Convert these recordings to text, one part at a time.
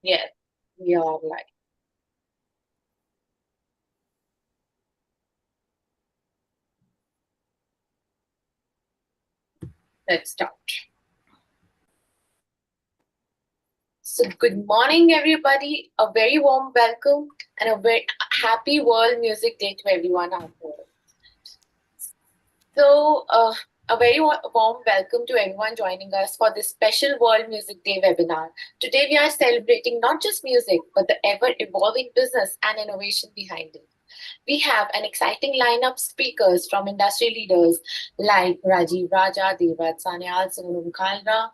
Yes, we are live. Let's start. So, good morning, everybody. A very warm welcome and a very happy World Music Day to everyone out there. So, a very warm welcome to everyone joining us for this special World Music Day webinar. Today, we are celebrating not just music, but the ever evolving business and innovation behind it. We have an exciting lineup of speakers from industry leaders like Rajeev Raja, Devraj Sanyal, Sonam Kalra,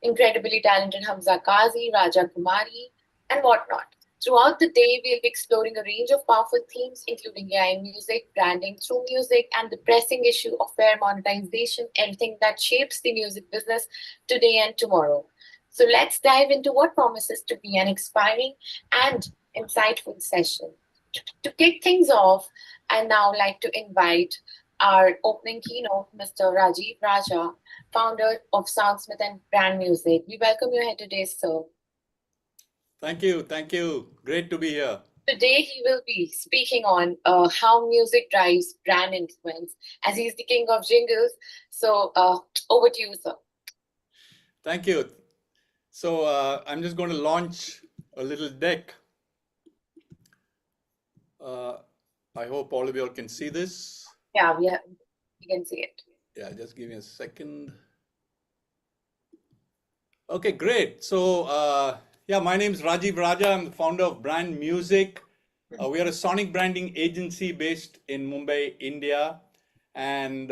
incredibly talented Hamza Kazi, Raja Kumari, and whatnot. Throughout the day, we'll be exploring a range of powerful themes, including AI music, branding through music, and the pressing issue of fair monetization, anything that shapes the music business today and tomorrow. So let's dive into what promises to be an inspiring and insightful session. To kick things off, I now like to invite our opening keynote, Mr. Rajeev Raja, founder of Soundsmith and Brand Music. We welcome you here today, sir. Thank you. Great to be here. Today, he will be speaking on how music drives brand influence, as he's the king of jingles. So over to you, sir. Thank you. So I'm just going to launch a little deck. I hope all of you all can see this. Yeah, we can see it. Yeah, just give me a second. Okay, great. So yeah, my name is Rajeev Raja. I'm the founder of Brand Music. We are a sonic branding agency based in Mumbai, India. And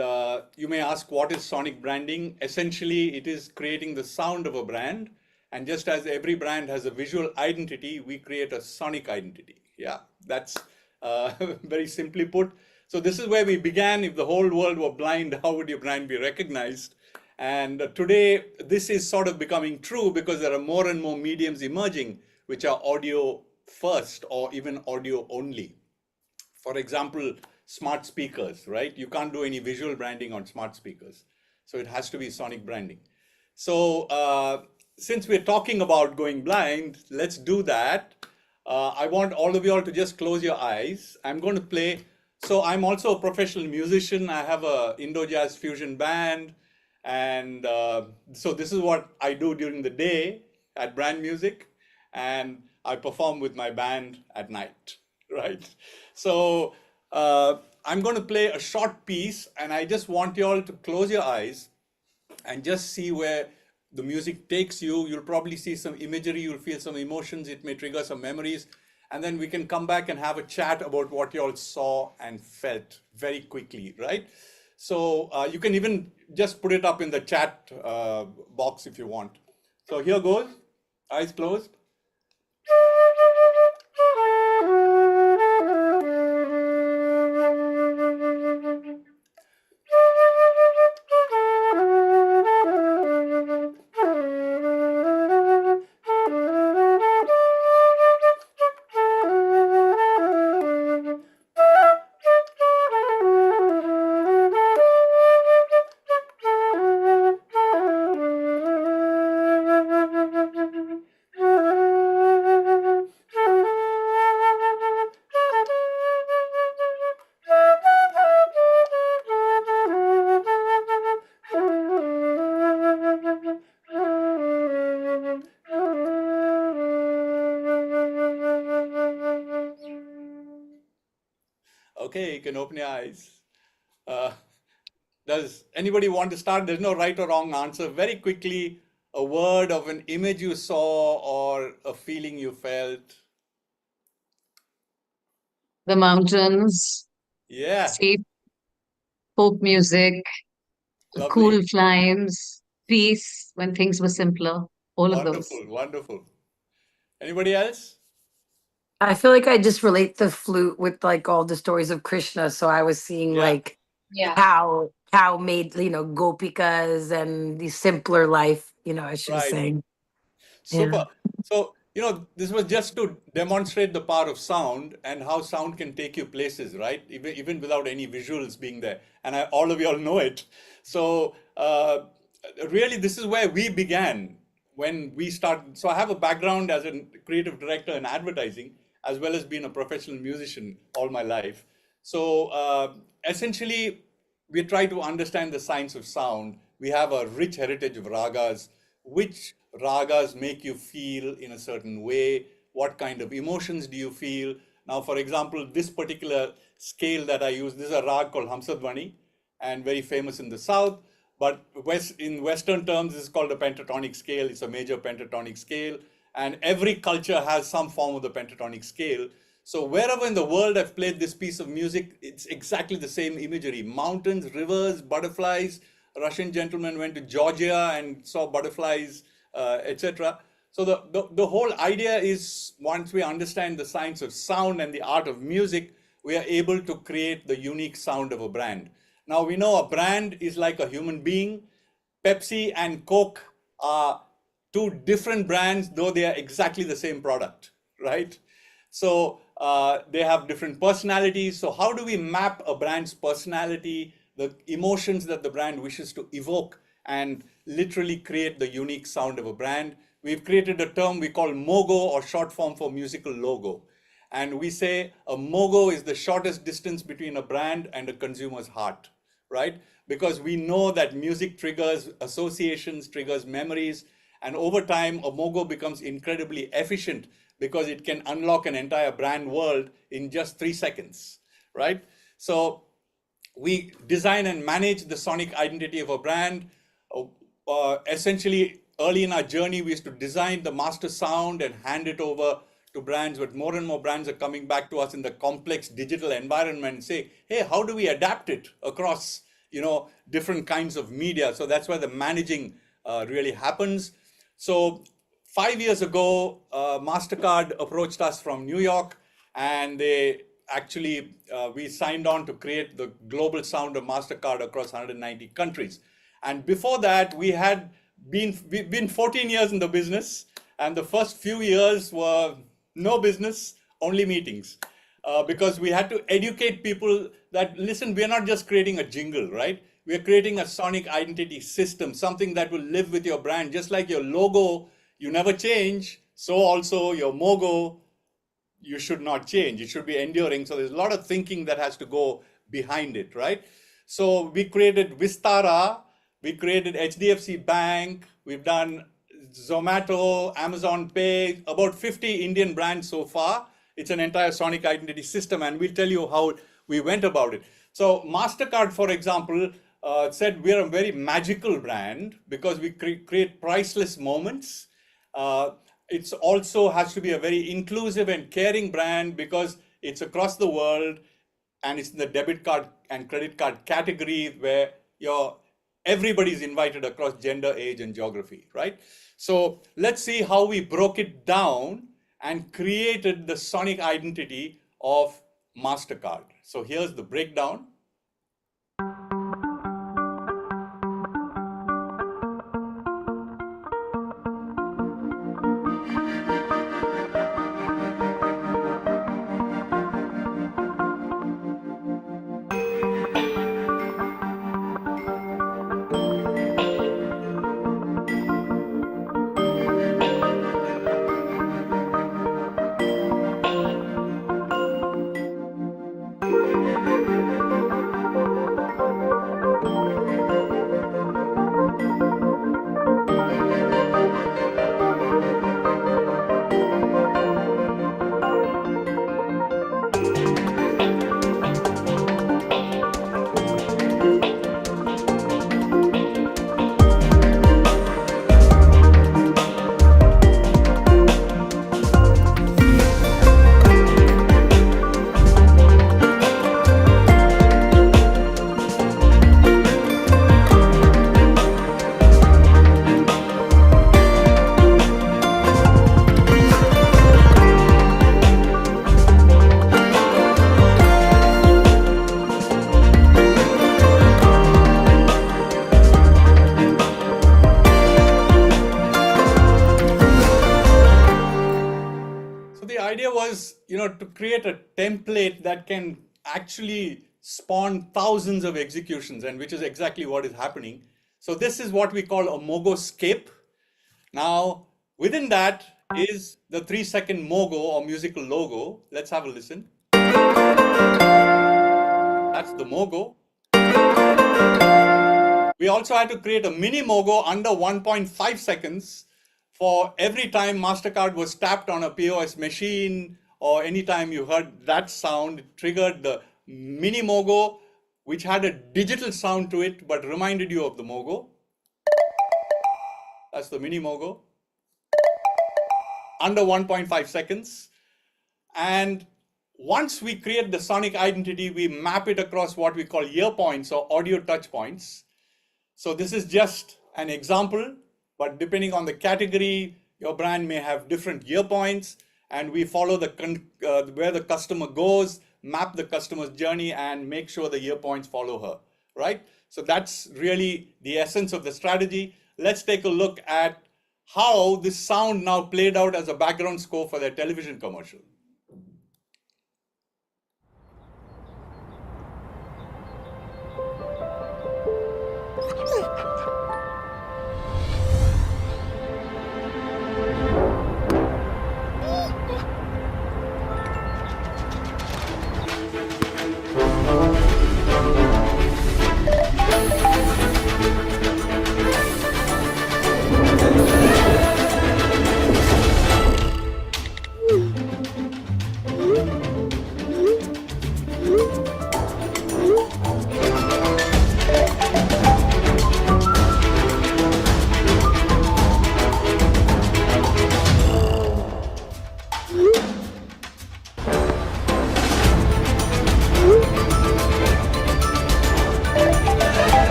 you may ask, what is sonic branding? Essentially, it is creating the sound of a brand. And just as every brand has a visual identity, we create a sonic identity. Yeah, that's very simply put. So this is where we began. If the whole world were blind, how would your brand be recognized? And today, this is sort of becoming true because there are more and more mediums emerging, which are audio first or even audio only. For example, smart speakers, right? You can't do any visual branding on smart speakers. So it has to be sonic branding. So since we're talking about going blind, let's do that. I want all of you all to just close your eyes. I'm going to play. So I'm also a professional musician. I have a Indo-Jazz fusion band. And so this is what I do during the day at Brand Music. And I perform with my band at night, right? So I'm going to play a short piece, and I just want you all to close your eyes and just see where the music takes you. You'll probably see some imagery, you'll feel some emotions, it may trigger some memories, and then we can come back and have a chat about what you all saw and felt very quickly, right? So you can even just put it up in the chat box if you want. So here goes, eyes closed. Okay, you can open your eyes. Does anybody want to start? There's no right or wrong answer. Very quickly, a word of an image you saw or a feeling you felt. The mountains. Yeah. Sleep, folk music, Lovely. Cool climbs, peace when things were simpler. All of those. Wonderful. Anybody else? I feel like I just relate the flute with like all the stories of Krishna. So I was seeing like how made, gopikas and the simpler life, I should Right. say. Super. Yeah. So, this was just to demonstrate the power of sound and how sound can take you places, right? Even without any visuals being there. And all of you all know it. So really, this is where we began. when we started, so I have a background as a creative director in advertising, as well as being a professional musician all my life. So essentially, we try to understand the science of sound. We have a rich heritage of ragas. Which ragas make you feel in a certain way? What kind of emotions do you feel? Now, for example, this particular scale that I use, this is a rag called Hamza and very famous in the south. But in Western terms, this is called a pentatonic scale. It's a major pentatonic scale. And every culture has some form of the pentatonic scale. So wherever in the world I've played this piece of music, it's exactly the same imagery. Mountains, rivers, butterflies. A Russian gentleman went to Georgia and saw butterflies, etc. So the whole idea is, once we understand the science of sound and the art of music, we are able to create the unique sound of a brand. Now we know a brand is like a human being. Pepsi and Coke are two different brands, though they are exactly the same product, right? So they have different personalities. So how do we map a brand's personality, the emotions that the brand wishes to evoke, and literally create the unique sound of a brand? We've created a term we call MOGO, or short form for musical logo. And we say a MOGO is the shortest distance between a brand and a consumer's heart, right? Because we know that music triggers associations, triggers memories, and over time, a MOGO becomes incredibly efficient because it can unlock an entire brand world in just 3 seconds, right? So we design and manage the sonic identity of a brand. Essentially, early in our journey, we used to design the master sound and hand it over to brands, but more and more brands are coming back to us in the complex digital environment and say, hey, how do we adapt it across, different kinds of media? So that's where the managing really happens. So 5 years ago, MasterCard approached us from New York, and they actually, we signed on to create the global sound of MasterCard across 190 countries. And before that, we've been 14 years in the business, and the first few years were no business, only meetings. Because we had to educate people that, listen, we're not just creating a jingle, right? We're creating a sonic identity system, something that will live with your brand. Just like your logo, you never change, so also your MOGO, you should not change. It should be enduring. So there's a lot of thinking that has to go behind it, right? So we created Vistara, we created HDFC Bank, we've done Zomato, Amazon Pay, about 50 Indian brands so far. It's an entire sonic identity system, and we'll tell you how we went about it. So MasterCard, for example, said we're a very magical brand because we create priceless moments. It also has to be a very inclusive and caring brand because it's across the world, and it's in the debit card and credit card category where everybody's invited across gender, age, and geography, right? So let's see how we broke it down and created the sonic identity of MasterCard. So here's the breakdown. To create a template that can actually spawn thousands of executions, and which is exactly what is happening. So this is what we call a MOGO scape. Now, within that is the 3-second mogo or musical logo. Let's have a listen. That's the mogo. We also had to create a mini mogo under 1.5 seconds for every time MasterCard was tapped on a POS machine, or anytime you heard that sound, it triggered the mini mogo, which had a digital sound to it but reminded you of the mogo. That's the mini mogo. Under 1.5 seconds. And once we create the sonic identity, we map it across what we call ear points or audio touch points. So this is just an example, but depending on the category, your brand may have different ear points, and we follow where the customer goes, map the customer's journey, and make sure the ear points follow her, right? So that's really the essence of the strategy. Let's take a look at how this sound now played out as a background score for their television commercial.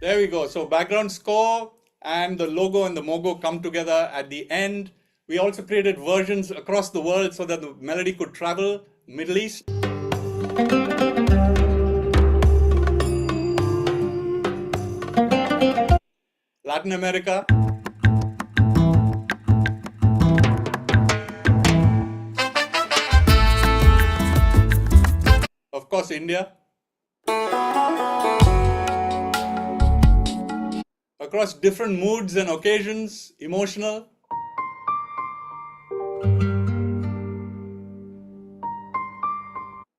There we go. So background score and the logo and the mogo come together at the end. We also created versions across the world so that the melody could travel. Middle East. Latin America. Of course, India. Across different moods and occasions, emotional.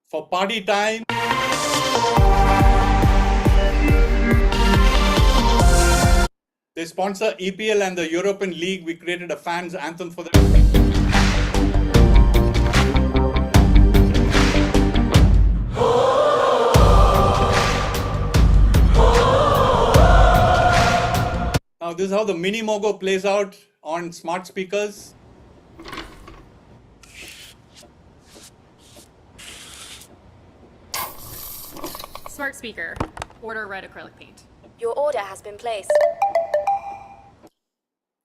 For party time. They sponsor EPL and the European League. We created a fans anthem for them. Now this is how the mini mogo plays out on smart speakers. Smart speaker. Order red acrylic paint. Your order has been placed.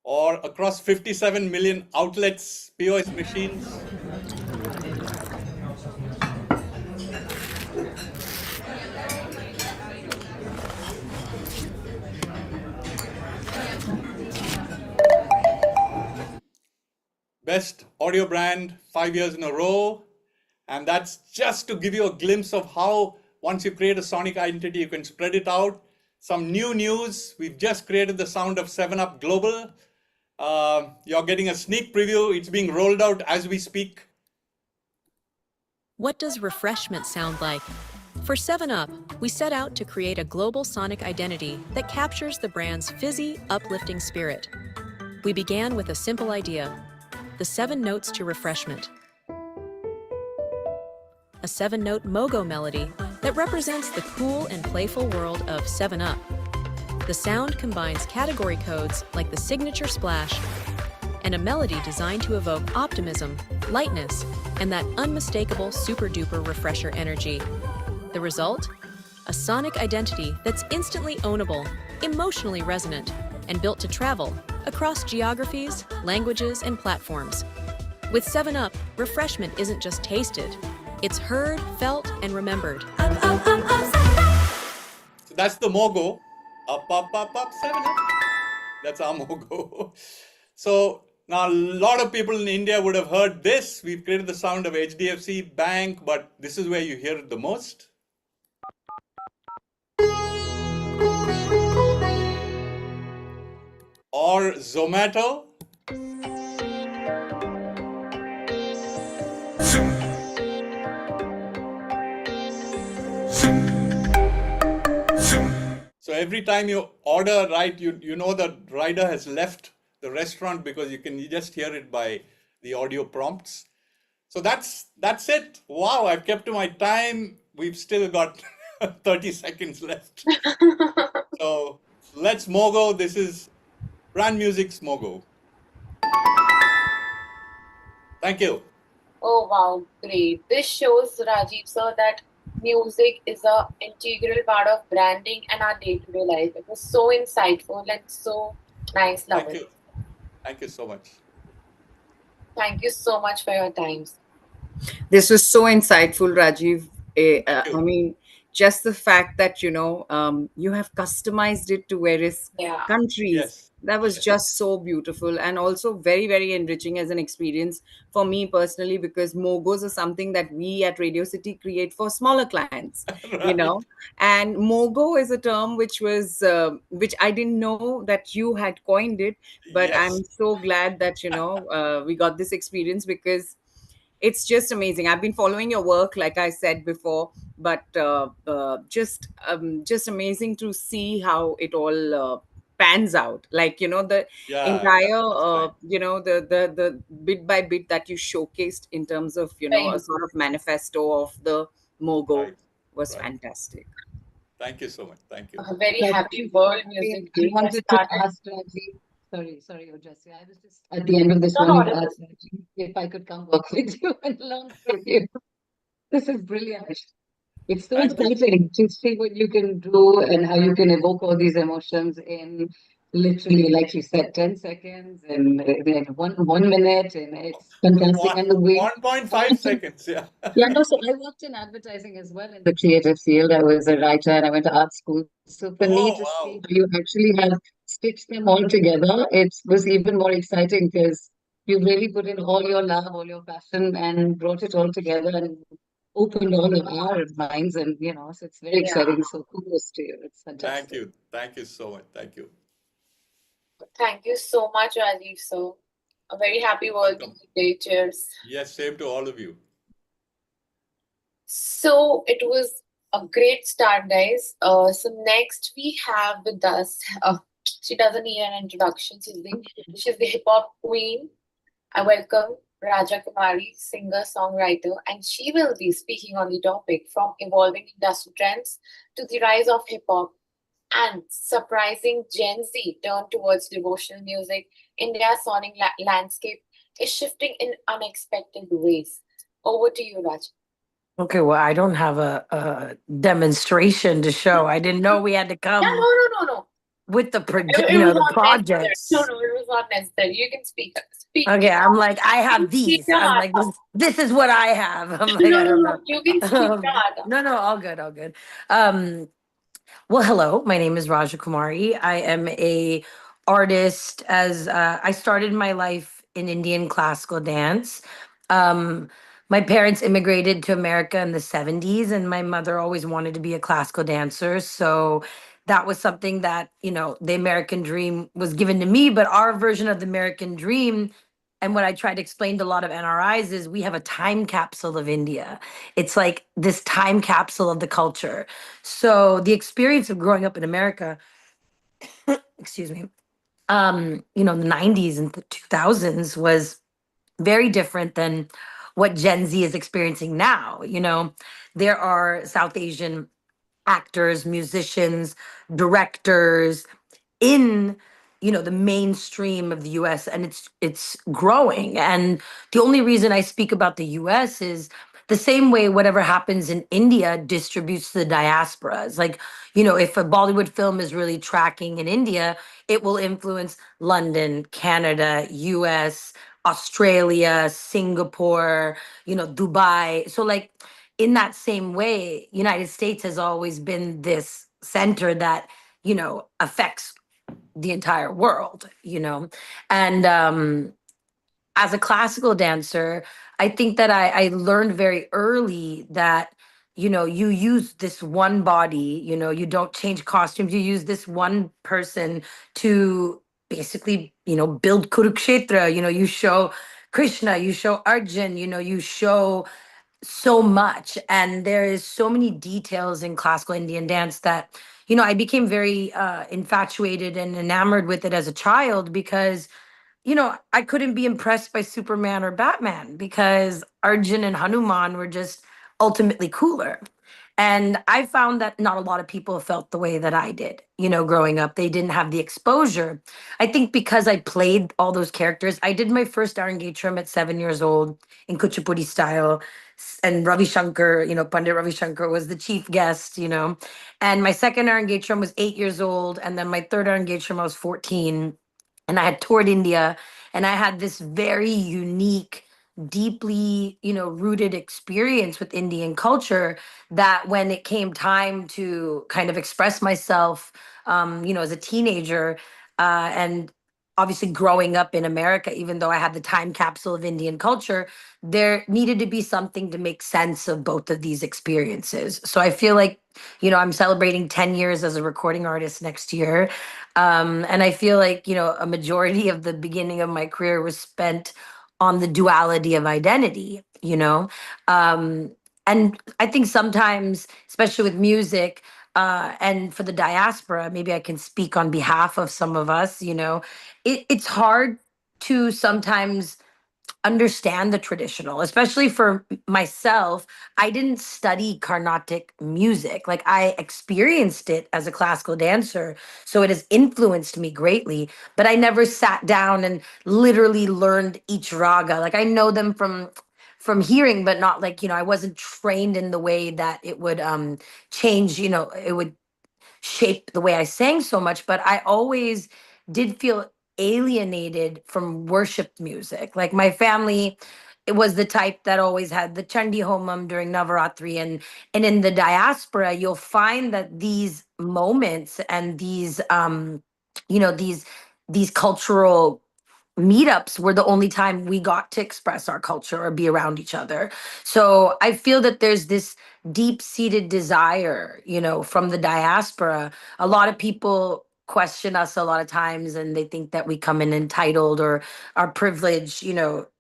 Or across 57 million outlets, POS machines. Best audio brand 5 years in a row. And that's just to give you a glimpse of how once you create a sonic identity, you can spread it out. Some new news. We've just created the sound of 7-Up Global. You're getting a sneak preview. It's being rolled out as we speak. What does refreshment sound like? For 7-Up, we set out to create a global sonic identity that captures the brand's fizzy, uplifting spirit. We began with a simple idea: the 7 notes to refreshment. A 7-note mogo melody that represents the cool and playful world of 7-Up. The sound combines category codes like the signature splash and a melody designed to evoke optimism, lightness, and that unmistakable super-duper refresher energy. The result? A sonic identity that's instantly ownable, emotionally resonant, and built to travel across geographies, languages, and platforms. With 7-Up, refreshment isn't just tasted, it's heard, felt, and remembered. So that's the Mogo. Up, 7-Up. That's our Mogo. So now a lot of people in India would have heard this. We've created the sound of HDFC Bank, but this is where you hear it the most. Or Zomato. So every time you order, right, you know the rider has left the restaurant because you just hear it by the audio prompts. So that's it. Wow, I've kept to my time. We've still got 30 seconds left. So let's Mogo. This is Brand Music's Mogo. Thank you. Oh wow, great. This shows, Rajiv sir, that music is an integral part of branding and our day-to-day life. It was so insightful and so nice. Love it. Thank you so much. Thank you so much for your time. This was so insightful, Rajiv. I mean, just the fact that, you have customized it to various countries. Yes. That was just so beautiful and also very, very enriching as an experience for me personally, because Mogos are something that we at Radio City create for smaller clients, Right. And Mogo is a term which which I didn't know that you had coined it, but Yes. I'm so glad that, we got this experience because it's just amazing. I've been following your work, like I said before, but just amazing to see how it all pans out. Like, the entire, the bit by bit that you showcased in terms of, a sort of manifesto of the Mogo was fantastic. Thank you so much. Thank you. A very happy World Music Day. I wanted to ask Rajiv. Sorry, Ojasvi. I was just at the end of this one to ask Rajiv if I could come work with you and learn from you. This is brilliant. It's so exciting to see what you can do and how you can evoke all these emotions in literally, like you said, 10 seconds and one minute, and it's fantastic. And the way 1.5 seconds, yeah. Yeah, no, so I worked in advertising as well in the creative field. I was a writer and I went to art school. So for me to see how you actually have stitched them all together, it was even more exciting because you really put in all your love, all your passion, and brought it all together and opened all of our minds. And, so it's very exciting. So kudos to you. It's fantastic. Thank you. Thank you so much. Thank you. Thank you so much, Rajiv sir. A very happy World Music Day. Cheers. Yes, same to all of you. So it was a great start, guys. So next we have with us, she doesn't need an introduction. She's the hip hop queen. I welcome Raja Kumari, singer, songwriter, and she will be speaking on the topic from evolving industry trends to the rise of hip hop and surprising Gen Z turn towards devotional music. India's sonic landscape is shifting in unexpected ways. Over to you, Raj. Okay, well, I don't have a demonstration to show. I didn't know we had to come. No. With the the projects. No, it was not necessary. You can speak. Okay, I'm like, I have these. I'm like, this is what I have. I'm like, I don't know. You can speak. No, all good. Well, hello. My name is Raja Kumari. I am a artist. As I started my life in Indian classical dance. My parents immigrated to America in the 70s, and my mother always wanted to be a classical dancer. So that was something that, the American dream was given to me, but our version of the American dream, and what I try to explain to a lot of NRIs, is we have a time capsule of India. It's like this time capsule of the culture. So the experience of growing up in America, excuse me, the 90s and the 2000s was very different than what Gen Z is experiencing now. There are South Asian actors, musicians, directors in the mainstream of the US, and it's growing. And the only reason I speak about the US is the same way whatever happens in India distributes to the diasporas. Like, if a Bollywood film is really tracking in India, it will influence London, Canada, US, Australia, Singapore, Dubai. So like in that same way, United States has always been this center that, affects the entire world, And as a classical dancer, I think that I learned very early that, you use this one body, you don't change costumes, you use this one person to basically, build Kurukshetra, you show Krishna, you show Arjun, you show so much. And there is so many details in classical Indian dance that, I became very infatuated and enamored with it as a child because I couldn't be impressed by Superman or Batman because Arjun and Hanuman were just ultimately cooler. And I found that not a lot of people felt the way that I did, growing up. They didn't have the exposure. I think because I played all those characters, I did my first Arangetram at 7 years old in Kuchipudi style. And Ravi Shankar, Pandit Ravi Shankar was the chief guest, And my second Arangetram was 8 years old. And then my third Arangetram, I was 14. And I had toured India and I had this very unique, deeply, rooted experience with Indian culture that when it came time to kind of express myself, as a teenager, and obviously growing up in America, even though I had the time capsule of Indian culture, there needed to be something to make sense of both of these experiences. So I feel like, I'm celebrating 10 years as a recording artist next year. And I feel like, a majority of the beginning of my career was spent on the duality of identity, And I think sometimes, especially with music, and for the diaspora, maybe I can speak on behalf of some of us, it's hard to sometimes understand the traditional, especially for myself. I didn't study Carnatic music. Like I experienced it as a classical dancer, so it has influenced me greatly, but I never sat down and literally learned each raga. Like I know them from hearing, but not like, I wasn't trained in the way that it would change, it would shape the way I sang so much, but I always did feel alienated from worship music. Like my family, it was the type that always had the Chandi Homam during Navaratri, and in the diaspora, you'll find that these moments and these these cultural meetups were the only time we got to express our culture or be around each other. So I feel that there's this deep seated desire, from the diaspora. A lot of people question us a lot of times and they think that we come in entitled or our privilege,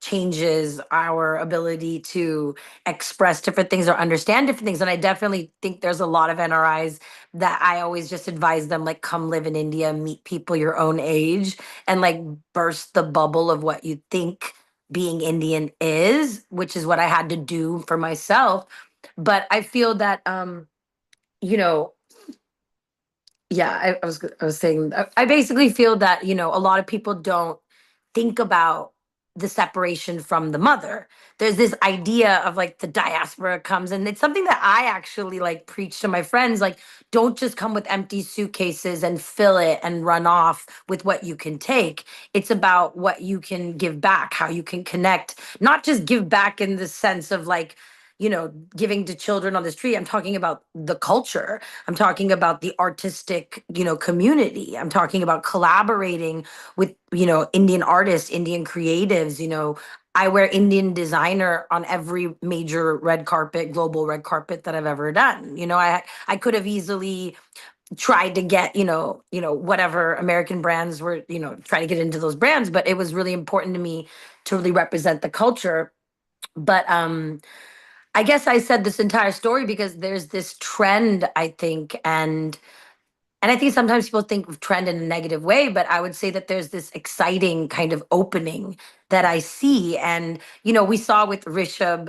changes our ability to express different things or understand different things. And I definitely think there's a lot of NRIs that I always just advise them, like, come live in India, meet people your own age, and like burst the bubble of what you think being Indian is, which is what I had to do for myself. But I feel that you know yeah, I was saying I basically feel that, a lot of people don't think about the separation from the mother. There's this idea of like the diaspora comes, and it's something that I actually like preach to my friends, like, don't just come with empty suitcases and fill it and run off with what you can take. It's about what you can give back, how you can connect, not just give back in the sense of like, giving to children on the street. I'm talking about the culture. I'm talking about the artistic, community. I'm talking about collaborating with, Indian artists, Indian creatives. I wear Indian designer on every major red carpet, global red carpet that I've ever done. I could have easily tried to get, whatever American brands were, try to get into those brands, but it was really important to me to really represent the culture. But I guess I said this entire story because there's this trend, I think, and I think sometimes people think of trend in a negative way, but I would say that there's this exciting kind of opening that I see. And, we saw with Rishabh,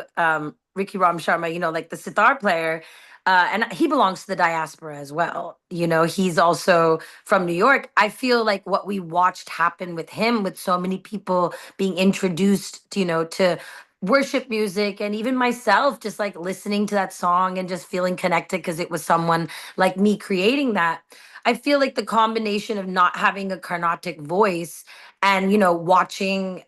Ricky Ram Sharma, like the sitar player, and he belongs to the diaspora as well. He's also from New York. I feel like what we watched happen with him, with so many people being introduced, to worship music, and even myself just like listening to that song and just feeling connected because it was someone like me creating that. I feel like the combination of not having a Carnatic voice and, watching,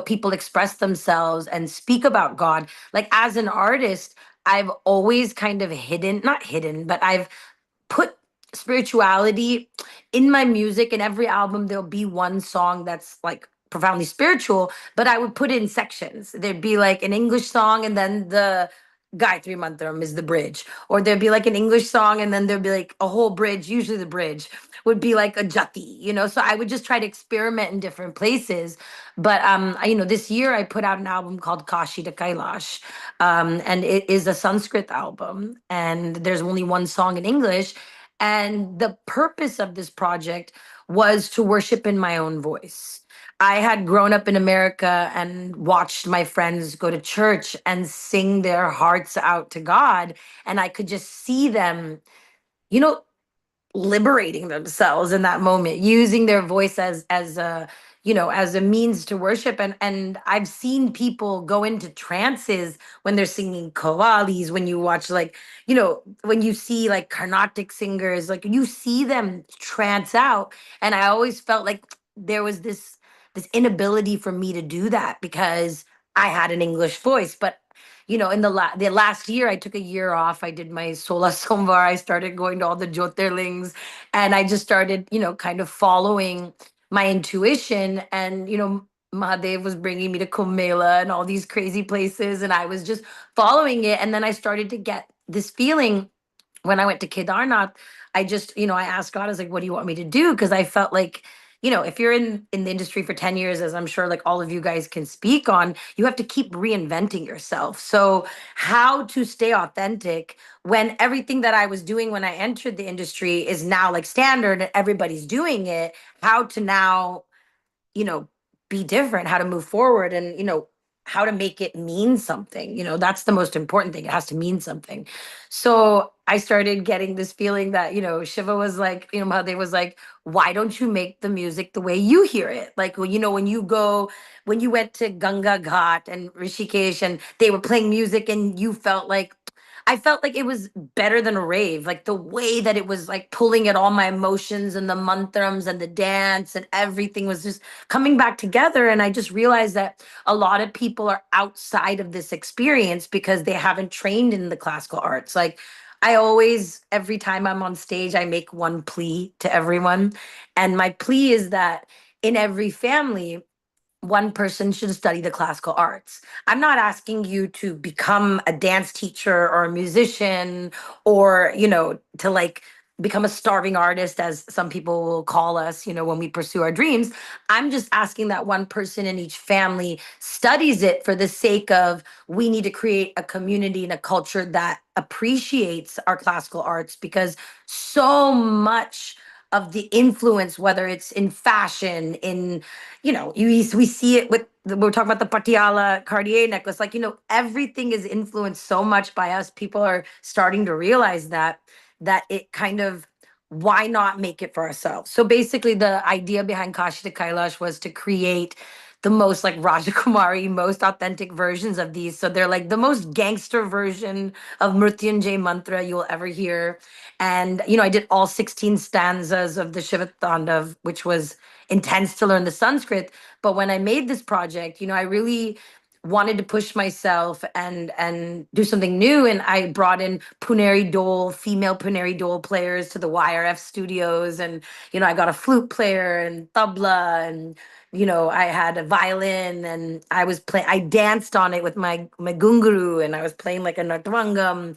people express themselves and speak about God. Like as an artist, I've always kind of not hidden, but I've put spirituality in my music. In every album there'll be one song that's like profoundly spiritual, but I would put it in sections. There'd be like an English song, and then the Gayatri Mantram is the bridge, or there'd be like an English song, and then there'd be like a whole bridge. Usually the bridge would be like a jati, so I would just try to experiment in different places. But this year I put out an album called Kashi to Kailash, and it is a Sanskrit album, and there's only one song in English. And the purpose of this project was to worship in my own voice. I had grown up in America and watched my friends go to church and sing their hearts out to God. And I could just see them, you know, liberating themselves in that moment, using their voice as a means to worship. And I've seen people go into trances when they're singing kavalis. When you watch, like, when you see like Carnatic singers, like you see them trance out. And I always felt like there was this inability for me to do that because I had an English voice. But in the last year, I took a year off. I did my Sola Somvar. I started going to all the Jyotirlings, and I just started, kind of following my intuition. And, Mahadev was bringing me to Kumbh Mela and all these crazy places, and I was just following it. And then I started to get this feeling when I went to Kedarnath. I just, I asked God, I was like, what do you want me to do? Because I felt like, if you're in the industry for 10 years, as I'm sure like all of you guys can speak on, you have to keep reinventing yourself. So how to stay authentic when everything that I was doing when I entered the industry is now like standard and everybody's doing it, how to now, you know, be different, how to move forward, and, how to make it mean something. That's the most important thing. It has to mean something. So I started getting this feeling that, Shiva was like, Mahadev was like, why don't you make the music the way you hear it? Like, when when you went to Ganga Ghat and Rishikesh and they were playing music and you felt like, I felt like it was better than a rave. Like the way that it was like pulling at all my emotions and the mantrams and the dance and everything was just coming back together. And I just realized that a lot of people are outside of this experience because they haven't trained in the classical arts. Like I always, every time I'm on stage, I make one plea to everyone. And my plea is that in every family, one person should study the classical arts. I'm not asking you to become a dance teacher or a musician or, to like become a starving artist, as some people will call us, when we pursue our dreams. I'm just asking that one person in each family studies it for the sake of, we need to create a community and a culture that appreciates our classical arts, because so much of the influence, whether it's in fashion, in, we see it with, we're talking about the Patiala Cartier necklace, like, everything is influenced so much by us. People are starting to realize that it kind of, why not make it for ourselves? So basically the idea behind Kashi to Kailash was to create the most like Rajakumari, most authentic versions of these. So they're like the most gangster version of Mrityunjay mantra you'll ever hear. And, I did all 16 stanzas of the Shiva Tandav, which was intense to learn the Sanskrit. But when I made this project, I really wanted to push myself and do something new. And I brought in Puneri Dole, female Puneri Dole players to the YRF studios. And, I got a flute player and tabla, and, I had a violin, and I danced on it with my gunguru, and I was playing like a nartwangam.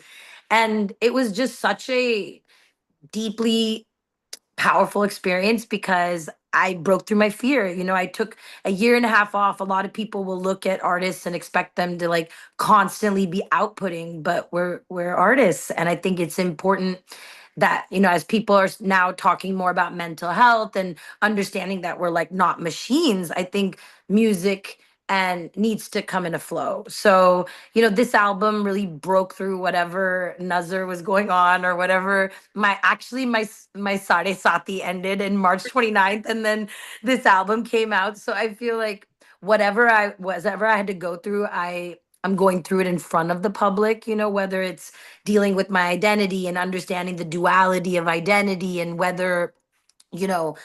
And it was just such a deeply powerful experience because I broke through my fear. I took a year and a half off. A lot of people will look at artists and expect them to like constantly be outputting, but we're artists. And I think it's important that, as people are now talking more about mental health and understanding that we're like not machines, I think music and needs to come in a flow. So, this album really broke through whatever Nazar was going on, or whatever. My Sade Sati ended in March 29th, and then this album came out. So I feel like whatever I had to go through, I'm going through it in front of the public, whether it's dealing with my identity and understanding the duality of identity, and whether, you know,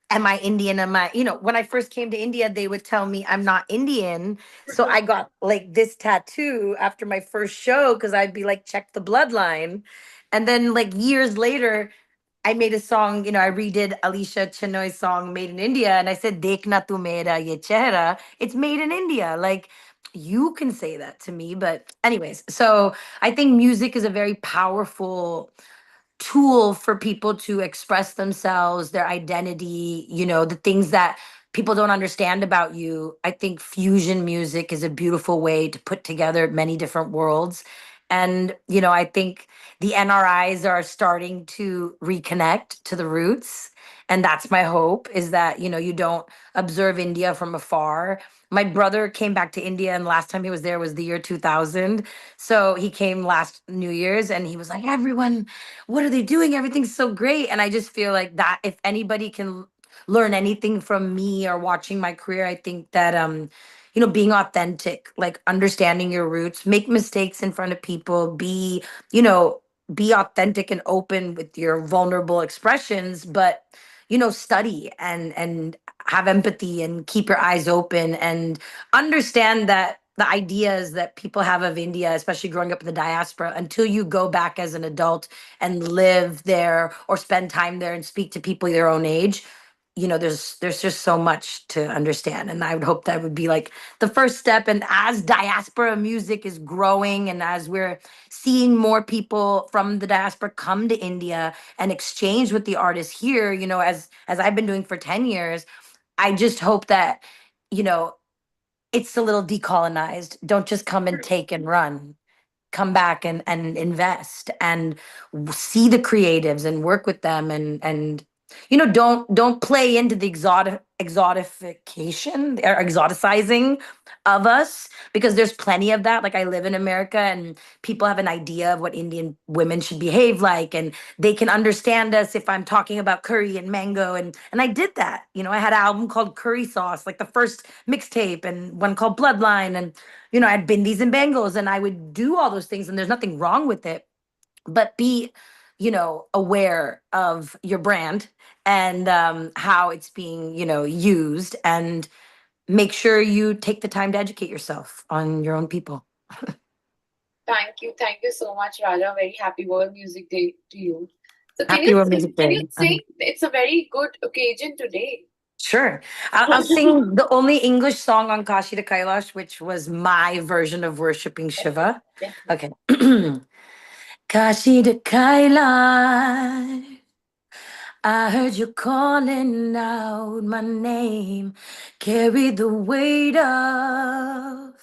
am I Indian? When I first came to India, they would tell me I'm not Indian. So I got like this tattoo after my first show because I'd be like, check the bloodline. And then like years later, I made a song, I redid Alicia Chenoy's song Made in India. And I said, Dekhna tu mera ye chehra. It's made in India. Like, you can say that to me. But anyways, so I think music is a very powerful tool for people to express themselves, their identity, the things that people don't understand about you. I think fusion music is a beautiful way to put together many different worlds. And, I think the NRIs are starting to reconnect to the roots. And that's my hope, is that, you don't observe India from afar. My brother came back to India, and last time he was there was the year 2000. So he came last New Year's, and he was like, everyone, what are they doing? Everything's so great. And I just feel like that if anybody can learn anything from me or watching my career, I think that being authentic, like understanding your roots, make mistakes in front of people, you know, be authentic and open with your vulnerable expressions, but study and have empathy and keep your eyes open and understand that the ideas that people have of India, especially growing up in the diaspora, until you go back as an adult and live there or spend time there and speak to people your own age, there's just so much to understand. And I would hope that would be like the first step. And as diaspora music is growing, and as we're seeing more people from the diaspora come to India and exchange with the artists here, as I've been doing for 10 years, I just hope that, it's a little decolonized. Don't just come and take and run. Come back and invest and see the creatives and work with them, and don't play into the exotification or exoticizing of us, because there's plenty of that. Like, I live in America, and people have an idea of what Indian women should behave like, and they can understand us if I'm talking about curry and mango, and I did that. I had an album called Curry Sauce, like the first mixtape, and one called Bloodline, and I had bindis and bangles, and I would do all those things, and there's nothing wrong with it. But be, aware of your brand and how it's being, used, and make sure you take the time to educate yourself on your own people. Thank you so much, Raja. Very happy World Music Day to you. So Happy World Music Day. Can you sing? It's a very good occasion today. Sure. I'll sing the only English song on Kashi to Kailash, which was my version of worshiping Shiva. Okay. Kashi to Kailash, I heard you calling out my name, carry the weight of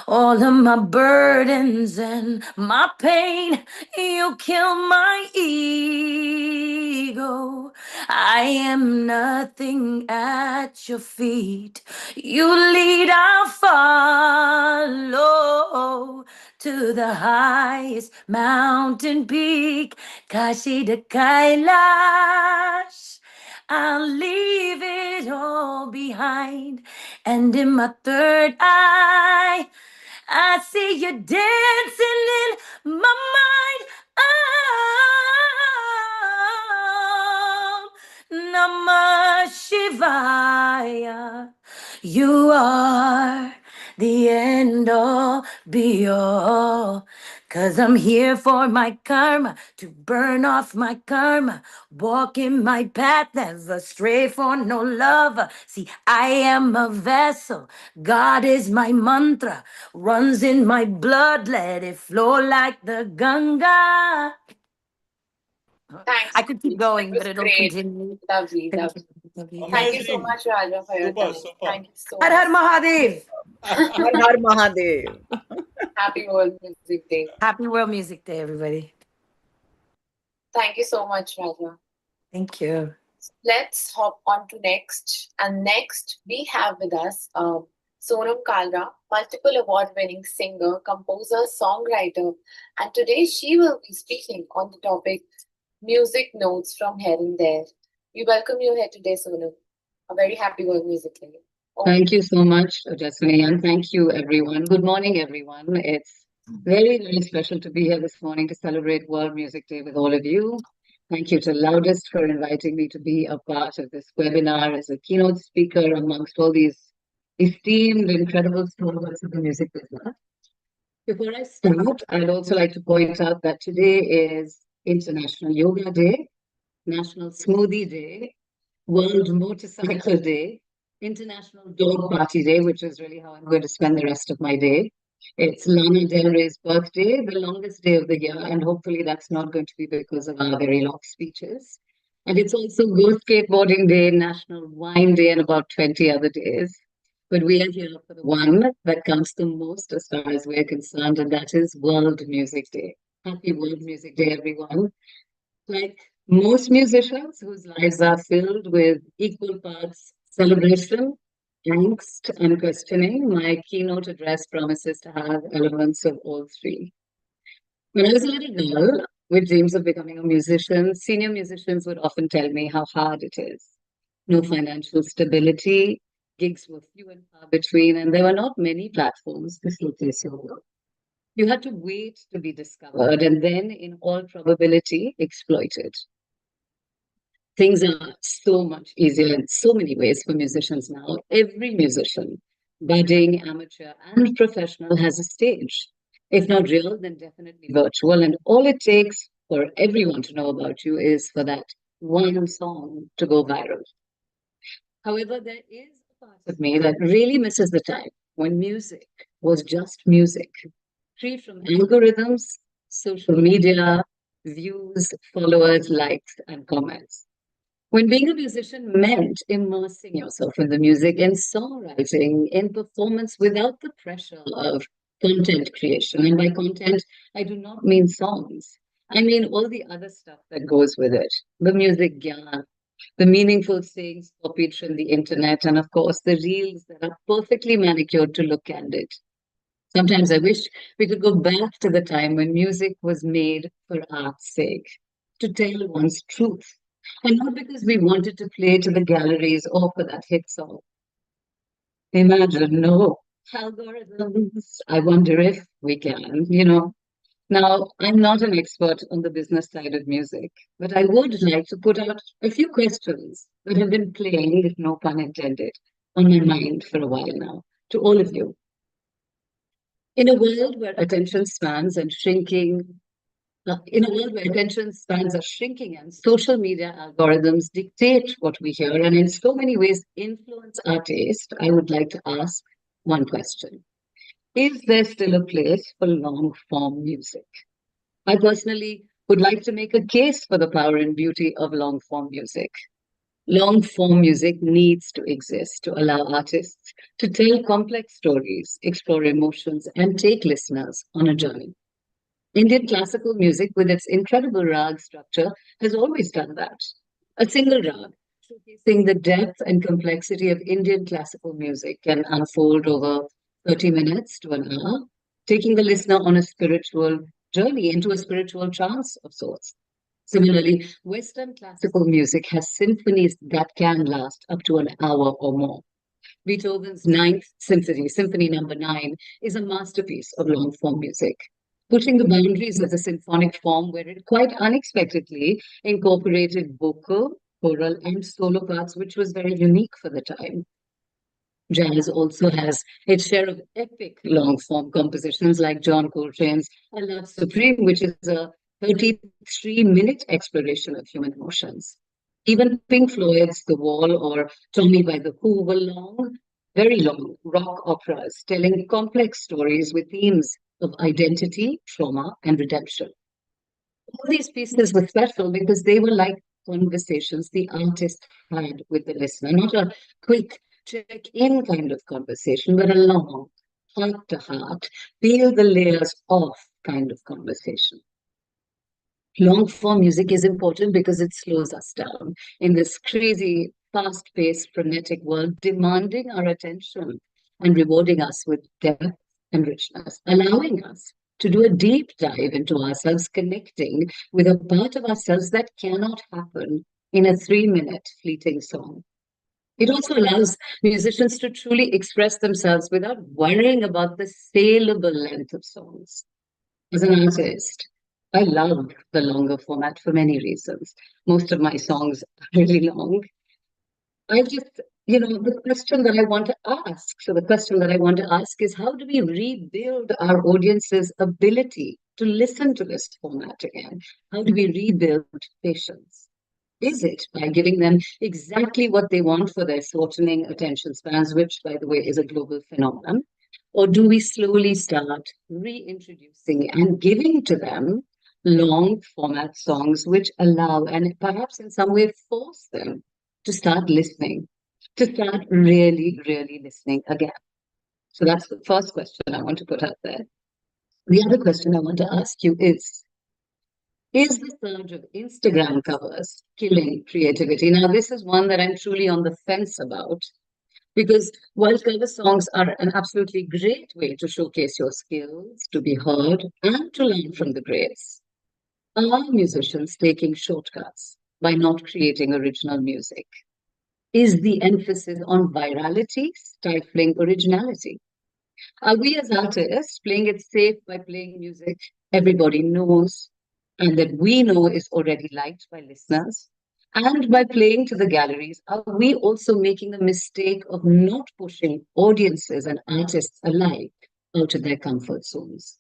all of my burdens and my pain. You kill my ego. I am nothing at your feet. You lead, I'll follow to the highest mountain peak, Kashi to Kailash. I'll leave it all behind, and in my third eye, I see you dancing in my mind. Oh, Namah Shivaya. You are the end all be all. 'Cause I'm here for my karma, to burn off my karma, walk in my path, never stray for no lover. See, I am a vessel, God is my mantra, runs in my blood, let it flow like the Ganga. Thanks. I could keep going, but it'll continue. Lovely. Amazing. Thank you so much, Raja, for your time. Thank you so much. Har Har Mahadev. Har Har Mahadev. Happy World Music Day. Happy World Music Day, everybody. Thank you so much, Raja. Thank you. Let's hop on to next. And next, we have with us Sonam Kalra, multiple award-winning singer, composer, songwriter, and today she will be speaking on the topic Music Notes from Here and There. We welcome you here today, Sonam. A very happy World Music Day. Thank you so much, Jasmine, and thank you, everyone. Good morning, everyone. It's very, very special to be here this morning to celebrate World Music Day with all of you. Thank you to Loudest for inviting me to be a part of this webinar as a keynote speaker amongst all these esteemed, incredible stalwarts of the music business. Before I start, I'd also like to point out that today is International Yoga Day, National Smoothie Day, World Motorcycle Day, International Dog Party Day, which is really how I'm going to spend the rest of my day. It's Lana Del Rey's birthday, the longest day of the year, and hopefully that's not going to be because of our very long speeches. And it's also Go Skateboarding Day, National Wine Day, and about 20 other days. But we are here for the one that counts the most as far as we're concerned, and that is World Music Day. Happy World Music Day, everyone. Like most musicians whose lives are filled with equal parts celebration, angst, and questioning, my keynote address promises to have elements of all three. When I was a little girl with dreams of becoming a musician, senior musicians would often tell me how hard it is. No financial stability, gigs were few and far between, and there were not many platforms to showcase your work. You had to wait to be discovered and then, in all probability, exploited. Things are so much easier in so many ways for musicians now. Every musician, budding, amateur, and professional, has a stage. If not real, then definitely virtual. And all it takes for everyone to know about you is for that one song to go viral. However, there is a part of me that really misses the time when music was just music, free from algorithms, social media, views, followers, likes, and comments. When being a musician meant immersing yourself in the music, in songwriting, in performance without the pressure of content creation. And by content, I do not mean songs. I mean all the other stuff that goes with it. The music gyan, the meaningful sayings copied from the internet, and of course, the reels that are perfectly manicured to look candid. Sometimes I wish we could go back to the time when music was made for art's sake, to tell one's truth, and not because we wanted to play to the galleries or for that hit song. Imagine, no algorithms. I wonder if we can, Now, I'm not an expert on the business side of music, but I would like to put out a few questions that have been playing, no pun intended, on my mind for a while now, to all of you. In a world where attention spans are shrinking and social media algorithms dictate what we hear and in so many ways influence our taste, I would like to ask one question. Is there still a place for long-form music? I personally would like to make a case for the power and beauty of long-form music. Long-form music needs to exist to allow artists to tell complex stories, explore emotions, and take listeners on a journey. Indian classical music, with its incredible rag structure, has always done that. A single rag, showcasing the depth and complexity of Indian classical music, can unfold over 30 minutes to an hour, taking the listener on a spiritual journey into a spiritual trance of sorts. Similarly, Western classical music has symphonies that can last up to an hour or more. Beethoven's Ninth Symphony, Symphony Number 9, is a masterpiece of long-form music, pushing the boundaries of the symphonic form where it quite unexpectedly incorporated vocal, choral, and solo parts, which was very unique for the time. Jazz also has its share of epic long-form compositions like John Coltrane's I Love Supreme, which is a 33-minute exploration of human emotions. Even Pink Floyd's The Wall or Tommy by the Who were long, very long rock operas telling complex stories with themes of identity, trauma, and redemption. All these pieces were special because they were like conversations the artist had with the listener, not a quick check-in kind of conversation, but a long, heart-to-heart, peel the layers off kind of conversation. Long-form music is important because it slows us down in this crazy, fast-paced, frenetic world, demanding our attention and rewarding us with depth and richness, allowing us to do a deep dive into ourselves, connecting with a part of ourselves that cannot happen in a 3-minute fleeting song. It also allows musicians to truly express themselves without worrying about the saleable length of songs. As an artist, I love the longer format for many reasons. Most of my songs are really long. I just, the question that I want to ask. So the question that I want to ask is, how do we rebuild our audience's ability to listen to this format again? How do we rebuild patience? Is it by giving them exactly what they want for their shortening attention spans, which, by the way, is a global phenomenon? Or do we slowly start reintroducing and giving to them long format songs which allow and perhaps in some way force them to start listening, to start really, really listening again? So that's the first question I want to put out there. The other question I want to ask you is the surge of Instagram covers killing creativity? Now, this is one that I'm truly on the fence about, because while cover songs are an absolutely great way to showcase your skills, to be heard, and to learn from the greats, are musicians taking shortcuts by not creating original music? Is the emphasis on virality stifling originality? Are we as artists playing it safe by playing music everybody knows and that we know is already liked by listeners? And by playing to the galleries, are we also making the mistake of not pushing audiences and artists alike out of their comfort zones?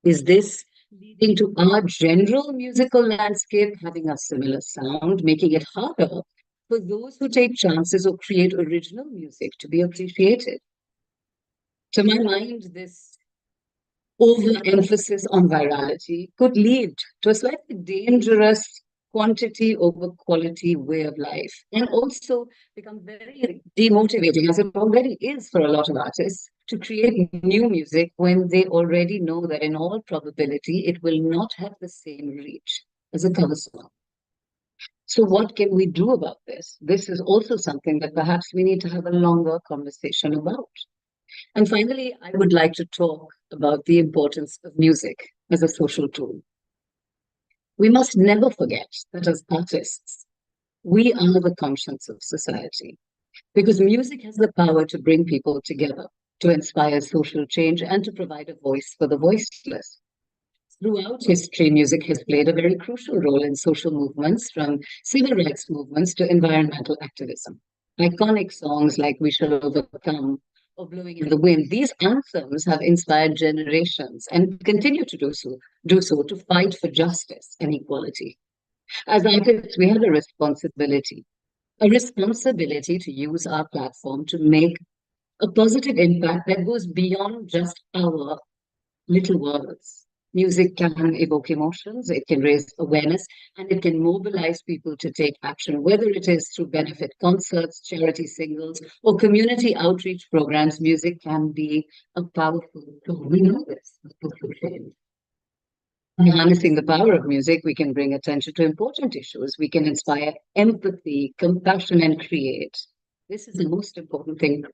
Is this leading to our general musical landscape having a similar sound, making it harder for those who take chances or create original music to be appreciated? To my mind, this overemphasis on virality could lead to a slightly dangerous quantity over quality way of life, and also become very demotivating, as it already is for a lot of artists, to create new music when they already know that in all probability it will not have the same reach as a cover song. So what can we do about this? This is also something that perhaps we need to have a longer conversation about. And finally, I would like to talk about the importance of music as a social tool. We must never forget that as artists, we are the conscience of society, because music has the power to bring people together, to inspire social change, and to provide a voice for the voiceless. Throughout history, music has played a very crucial role in social movements, from civil rights movements to environmental activism. Iconic songs like We Shall Overcome or Blowing in the Wind, these anthems have inspired generations and continue to do so to fight for justice and equality. As artists, we have a responsibility to use our platform to make a positive impact that goes beyond just our little words. Music can evoke emotions, it can raise awareness, and it can mobilize people to take action, whether it is through benefit concerts, charity singles, or community outreach programs. Music can be a powerful tool. We know this. By harnessing the power of music, we can bring attention to important issues. We can inspire empathy, compassion, and create. This is the most important thing.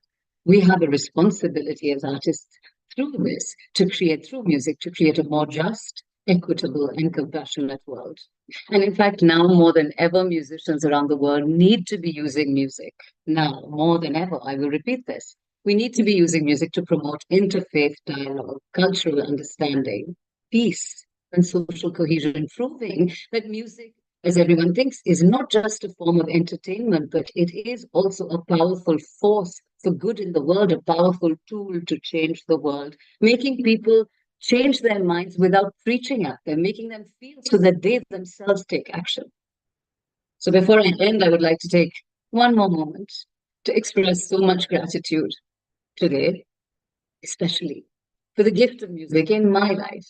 We have a responsibility as artists through this through music, to create a more just, equitable, and compassionate world. And in fact, now more than ever, musicians around the world need to be using music. Now, more than ever, I will repeat this. We need to be using music to promote interfaith dialogue, cultural understanding, peace, and social cohesion, proving that music, as everyone thinks, is not just a form of entertainment, but it is also a powerful force for good in the world, a powerful tool to change the world, making people change their minds without preaching at them, making them feel so that they themselves take action. So before I end, I would like to take one more moment to express so much gratitude today, especially for the gift of music in my life.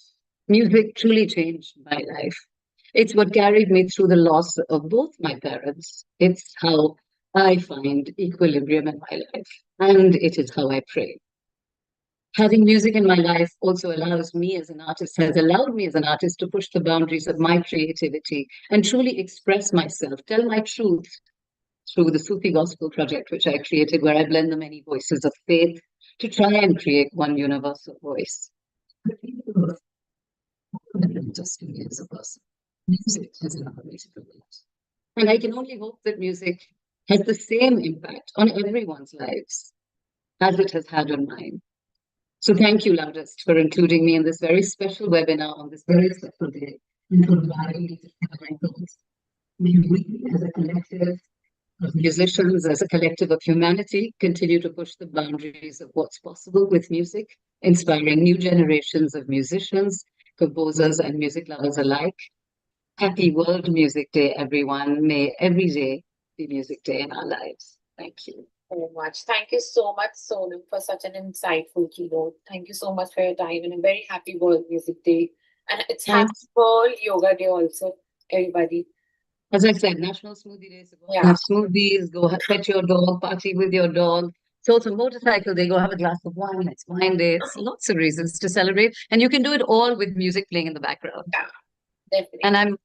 Music truly changed my life. It's what carried me through the loss of both my parents. It's how I find equilibrium in my life, and it is how I pray. Having music in my life also has allowed me as an artist to push the boundaries of my creativity and truly express myself, tell my truth through the Sufi Gospel Project, which I created, where I blend the many voices of faith to try and create one universal voice. Just me as a person. Music has another way to do it. And I can only hope that music has the same impact on everyone's lives as it has had on mine. So thank you, Loudest, for including me in this very special webinar on this very special day and for allowing me to share my thoughts. May we, as a collective of musicians, as a collective of humanity, continue to push the boundaries of what's possible with music, inspiring new generations of musicians, composers, and music lovers alike. Happy World Music Day, everyone. May every day be Music Day in our lives. Thank you. Very much. Thank you so much, Sonam, for such an insightful keynote. Thank you so much for your time and a very happy World Music Day. And it's happy World Yoga Day also, everybody. As I said, National Smoothie Day. So go have smoothies, go pet your dog, party with your dog. So it's a motorcycle day, go have a glass of wine. It's wine day. It's lots of reasons to celebrate. And you can do it all with music playing in the background. Yeah, definitely. And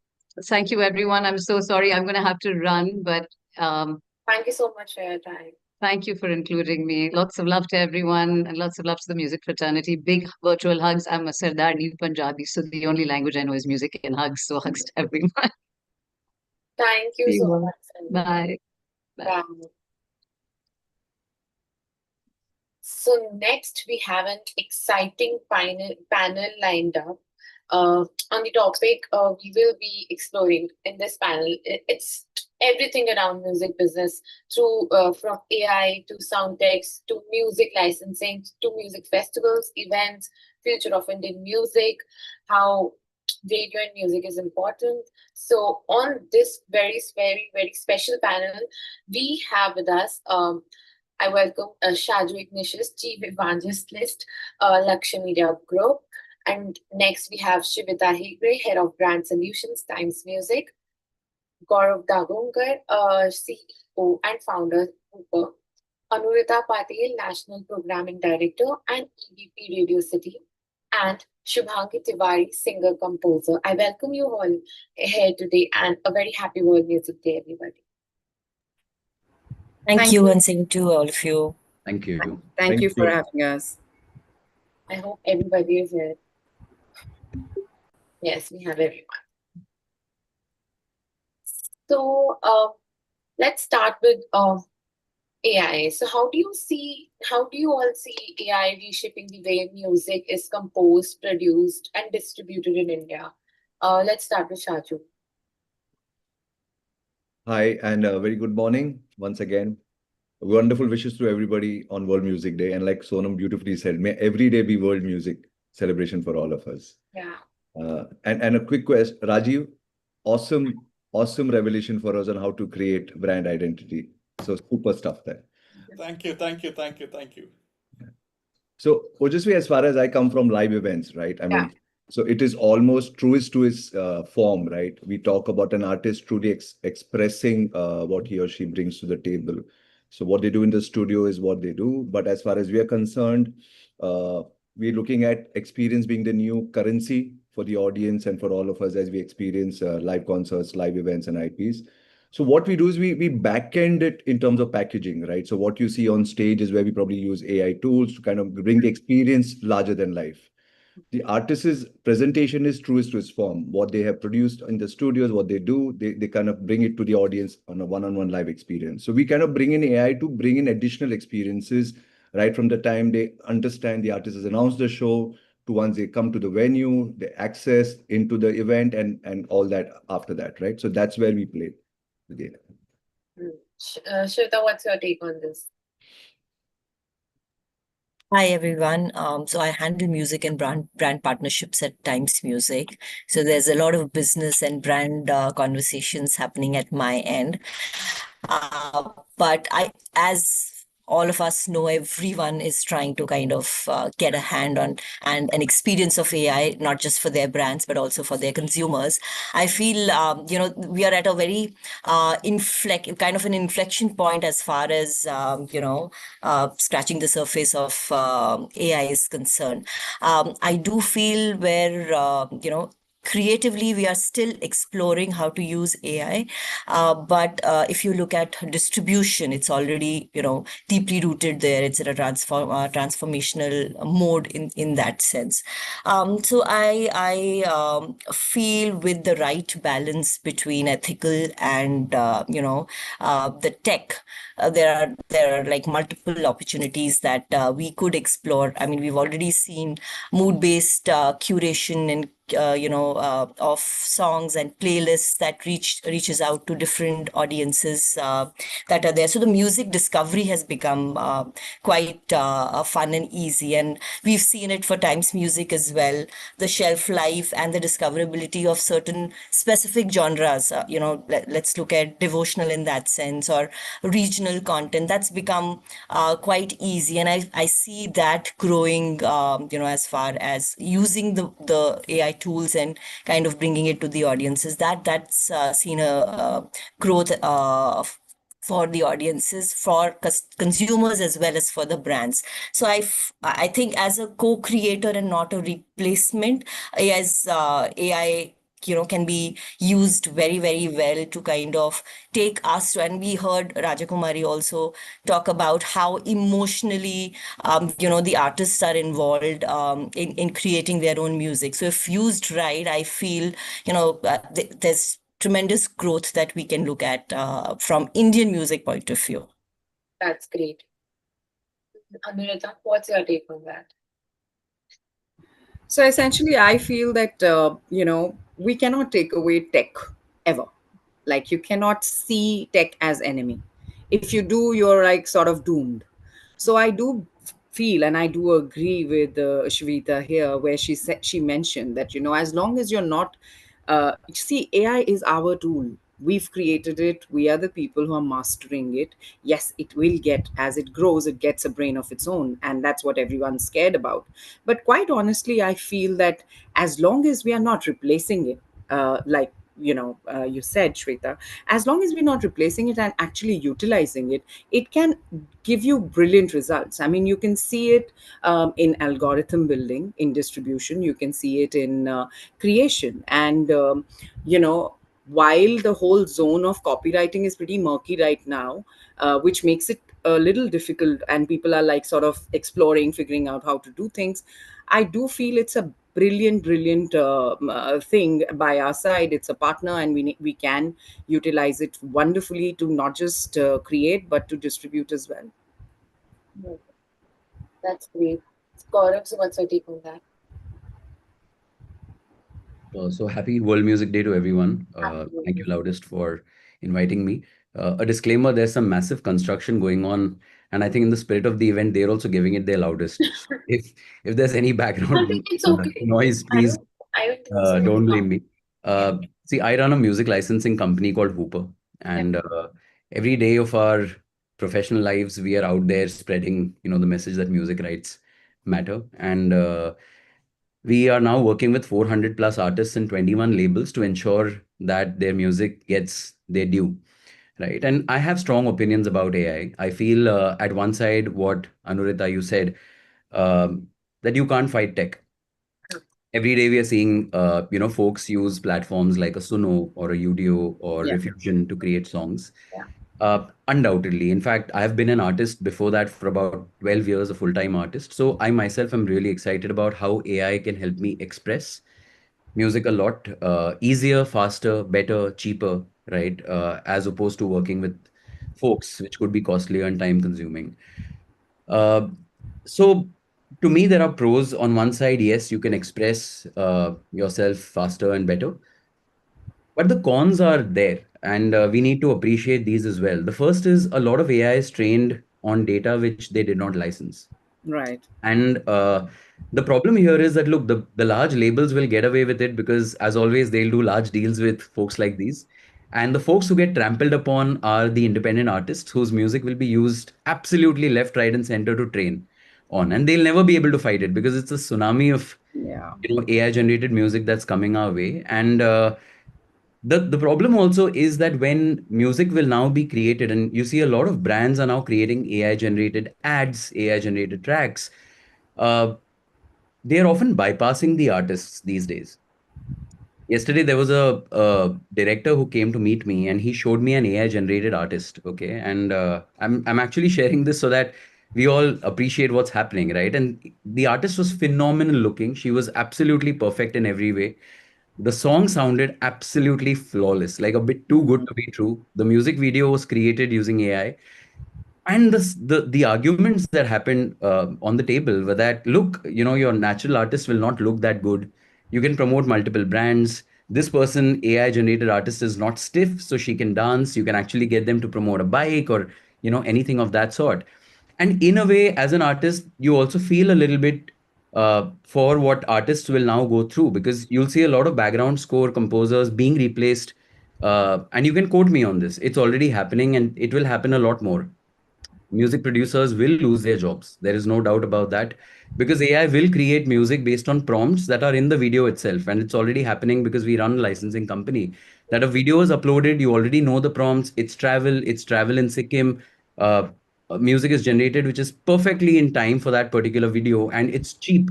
thank you, everyone. I'm so sorry. I'm going to have to run, but thank you so much for your time. Thank you for including me. Lots of love to everyone and lots of love to the music fraternity. Big virtual hugs. I'm a Sardarni Punjabi, so the only language I know is music and hugs. So hugs to everyone. Thank you so much. Bye. Bye. So next we have an exciting panel lined up. On the topic we will be exploring in this panel. It's everything around music business, through from AI to sound techs to music licensing to music festivals, events, future of Indian music, how radio and music is important. So on this very special panel, we have with us I welcome Shaju Ignatius, Chief Evangelist, Lakshya Media Group. And next we have Shivita Hegre, Head of Brand Solutions, Times Music. Gaurav Dagonkar, CEO and founder, Hooper. Anurita Patil, National Programming Director and EVP Radio City. And Shubhangi Tiwari, singer-composer. I welcome you all here today and a very happy World Music Day, everybody. Thank you, and same to all of you. Thank you. Thank you for having us. I hope everybody is here. Yes, we have everyone. So let's start with AI. So how do you all see AI reshaping the way music is composed, produced, and distributed in India? Let's start with Shaju. Hi, and very good morning once again. Wonderful wishes to everybody on World Music Day. And like Sonam beautifully said, may every day be World Music celebration for all of us. Yeah. And a quick question, Rajeev, awesome revelation for us on how to create brand identity. So super stuff there. Thank you. So Ojasvi, as far as I come from live events, right? I mean, so it is almost truest to its form, right? We talk about an artist truly expressing what he or she brings to the table. So what they do in the studio is what they do. But as far as we are concerned, we're looking at experience being the new currency for the audience and for all of us as we experience live concerts, live events, and IPs. So what we do is we back-end it in terms of packaging, right? So what you see on stage is where we probably use AI tools to kind of bring the experience larger than life. The artist's presentation is truest to its form. What they have produced in the studios, what they do, they kind of bring it to the audience on a one-on-one live experience. So we kind of bring in AI to bring in additional experiences right from the time they understand the artist has announced the show to once they come to the venue, they access into the event and all that after that, right? So that's where we play the game. Shweta, what's your take on this? Hi everyone. So I handle music and brand partnerships at Times Music. So there's a lot of business and brand conversations happening at my end. But as all of us know, everyone is trying to kind of get a hand on and an experience of AI, not just for their brands, but also for their consumers. I feel, we are at a very kind of an inflection point as far as, scratching the surface of AI is concerned. I do feel where, creatively, we are still exploring how to use AI. But if you look at distribution, it's already, deeply rooted there. It's in a transformational mode in that sense. So I feel with the right balance between ethical and the tech, there are like multiple opportunities that we could explore. I mean, we've already seen mood-based curation and of songs and playlists that reaches out to different audiences that are there. So the music discovery has become quite fun and easy, and we've seen it for Times Music as well. The shelf life and the discoverability of certain specific genres. Let's look at devotional in that sense, or regional content. That's become quite easy, and I see that growing. As far as using the AI tools and kind of bringing it to the audiences, that's seen a growth for the audiences, for consumers, as well as for the brands. So I think as a co-creator and not a replacement, as AI can be used very, very well to kind of take us to, and we heard Rajakumari also talk about how emotionally the artists are involved in creating their own music. So if used right, I feel there's tremendous growth that we can look at from Indian music point of view. That's great. Anurita, what's your take on that? So essentially, I feel that, we cannot take away tech ever. Like, you cannot see tech as enemy. If you do, you're like sort of doomed. So I do feel, and I do agree with Shveta here, where she mentioned that, as long as you're not, see, AI is our tool. We've created it. We are the people who are mastering it. Yes, it will get, as it grows, it gets a brain of its own, and that's what everyone's scared about. But quite honestly, I feel that as long as we are not replacing it, like you said, Shweta, as long as we're not replacing it and actually utilizing it, it can give you brilliant results. I mean, you can see it in algorithm building, in distribution, you can see it in creation. And while the whole zone of copywriting is pretty murky right now, which makes it a little difficult, and people are like sort of exploring, figuring out how to do things, I do feel it's a brilliant thing by our side. It's a partner, and we can utilize it wonderfully to not just create, but to distribute as well. That's great. Gaurav, so what's your take on that? So happy World Music Day to everyone. Thank you, Loudest, for inviting me. A disclaimer, there's some massive construction going on, and I think in the spirit of the event, they're also giving it their loudest. So if there's any background noise, please don't blame me. See, I run a music licensing company called Hooper, and every day of our professional lives, we are out there spreading, the message that music rights matter. And we are now working with 400 plus artists and 21 labels to ensure that their music gets their due. Right. And I have strong opinions about AI. I feel at one side, what Anurita, you said, that you can't fight tech. Every day we are seeing, folks use platforms like a Suno or a Udio or Refusion to create songs. Undoubtedly. In fact, I have been an artist before that for about 12 years, a full-time artist. So I myself am really excited about how AI can help me express music a lot easier, faster, better, cheaper, right? As opposed to working with folks, which could be costly and time consuming. So to me, there are pros. On one side, yes, you can express yourself faster and better. But the cons are there, and we need to appreciate these as well. The first is a lot of AI is trained on data which they did not license. Right. And the problem here is that, look, the large labels will get away with it because, as always, they'll do large deals with folks like these. And the folks who get trampled upon are the independent artists whose music will be used absolutely left, right, and center to train on. And they'll never be able to fight it because it's a tsunami of AI generated music that's coming our way. And the problem also is that when music will now be created, and you see a lot of brands are now creating AI generated ads, AI generated tracks, they are often bypassing the artists these days. Yesterday, there was a director who came to meet me, and he showed me an AI generated artist. Okay, and I'm actually sharing this so that we all appreciate what's happening, right? And the artist was phenomenal looking. She was absolutely perfect in every way. The song sounded absolutely flawless, like a bit too good to be true. The music video was created using AI, and the arguments that happened on the table were that, look, your natural artist will not look that good. You can promote multiple brands. This person, AI generated artist, is not stiff, so she can dance. You can actually get them to promote a bike or anything of that sort. And in a way, as an artist, you also feel a little bit for what artists will now go through, because you'll see a lot of background score composers being replaced. And you can quote me on this. It's already happening, and it will happen a lot more. Music producers will lose their jobs. There is no doubt about that, because AI will create music based on prompts that are in the video itself. And it's already happening because we run a licensing company. That a video is uploaded, you already know the prompts. It's travel in Sikkim. Music is generated, which is perfectly in time for that particular video, and it's cheap.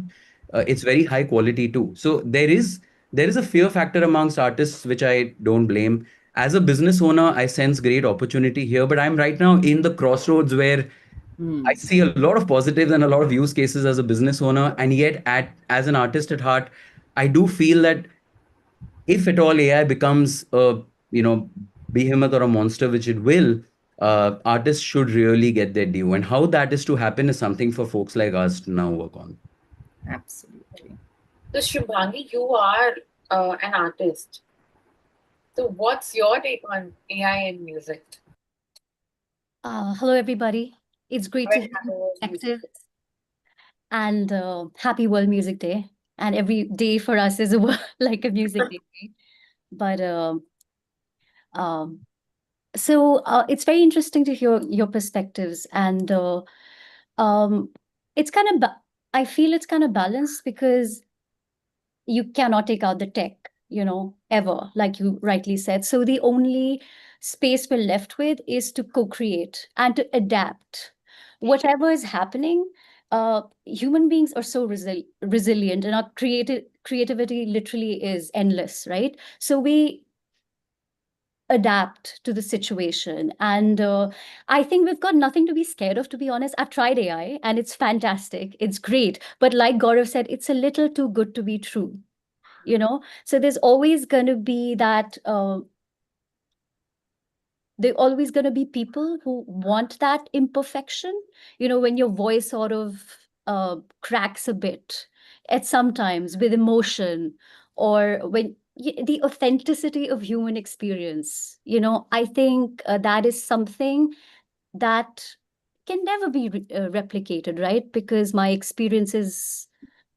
It's very high quality too. So there is a fear factor amongst artists, which I don't blame. As a business owner, I sense great opportunity here, but I'm right now in the crossroads where I see a lot of positives and a lot of use cases as a business owner. And yet, as an artist at heart, I do feel that if at all AI becomes a behemoth or a monster, which it will, artists should really get their due. And how that is to happen is something for folks like us to now work on. Absolutely. So, Shubhangi, you are an artist. So, what's your take on AI and music? Hello, everybody. It's great to hear your perspective. And happy World Music Day. And every day for us is like a music day. But so it's very interesting to hear your perspectives. And it's kind of, I feel it's kind of balanced, because you cannot take out the tech, ever, like you rightly said. So the only space we're left with is to co-create and to adapt. Whatever is happening, human beings are so resilient, and our creativity literally is endless, right? So we adapt to the situation. And I think we've got nothing to be scared of, to be honest. I've tried AI and it's fantastic. It's great. But like Gaurav said, it's a little too good to be true. So there's always going to be that there are always going to be people who want that imperfection, when your voice sort of cracks a bit at sometimes with emotion, or when the authenticity of human experience. I think that is something that can never be replicated, right? Because my experiences,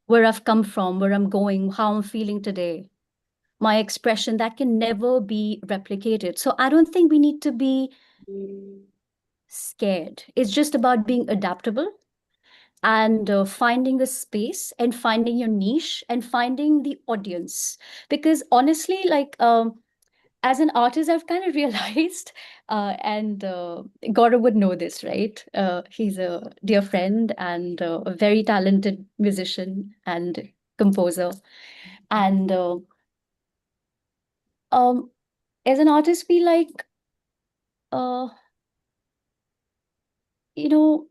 where I've come from, where I'm going, how I'm feeling today, my expression, that can never be replicated. So I don't think we need to be scared. It's just about being adaptable and finding a space and finding your niche and finding the audience. Because honestly, like, as an artist, I've kind of realized, and Gaurav would know this, right? He's a dear friend and a very talented musician and composer. And as an artist, we like, uh, you know,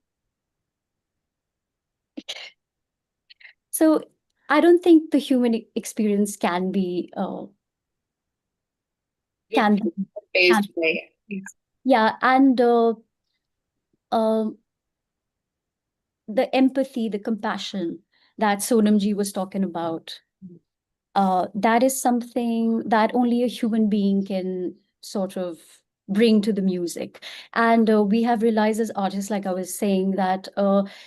so I don't think the human experience can be Based way. Yeah, and the empathy, the compassion that Sonamji was talking about, that is something that only a human being can sort of bring to the music. And we have realized as artists, like I was saying, that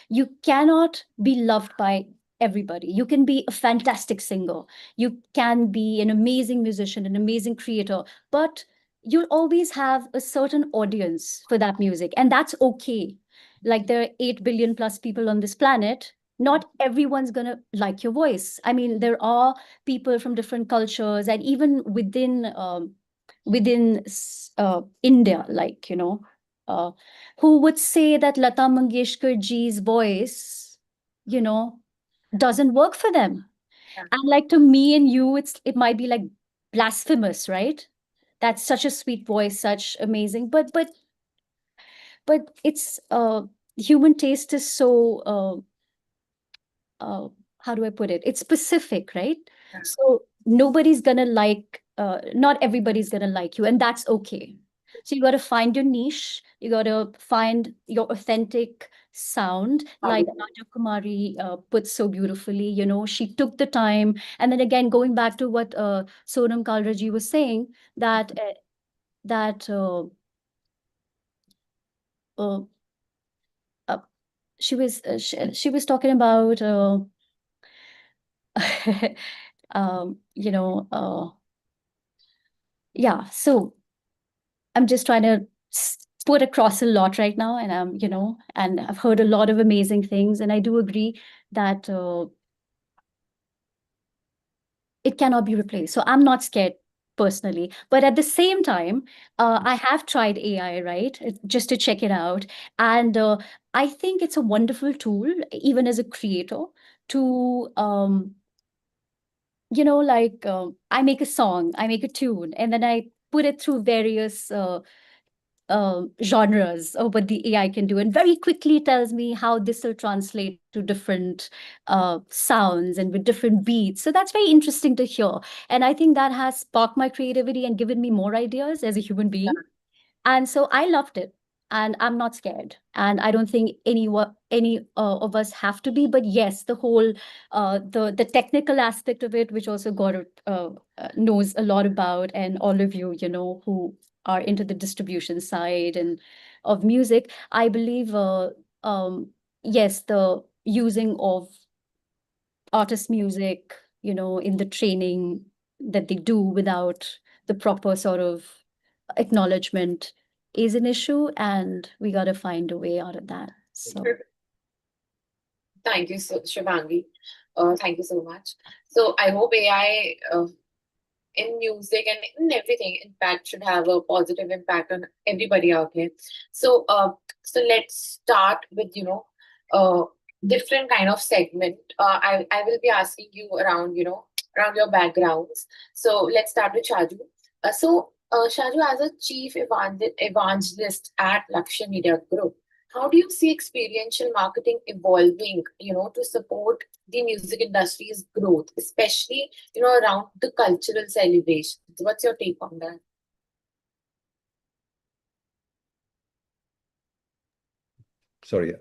you cannot be loved by everybody. You can be a fantastic singer, you can be an amazing musician, an amazing creator, but you'll always have a certain audience for that music, and that's okay. Like, there are 8 billion plus people on this planet. Not everyone's going to like your voice. I mean, there are people from different cultures, and even within India, like, who would say that Lata Mangeshkar ji's voice, doesn't work for them. And like, to me and you, it might be like blasphemous, right? That's such a sweet voice, such amazing, but it's human taste is so how do I put it? It's specific, right? So nobody's gonna like, not everybody's gonna like you, and that's okay. So you got to find your niche. You got to find your authentic sound, like Raja Kumari put so beautifully. You know, she took the time, and then again, going back to what Sonam Kalraji was saying, that that uh, uh, she was talking about you know, yeah. So I'm just trying to put across a lot right now, and you know, and I've heard a lot of amazing things, and I do agree that it cannot be replaced. So I'm not scared personally, but at the same time, I have tried AI, right, just to check it out, and I think it's a wonderful tool, even as a creator, to you know, like I make a song, I make a tune, and then I put it through various genres of what the AI can do, and very quickly tells me how this will translate to different sounds and with different beats. So that's very interesting to hear. And I think that has sparked my creativity and given me more ideas as a human being. And so I loved it, and I'm not scared, and I don't think any of us have to be. But yes, the whole the technical aspect of it, which also Gaurav knows a lot about, and all of you, you know, who are into the distribution side and of music, I believe yes, the using of artist music, you know, in the training that they do without the proper sort of acknowledgement is an issue, and we got to find a way out of that. So thank you, so Shivangi. Thank you so much. So I hope AI in music and in everything, in fact, should have a positive impact on everybody out here. So so let's start with, you know, different kind of segment. I will be asking you around, you know, around your backgrounds. So let's start with Shaju. Shaju, as a chief evangelist at Lakshya Media Group, how do you see experiential marketing evolving, you know, to support the music industry's growth, especially, you know, around the cultural celebrations? What's your take on that? Sorry.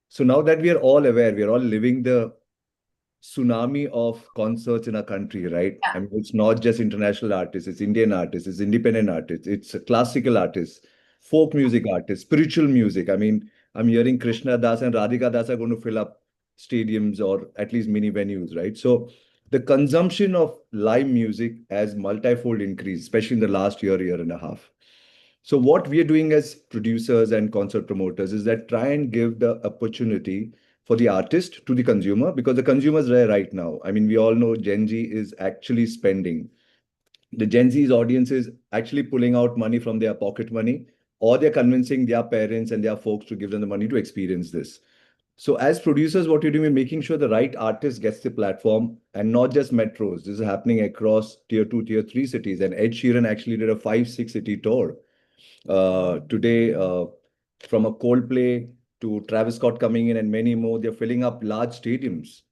So now that we are all aware, we are all living the tsunami of concerts in our country, right? I mean, it's not just international artists, it's Indian artists, it's independent artists, it's classical artists, folk music artists, spiritual music. I mean, I'm hearing Krishna Das and Radhika Das are going to fill up stadiums or at least mini venues, right? So the consumption of live music has multifold increased, especially in the last year and a half. So what we are doing as producers and concert promoters is that try and give the opportunity for the artist to the consumer, because the consumer is there right now. I mean, we all know Gen Z is actually spending. The Gen Z's audience is actually pulling out money from their pocket money, or they're convincing their parents and their folks to give them the money to experience this. So as producers, what you're doing is making sure the right artist gets the platform, and not just metros. This is happening across tier 2, tier 3 cities. And Ed Sheeran actually did a 5, 6 city tour today, from a Coldplay to Travis Scott coming in and many more. They're filling up large stadiums.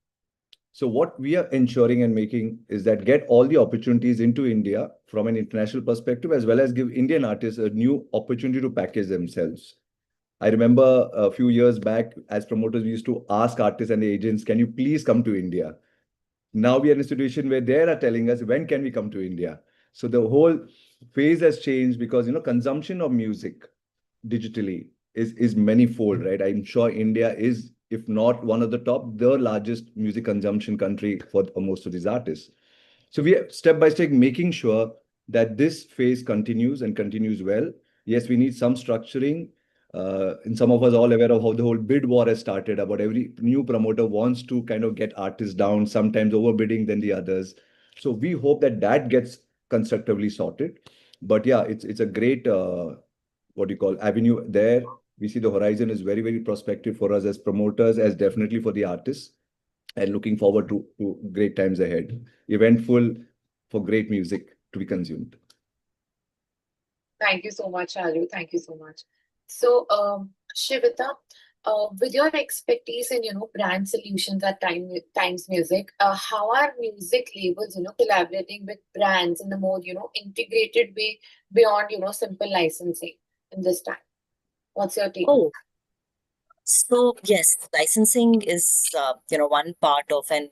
So what we are ensuring and making is that get all the opportunities into India from an international perspective, as well as give Indian artists a new opportunity to package themselves. I remember a few years back, as promoters, we used to ask artists and the agents, can you please come to India? Now we are in a situation where they are telling us, when can we come to India? So the whole phase has changed, because, you know, consumption of music digitally is manifold, right? I'm sure India is, if not one of the top, the largest music consumption country for most of these artists. So we are step by step making sure that this phase continues and continues well. Yes, we need some structuring. And some of us all aware of how the whole bid war has started. About every new promoter wants to kind of get artists down, sometimes overbidding than the others. So we hope that that gets constructively sorted. But yeah, it's a great what do you call avenue there. We see the horizon is very, very prospective for us as promoters, as definitely for the artists, and looking forward to great times ahead. Eventful for great music to be consumed. Thank you so much, Alu. Thank you so much. So, Shivita, with your expertise in brand solutions at Times Music, how are music labels collaborating with brands in a more integrated way beyond simple licensing in this time? What's your take? Oh, so yes, licensing is one part of, and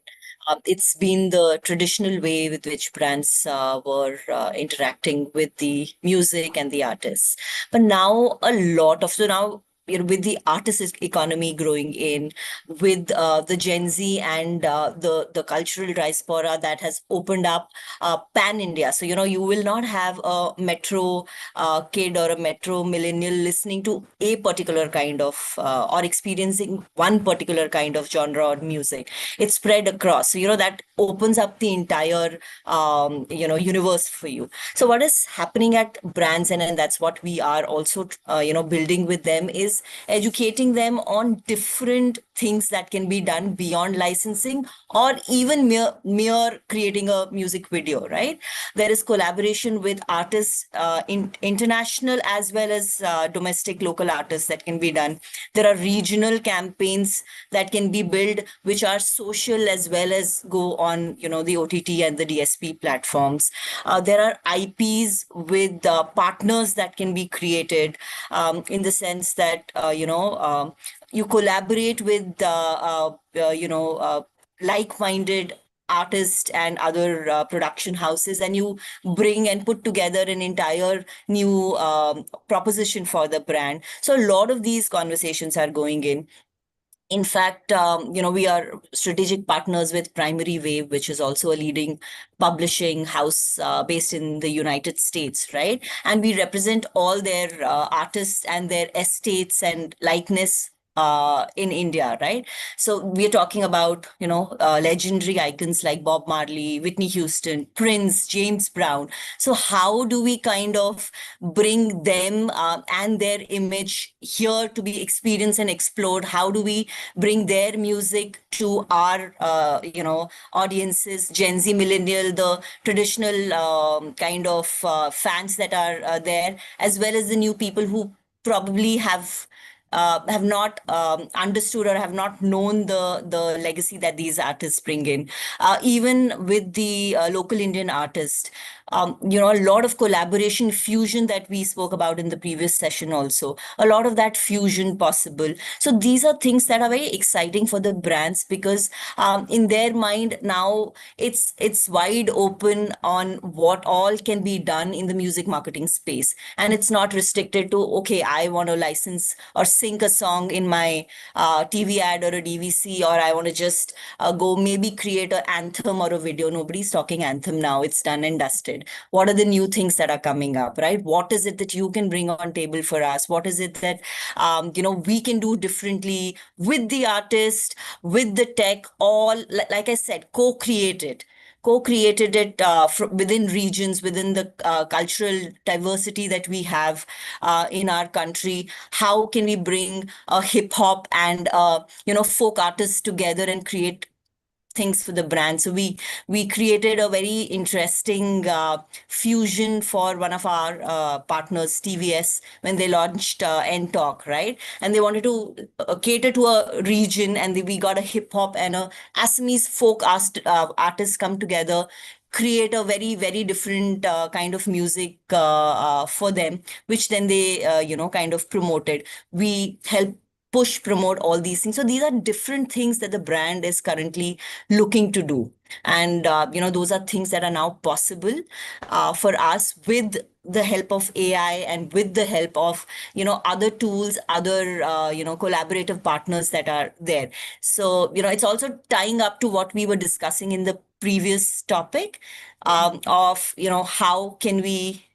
it's been the traditional way with which brands were interacting with the music and the artists. But now now with the artist economy growing in, with the Gen Z and the cultural diaspora that has opened up pan India. So you will not have a metro kid or a metro millennial listening to a particular kind of or experiencing one particular kind of genre or music. It's spread across. So that opens up the entire universe for you. So what is happening at brands, and that's what we are also building with them, is educating them on different things that can be done beyond licensing or even mere creating a music video, right? There is collaboration with artists, international as well as domestic local artists that can be done. There are regional campaigns that can be built, which are social as well as go on, the OTT and the DSP platforms. There are IPs with partners that can be created, in the sense that, you collaborate with, like-minded artists and other production houses, and you bring and put together an entire new proposition for the brand. So a lot of these conversations are going in. In fact, we are strategic partners with Primary Wave, which is also a leading publishing house based in the United States, right? And we represent all their artists and their estates and likeness in India, right? So we're talking about, legendary icons like Bob Marley, Whitney Houston, Prince, James Brown. So how do we kind of bring them and their image here to be experienced and explored? How do we bring their music to our, audiences, Gen Z, millennial, the traditional kind of fans that are there, as well as the new people who probably have not understood or have not known the legacy that these artists bring in. Even with the local Indian artist, a lot of collaboration, fusion that we spoke about in the previous session also, a lot of that fusion possible. So these are things that are very exciting for the brands, because in their mind now it's wide open on what all can be done in the music marketing space. And it's not restricted to, okay, I want to license or sync a song in my TV ad or a DVC, or I want to just go maybe create an anthem or a video. Nobody's talking anthem now. It's done and dusted. What are the new things that are coming up, right? What is it that you can bring on table for us? What is it that, we can do differently with the artist, with the tech, all, like I said, co-created it within regions, within the cultural diversity that we have in our country. How can we bring hip hop and folk artists together and create things for the brand? So we created a very interesting fusion for one of our partners, TVS, when they launched N-Talk, right? And they wanted to cater to a region, and we got a hip hop and a Assamese folk artists come together, create a very, very different kind of music for them, which then they, kind of promoted. We help promote all these things. So these are different things that the brand is currently looking to do. And, those are things that are now possible for us with the help of AI and with the help of, other tools, other, collaborative partners that are there. So, it's also tying up to what we were discussing in the previous topic of, how can we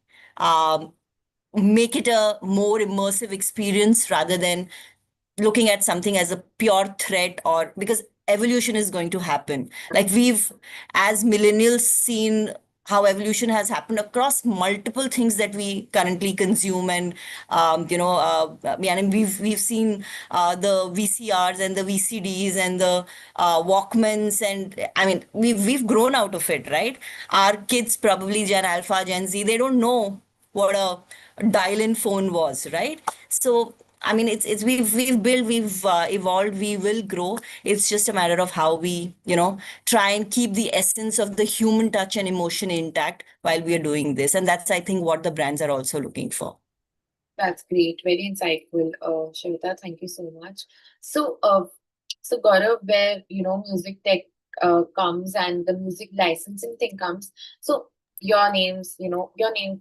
make it a more immersive experience rather than looking at something as a pure threat, or because evolution is going to happen. Like we've, as millennials, seen how evolution has happened across multiple things that we currently consume. And yeah, and we've seen the VCRs and the VCDs and the Walkmans, and I mean we've grown out of it, right? Our kids, probably Gen Alpha, Gen Z, they don't know what a dial-in phone was, right? So I mean, it's we've built, we've evolved, we will grow. It's just a matter of how we, try and keep the essence of the human touch and emotion intact while we are doing this. And that's, I think, what the brands are also looking for. That's great. Very insightful, Shweta. Thank you so much. So Gaurav, where music tech comes and the music licensing thing comes, so your name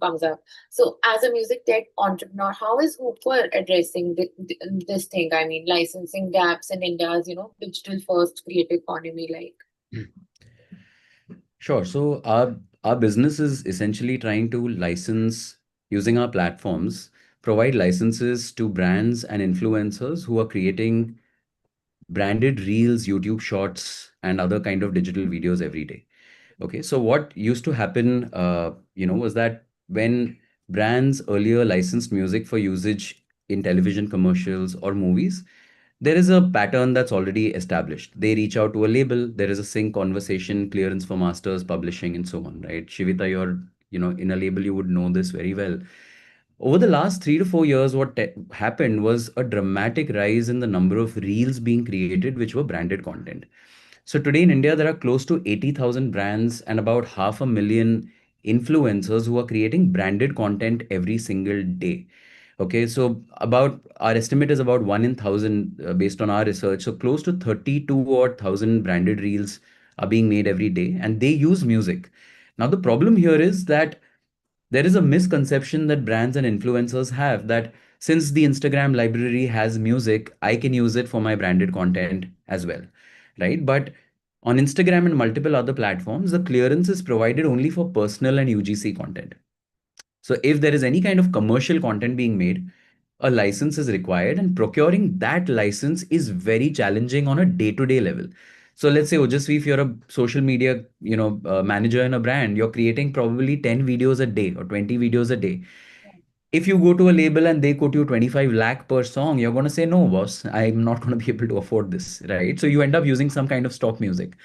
comes up. So as a music tech entrepreneur, how is Hooper addressing this thing? I mean, licensing gaps in India's digital first creative economy, like. Sure. So our business is essentially trying to license using our platforms, provide licenses to brands and influencers who are creating branded reels, YouTube shorts, and other kind of digital videos every day. Okay, so what used to happen, was that when brands earlier licensed music for usage in television commercials or movies, there is a pattern that's already established. They reach out to a label, there is a sync conversation, clearance for masters, publishing, and so on, right? Shivita, you're, in a label, you would know this very well. Over the last 3 to 4 years, what happened was a dramatic rise in the number of reels being created, which were branded content. So today in India, there are close to 80,000 brands and about 500,000 influencers who are creating branded content every single day. Okay, so about our estimate is about 1 in 1,000 based on our research. So close to 32 or 1,000 branded reels are being made every day, and they use music. Now, the problem here is that there is a misconception that brands and influencers have that since the Instagram library has music, I can use it for my branded content as well, right? But on Instagram and multiple other platforms, the clearance is provided only for personal and UGC content. So if there is any kind of commercial content being made, a license is required, and procuring that license is very challenging on a day-to-day level. So let's say, Ojasvi, if you're a social media, manager in a brand, you're creating probably 10 videos a day or 20 videos a day. If you go to a label and they quote you 25 lakh per song, you're going to say, no, boss, I'm not going to be able to afford this, right? So you end up using some kind of stock music.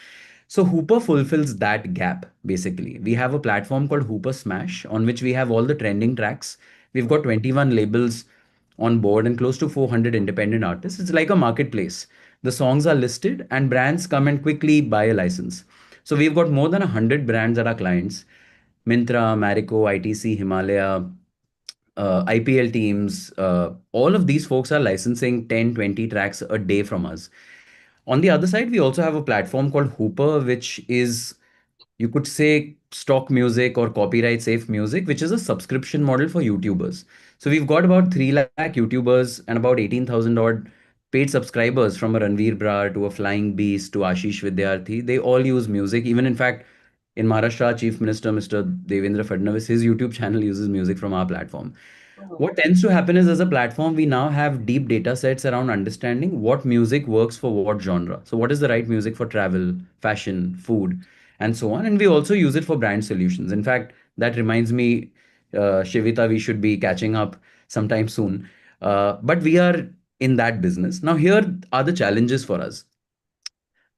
So Hooper fulfills that gap, basically. We have a platform called Hooper Smash on which we have all the trending tracks. We've got 21 labels on board and close to 400 independent artists. It's like a marketplace. The songs are listed and brands come and quickly buy a license. So we've got more than 100 brands that are clients. Mintra, Marico, ITC, Himalaya, IPL teams, all of these folks are licensing 10, 20 tracks a day from us. On the other side, we also have a platform called Hooper, which is, you could say, stock music or copyright safe music, which is a subscription model for YouTubers. So we've got about 3 lakh YouTubers and about 18,000 odd paid subscribers, from a Ranveer Brar to a Flying Beast to Ashish Vidyarthi. They all use music. Even in fact, in Maharashtra, Chief Minister Mr. Devendra Fadnavis, his YouTube channel uses music from our platform. What tends to happen is, as a platform, we now have deep data sets around understanding what music works for what genre. So what is the right music for travel, fashion, food, and so on. And we also use it for brand solutions. In fact, that reminds me, Shivita, we should be catching up sometime soon. But we are in that business. Now, here are the challenges for us.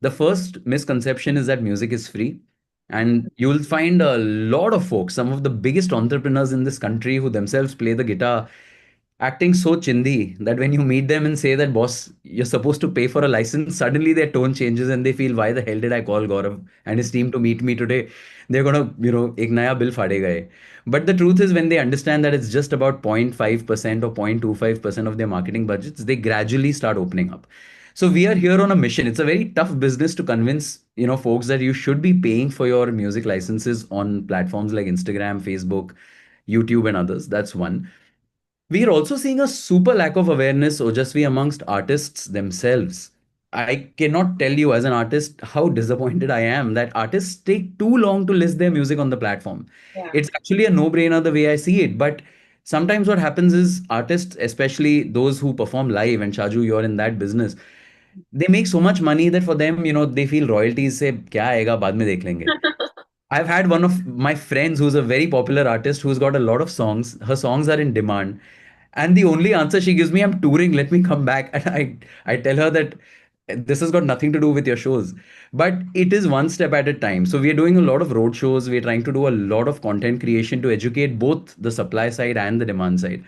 The first misconception is that music is free. And you'll find a lot of folks, some of the biggest entrepreneurs in this country who themselves play the guitar, acting so chindi that when you meet them and say that, boss, you're supposed to pay for a license, suddenly their tone changes and they feel, why the hell did I call Gaurav and his team to meet me today? They're going to, ek naya bill fadega hai. But the truth is, when they understand that it's just about 0.5% or 0.25% of their marketing budgets, they gradually start opening up. So we are here on a mission. It's a very tough business to convince, folks that you should be paying for your music licenses on platforms like Instagram, Facebook, YouTube, and others. That's one. We are also seeing a super lack of awareness, Ojasvi, amongst artists themselves. I cannot tell you as an artist how disappointed I am that artists take too long to list their music on the platform. Yeah. It's actually a no-brainer the way I see it. But sometimes what happens is, artists, especially those who perform live, and Shaju, you're in that business, they make so much money that for them, they feel royalties say, kya aega, baad mein dekh lenge. I've had one of my friends who's a very popular artist who's got a lot of songs. Her songs are in demand. And the only answer she gives me, I'm touring, let me come back. And I tell her that this has got nothing to do with your shows. But it is one step at a time. So we are doing a lot of road shows. We're trying to do a lot of content creation to educate both the supply side and the demand side.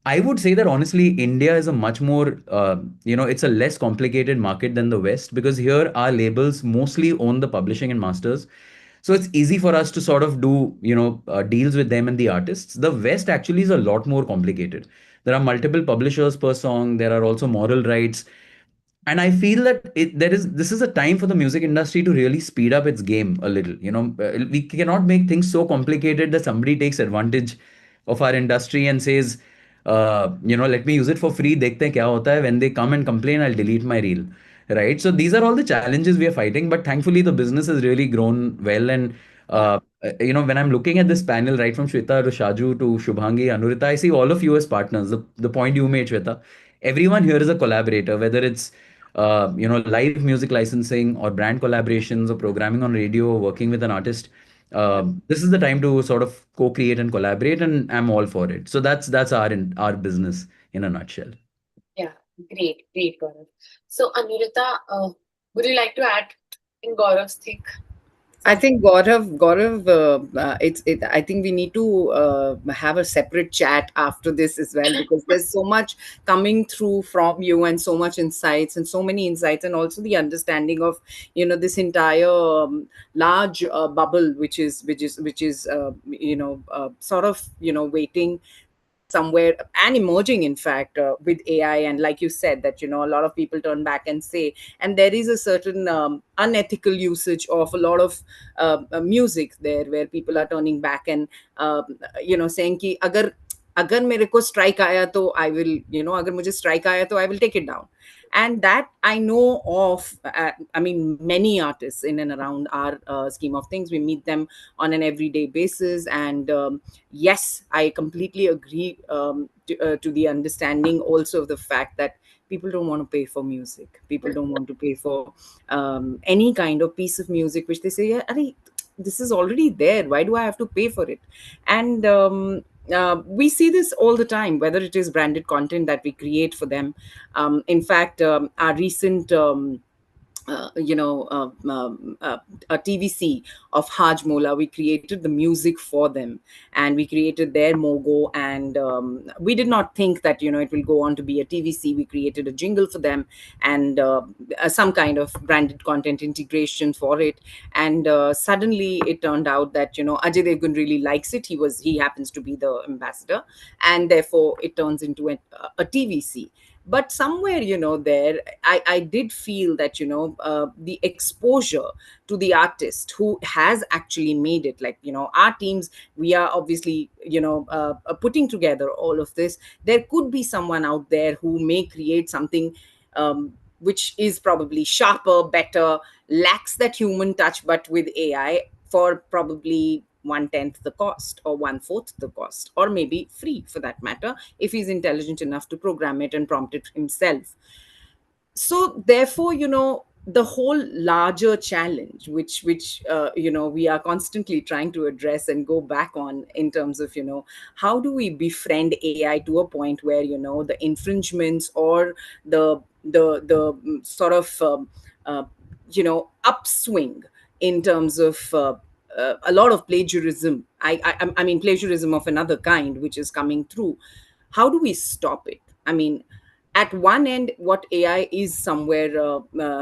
I would say that honestly, India is a much more, it's a less complicated market than the West because here our labels mostly own the publishing and masters. So it's easy for us to sort of do, deals with them and the artists. The West actually is a lot more complicated. There are multiple publishers per song. There are also moral rights. And I feel that this is a time for the music industry to really speed up its game a little. We cannot make things so complicated that somebody takes advantage of our industry and says, let me use it for free. Dekhte hain kya hota hai. When they come and complain, I'll delete my reel. Right. So these are all the challenges we are fighting. But thankfully, the business has really grown well. And when I'm looking at this panel, right from Shweta to Shaju to Shubhangi, Anurita, I see all of you as partners. The point you made, Shweta, everyone here is a collaborator, whether it's live music licensing or brand collaborations or programming on radio or working with an artist. This is the time to sort of co-create and collaborate, and I'm all for it. So that's our business in a nutshell. Yeah, great, Gaurav. So Anurita, would you like to add in Gaurav's thing? I think Gaurav, I think we need to have a separate chat after this as well because there's so much coming through from you and so much insights and so many insights and also the understanding of this entire large bubble which is sort of waiting somewhere and emerging in fact with AI. And like you said that a lot of people turn back and say, and there is a certain unethical usage of a lot of music there where people are turning back and saying ki agar मेरे को strike आया तो I will अगर मुझे strike आया तो I will take it down. And that I know of, I mean, many artists in and around our scheme of things. We meet them on an everyday basis. And yes, I completely agree to the understanding also of the fact that people don't want to pay for music. People don't want to pay for any kind of piece of music, which they say, yeah, this is already there. Why do I have to pay for it? And we see this all the time, whether it is branded content that we create for them. In fact, our recent a TVC of Hajmola. We created the music for them, and we created their logo. And we did not think that it will go on to be a TVC. We created a jingle for them and some kind of branded content integration for it. And suddenly it turned out that Ajay Devgan really likes it. He happens to be the ambassador, and therefore it turns into a TVC. But somewhere there I did feel that the exposure to the artist who has actually made it, like our teams, we are obviously putting together all of this. There could be someone out there who may create something which is probably sharper, better, lacks that human touch, but with AI for probably 1/10 the cost or 1/4 the cost, or maybe free for that matter, if he's intelligent enough to program it and prompt it himself. So therefore the whole larger challenge which we are constantly trying to address and go back on in terms of how do we befriend AI to a point where the infringements or the sort of upswing in terms of a lot of plagiarism. I mean plagiarism of another kind which is coming through. How do we stop it? I mean, at one end, what AI is somewhere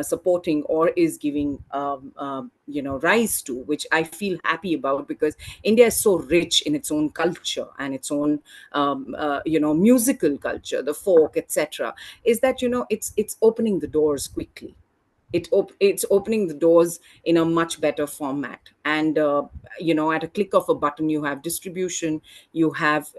supporting or is giving rise to, which I feel happy about, because India is so rich in its own culture and its own musical culture, the folk, etc. Is that it's opening the doors quickly. It's opening the doors in a much better format. And at a click of a button, you have distribution, you have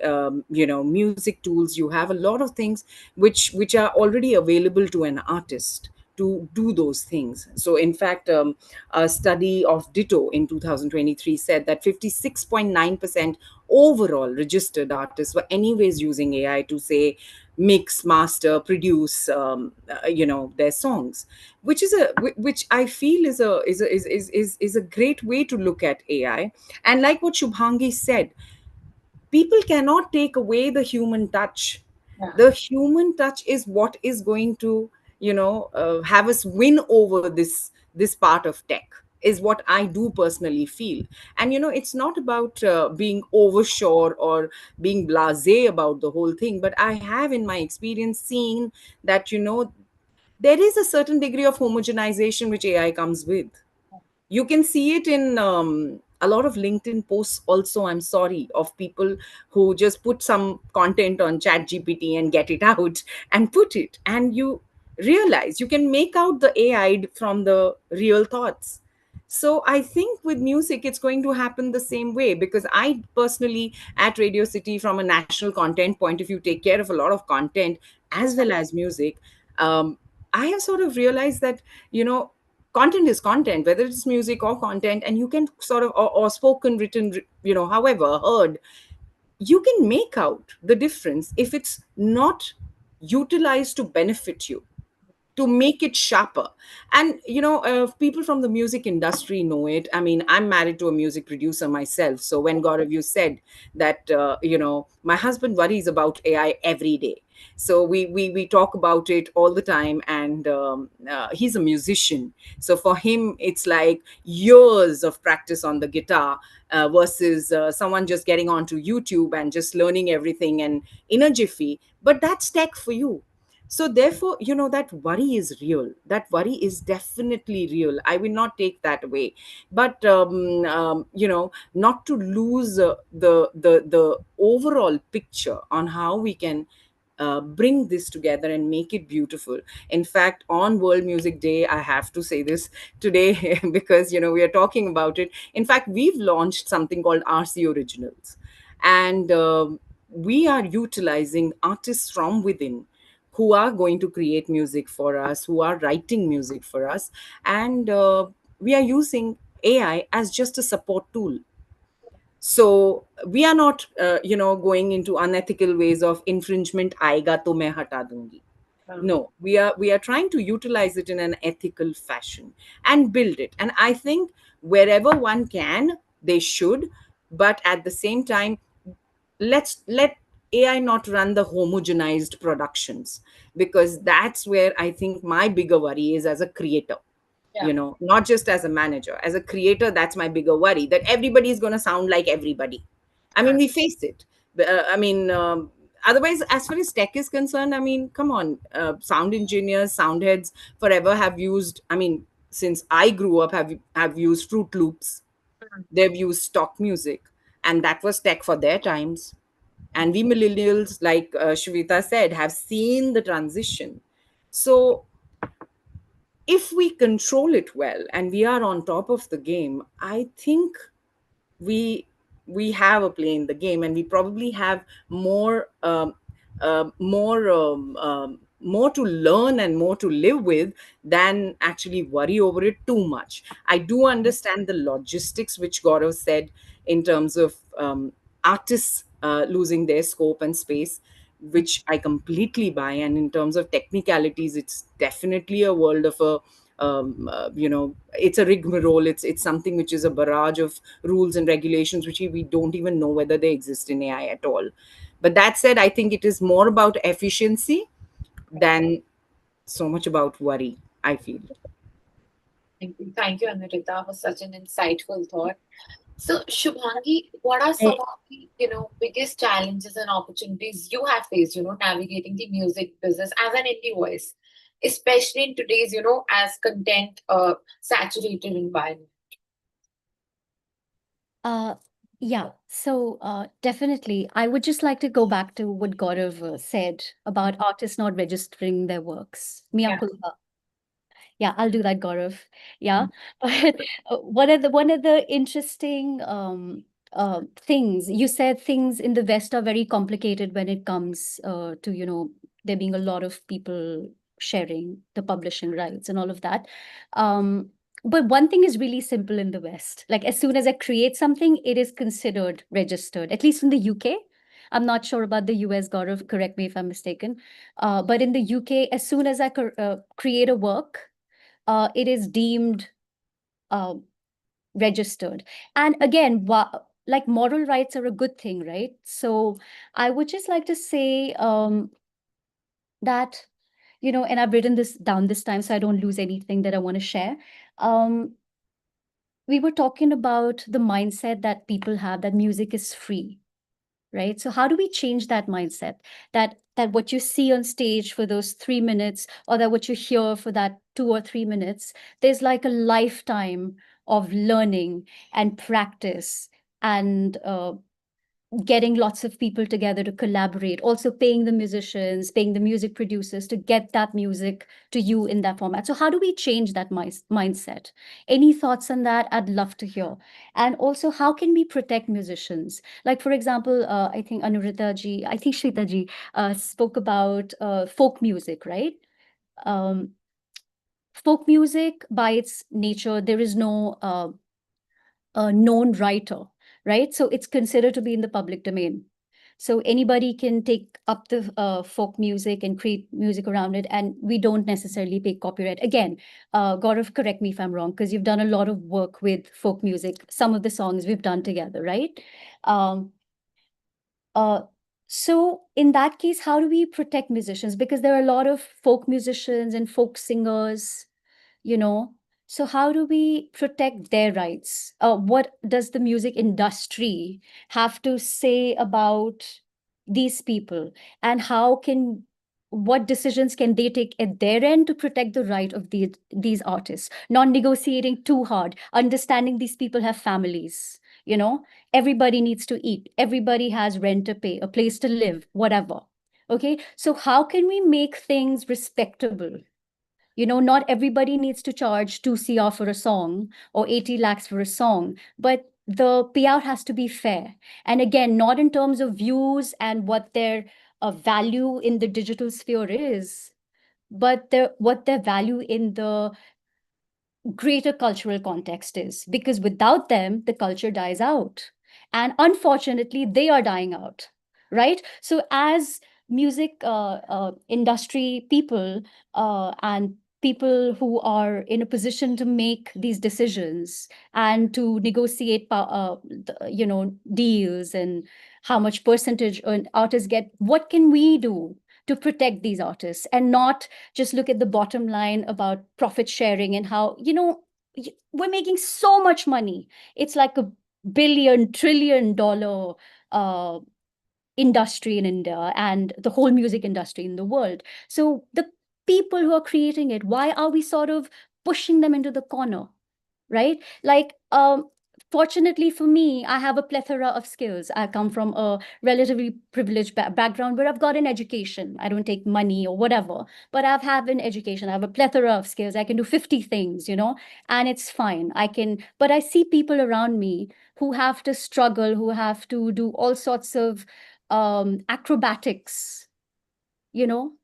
music tools, you have a lot of things which are already available to an artist to do those things. So, in fact, a study of Ditto in 2023 said that 56.9% overall registered artists were anyways using AI to say mix, master, produce, their songs, which I feel is a great way to look at AI. And like what Shubhangi said, people cannot take away the human touch. The human touch is what is going to have us win over this part of tech, is what I do personally feel. And it's not about being oversure or being blasé about the whole thing, but I have in my experience seen that there is a certain degree of homogenization which AI comes with. You can see it in a lot of LinkedIn posts also, I'm sorry, of people who just put some content on chat gpt and get it out and put it, and you realize you can make out the AI from the real thoughts. So I think with music it's going to happen the same way, because I personally at Radio City, from a national content point of view, take care of a lot of content as well as music. I have sort of realized that content is content, whether it's music or content, and you can sort of, or spoken, written, however heard, you can make out the difference if it's not utilized to benefit you, to make it sharper. And people from the music industry know it. I mean, I'm married to a music producer myself, so when Gaurav, you said that my husband worries about AI every day, so we talk about it all the time. And he's a musician, so for him it's like years of practice on the guitar, versus someone just getting onto YouTube and just learning everything and in a jiffy. But that's tech for you. So therefore, that worry is real. That worry is definitely real. I will not take that away. But not to lose the overall picture on how we can bring this together and make it beautiful. In fact, on World Music Day, I have to say this today because we are talking about it. In fact, we've launched something called RC Originals, and we are utilizing artists from within who are going to create music for us, who are writing music for us. And we are using AI as just a support tool. So we are not going into unethical ways of infringement, aega to main hata dungi. No, we are trying to utilize it in an ethical fashion and build it. And I think wherever one can, they should. But at the same time, let AI not run the homogenized productions, because that's where I think my bigger worry is as a creator. Not just as a manager, as a creator. That's my bigger worry, that everybody is going to sound like everybody. I mean, we face it. I mean, otherwise, as far as tech is concerned, I mean, come on, sound engineers, sound heads forever have used, I mean, since I grew up, have used Fruit Loops. They've used stock music, and that was tech for their times. And we millennials, like Shveta said, have seen the transition. So if we control it well and we are on top of the game, I think we we have a play in the game, and we probably have more to learn and more to live with than actually worry over it too much. I do understand the logistics which Gaurav said, in terms of artists losing their scope and space, which I completely buy. And in terms of technicalities, it's definitely a world of a it's a rigmarole. It's something which is a barrage of rules and regulations which we don't even know whether they exist in AI at all. But that said, I think it is more about efficiency than so much about worry, I feel. Thank you, Anurita, for such an insightful thought. So, Shubhangi, what are some of the biggest challenges and opportunities you have faced, navigating the music business as an indie voice, especially in today's, as content saturated environment? Yeah, so definitely, I would just like to go back to what Gaurav said about artists not registering their works. Mea culpa. Yeah, I'll do that, Gaurav. Yeah, but one of the interesting things you said, things in the West are very complicated when it comes to there being a lot of people sharing the publishing rights and all of that. But one thing is really simple in the West. Like as soon as I create something, it is considered registered, at least in the UK. I'm not sure about the US, Gaurav, correct me if I'm mistaken. But in the UK, as soon as I create a work, it is deemed uh, registered. And again, like moral rights are a good thing, right? So I would just like to say that, and I've written this down this time so I don't lose anything that I want to share. We were talking about the mindset that people have that music is free, right? So how do we change that mindset, that what you see on stage for those 3 minutes, or that what you hear for that 2 or 3 minutes, there's like a lifetime of learning and practice and getting lots of people together to collaborate, also paying the musicians, paying the music producers to get that music to you in that format. So how do we change that mindset? Any thoughts on that? I'd love to hear. And also, how can we protect musicians? Like, for example, I think I think Shrita ji spoke about folk music, right? Um, Folk music, by its nature, there is no a known writer, right? So it's considered to be in the public domain. So anybody can take up the folk music and create music around it, and we don't necessarily pay copyright. Again, Gaurav, correct me if I'm wrong, because you've done a lot of work with folk music. Some of the songs we've done together, right? Um, uh, so in that case, how do we protect musicians? Because there are a lot of folk musicians and folk singers, you know. So how do we protect their rights? What does the music industry have to say about these people? And what decisions can they take at their end to protect the right of these artists? Not negotiating too hard, understanding these people have families, everybody needs to eat, everybody has rent to pay, a place to live, whatever. Okay, so how can we make things respectable? Not everybody needs to charge 2 CR for a song or 80 lakhs for a song, but the payout has to be fair. And again, not in terms of views and what their value in the digital sphere is, but what their value in the greater cultural context is. Because without them, the culture dies out. And unfortunately, they are dying out, right? So as music industry people and people who are in a position to make these decisions and to negotiate deals and how much percentage an artists get, what can we do to protect these artists and not just look at the bottom line about profit sharing and how we're making so much money. It's like a billion-trillion-dollar uh, industry in India and the whole music industry in the world. So the people who are creating it, why are we sort of pushing them into the corner, right? Like, fortunately for me, I have a plethora of skills. I come from a relatively privileged background where I've got an education. I don't take money or whatever, but I've had an education. I have a plethora of skills. I can do 50 things, and it's fine. But I see people around me who have to struggle, who have to do all sorts of acrobatics,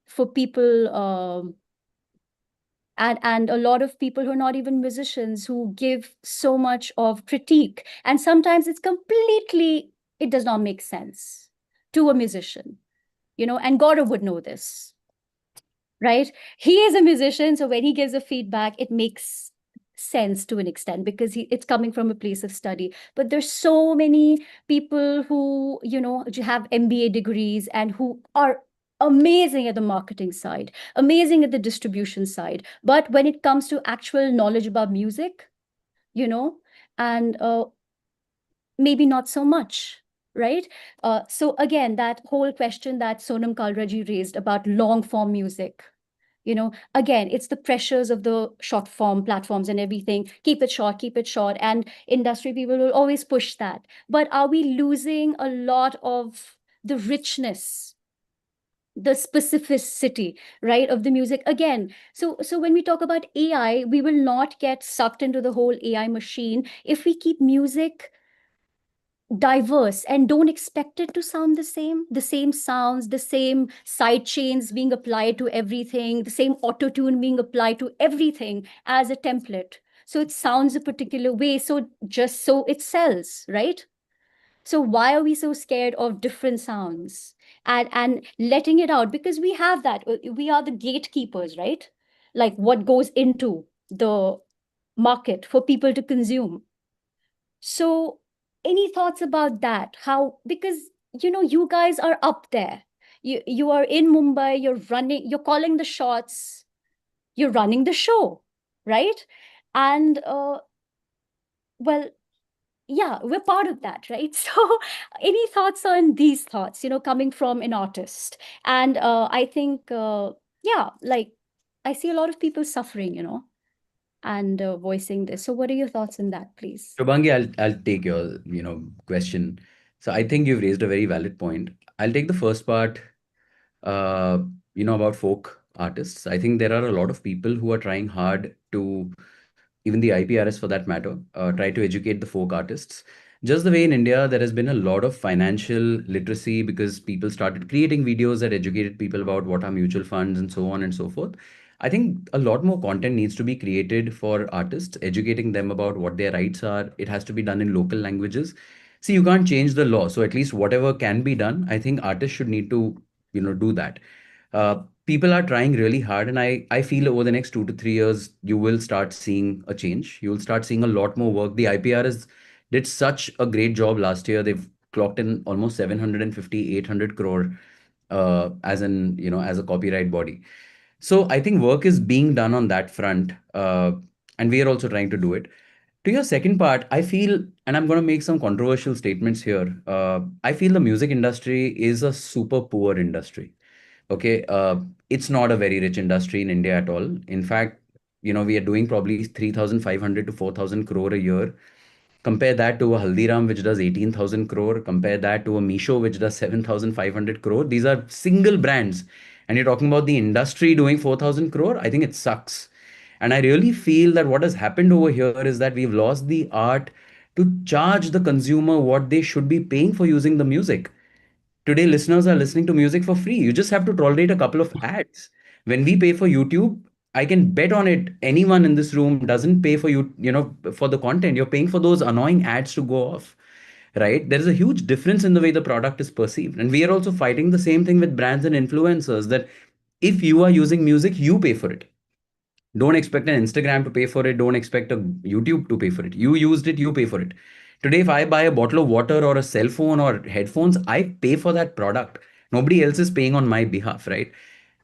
for people, and a lot of people who are not even musicians who give so much of critique, and sometimes it does not make sense to a musician, and Gaurav would know this, right? He is a musician, so when he gives a feedback, it makes sense to an extent because it's coming from a place of study. But there's so many people who have MBA degrees and who are amazing at the marketing side, amazing at the distribution side, but when it comes to actual knowledge about music, and maybe not so much, right? So again, that whole question that Sonam Kalraji raised about long form music, again, it's the pressures of the short form platforms and everything. Keep it short, and industry people will always push that. But are we losing a lot of the richness, the specificity, right, of the music again? So when we talk about AI, we will not get sucked into the whole AI machine if we keep music diverse and don't expect it to sound the same sounds, the same side chains being applied to everything, the same auto tune being applied to everything as a template. So it sounds a particular way. So just so it sells, right? So why are we so scared of different sounds and letting it out? Because we have that. We are the gatekeepers, right? Like what goes into the market for people to consume. So any thoughts about that? How, because you guys are up there. You are in Mumbai, you're calling the shots, you're running the show, right? And well, yeah, we're part of that, right? So any thoughts on these thoughts, coming from an artist? And I think yeah, like I see a lot of people suffering, and voicing this. So what are your thoughts on that, please? Shubhangi, I'll take your question. So I think you've raised a very valid point. I'll take the first part, uh, about folk artists. I think there are a lot of people who are trying hard to, even the IPRS for that matter, try to educate the folk artists. Just the way in India, there has been a lot of financial literacy because people started creating videos that educated people about what are mutual funds and so on and so forth. I think a lot more content needs to be created for artists, educating them about what their rights are. It has to be done in local languages. See, you can't change the law. So at least whatever can be done, I think artists should need to, do that. People are trying really hard, and I feel over the next 2 to 3 years, you will start seeing a change. You will start seeing a lot more work. The IPRs did such a great job last year. They've clocked in almost 750, 800 crore as a copyright body. So I think work is being done on that front, and we are also trying to do it. To your second part, I feel, and I'm going to make some controversial statements here. I feel the music industry is a super poor industry. Okay, it's not a very rich industry in India at all. In fact, we are doing probably 3,500 to 4,000 crore a year. Compare that to a Haldiram, which does 18,000 crore. Compare that to a Misho, which does 7,500 crore. These are single brands. And you're talking about the industry doing 4,000 crore. I think it sucks. And I really feel that what has happened over here is that we've lost the art to charge the consumer what they should be paying for using the music. Today, listeners are listening to music for free. You just have to tolerate a couple of ads. When we pay for YouTube, I can bet on it. Anyone in this room doesn't pay for for the content. You're paying for those annoying ads to go off, right? There is a huge difference in the way the product is perceived. And we are also fighting the same thing with brands and influencers that if you are using music, you pay for it. Don't expect an Instagram to pay for it. Don't expect a YouTube to pay for it. You used it, you pay for it. Today, if I buy a bottle of water or a cell phone or headphones, I pay for that product. Nobody else is paying on my behalf, right?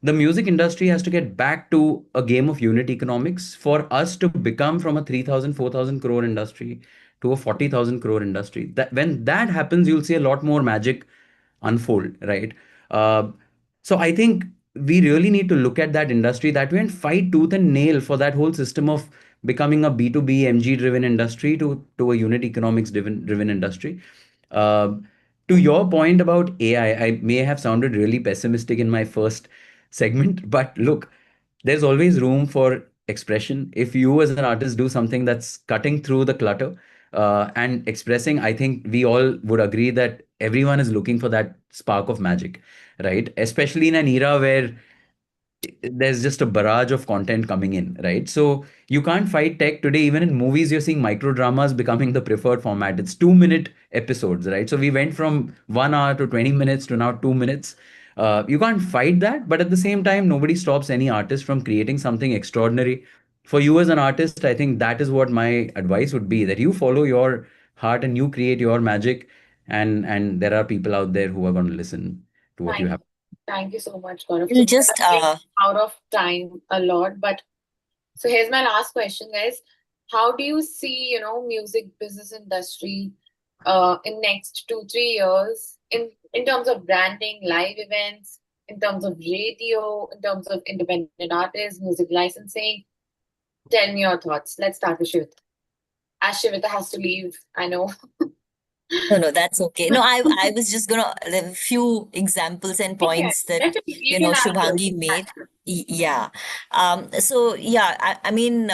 The music industry has to get back to a game of unit economics for us to become from a 3,000, 4,000 crore industry to a 40,000 crore industry. That when that happens, you'll see a lot more magic unfold, right? Uh, so I think we really need to look at that industry that way and fight tooth and nail for that whole system of becoming a B2B MG driven industry to a unit economics driven industry. Uh, to your point about AI, I may have sounded really pessimistic in my first segment, but look, there's always room for expression. If you as an artist do something that's cutting through the clutter and expressing, I think we all would agree that everyone is looking for that spark of magic, right? Especially in an era where there's just a barrage of content coming in, right? So you can't fight tech today. Even in movies, you're seeing micro dramas becoming the preferred format. It's 2 minute episodes, right? So we went from 1 hour to 20 minutes to now 2 minutes. You can't fight that, but at the same time, nobody stops any artist from creating something extraordinary. For you as an artist, I think that is what my advice would be, that you follow your heart and you create your magic, and there are people out there who are going to listen to what you have. Thank you so much, Gaurav. We'll just Out of time a lot, but so here's my last question, guys. How do you see, music business industry in next 2-3 years in terms of branding, live events, in terms of radio, in terms of independent artists, music licensing? Tell me your thoughts. Let's start with Shivita. As Shivita has to leave, I know. No, that's okay. No, I was just gonna have a few examples and points that Shubhangi made. Yeah. So yeah, I mean,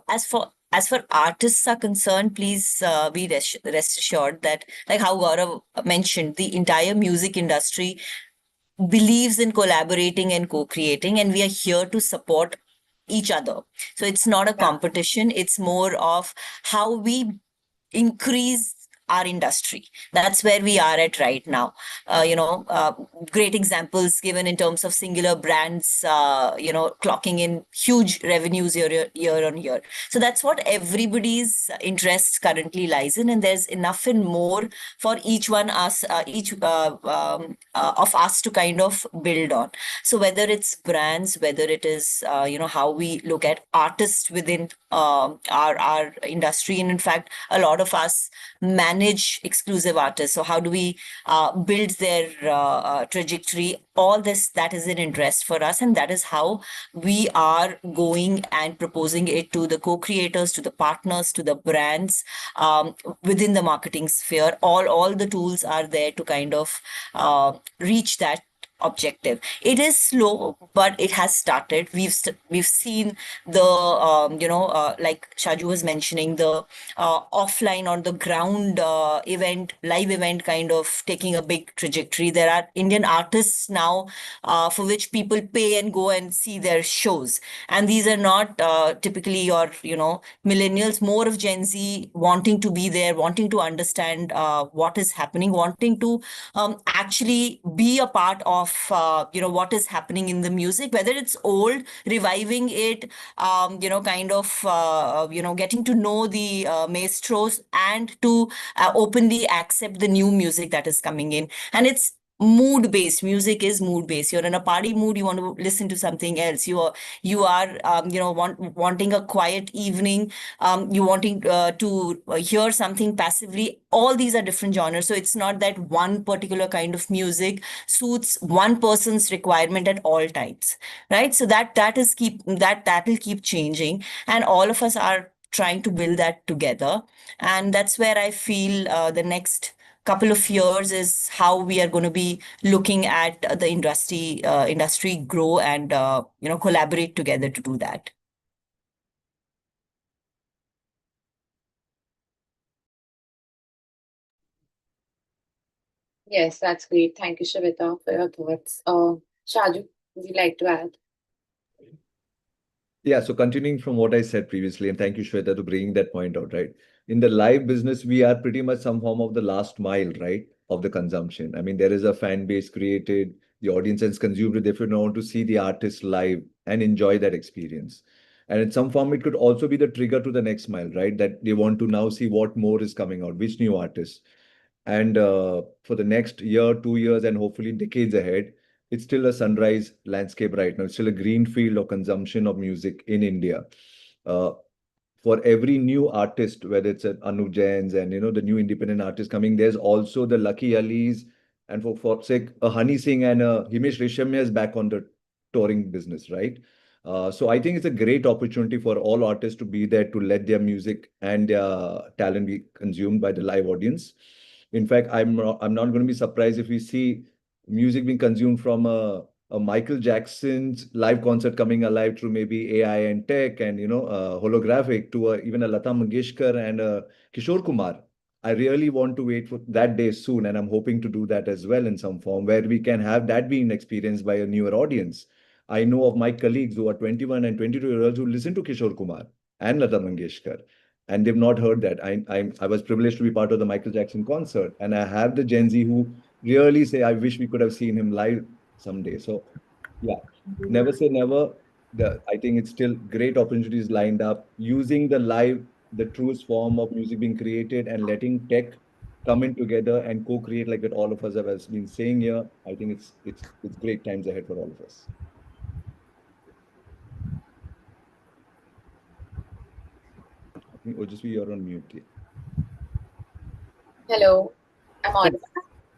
as for as far artists are concerned, please be rest assured that, like how Gaurav mentioned, the entire music industry believes in collaborating and co-creating, and we are here to support each other. So it's not a competition, it's more of how we increase our industry. That's where we are at right now. Great examples given in terms of singular brands, clocking in huge revenues year on year. So that's what everybody's interest currently lies in, and there's enough and more for each of us to kind of build on. So whether it's brands, whether it is how we look at artists within our industry, and in fact a lot of us manage exclusive artists. So how do we build their trajectory? All this, that is an interest for us, and that is how we are going and proposing it to the co-creators, to the partners, to the brands within the marketing sphere. All the tools are there to kind of reach that objective. It is slow, but it has started. We've seen the like Shaju was mentioning, the offline on the ground live event kind of taking a big trajectory. There are Indian artists now for which people pay and go and see their shows, and these are not typically your millennials, more of Gen Z wanting to be there, wanting to understand what is happening, wanting to actually be a part of what is happening in the music, whether it's old, reviving it, getting to know the maestros, and to openly accept the new music that is coming in. And it's mood based. Music is mood based. You're in a party mood, you want to listen to something else. You are wanting a quiet evening, you wanting to hear something passively. All these are different genres, so it's not that one particular kind of music suits one person's requirement at all times, right? So that will keep changing, and all of us are trying to build that together. And that's where I feel the next couple of years is how we are going to be looking at the industry grow and collaborate together to do that. Yes, that's great. Thank you, Shweta, for your thoughts. Shaju, would you like to add? Yeah, so continuing from what I said previously, and thank you, Shweta, to bringing that point out, right? In the live business, we are pretty much some form of the last mile, right, of the consumption. I mean, there is a fan base created, the audience has consumed it, if you want to see the artist live and enjoy that experience. And in some form, it could also be the trigger to the next mile, right? That they want to now see what more is coming out, which new artists. And for the next year, 2 years, and hopefully decades ahead, it's still a sunrise landscape right now. It's still a green field of consumption of music in India. For every new artist, whether it's an Anu Jain's and the new independent artists coming, there's also the Lucky Alis, and for sake, a Honey Singh and a Himesh Reshammiya is back on the touring business, right? So I think it's a great opportunity for all artists to be there, to let their music and their talent be consumed by the live audience. In fact, I'm not going to be surprised if we see music being consumed from a Michael Jackson's live concert coming alive through maybe AI and tech and holographic, to even a Lata Mangeshkar and a Kishore Kumar. I really want to wait for that day soon, and I'm hoping to do that as well in some form where we can have that being experienced by a newer audience. I know of my colleagues who are 21 and 22-year-olds who listen to Kishore Kumar and Lata Mangeshkar, and they've not heard that. I was privileged to be part of the Michael Jackson concert, and I have the Gen Z who really say, I wish we could have seen him live someday. So yeah, never say never. I think it's still great opportunities lined up, using the live, the truest form of music being created, and letting tech come in together and co-create, like what all of us have been saying here. I think it's great times ahead for all of us. I think Ojasvi, you're on mute here. Hello, I'm audible.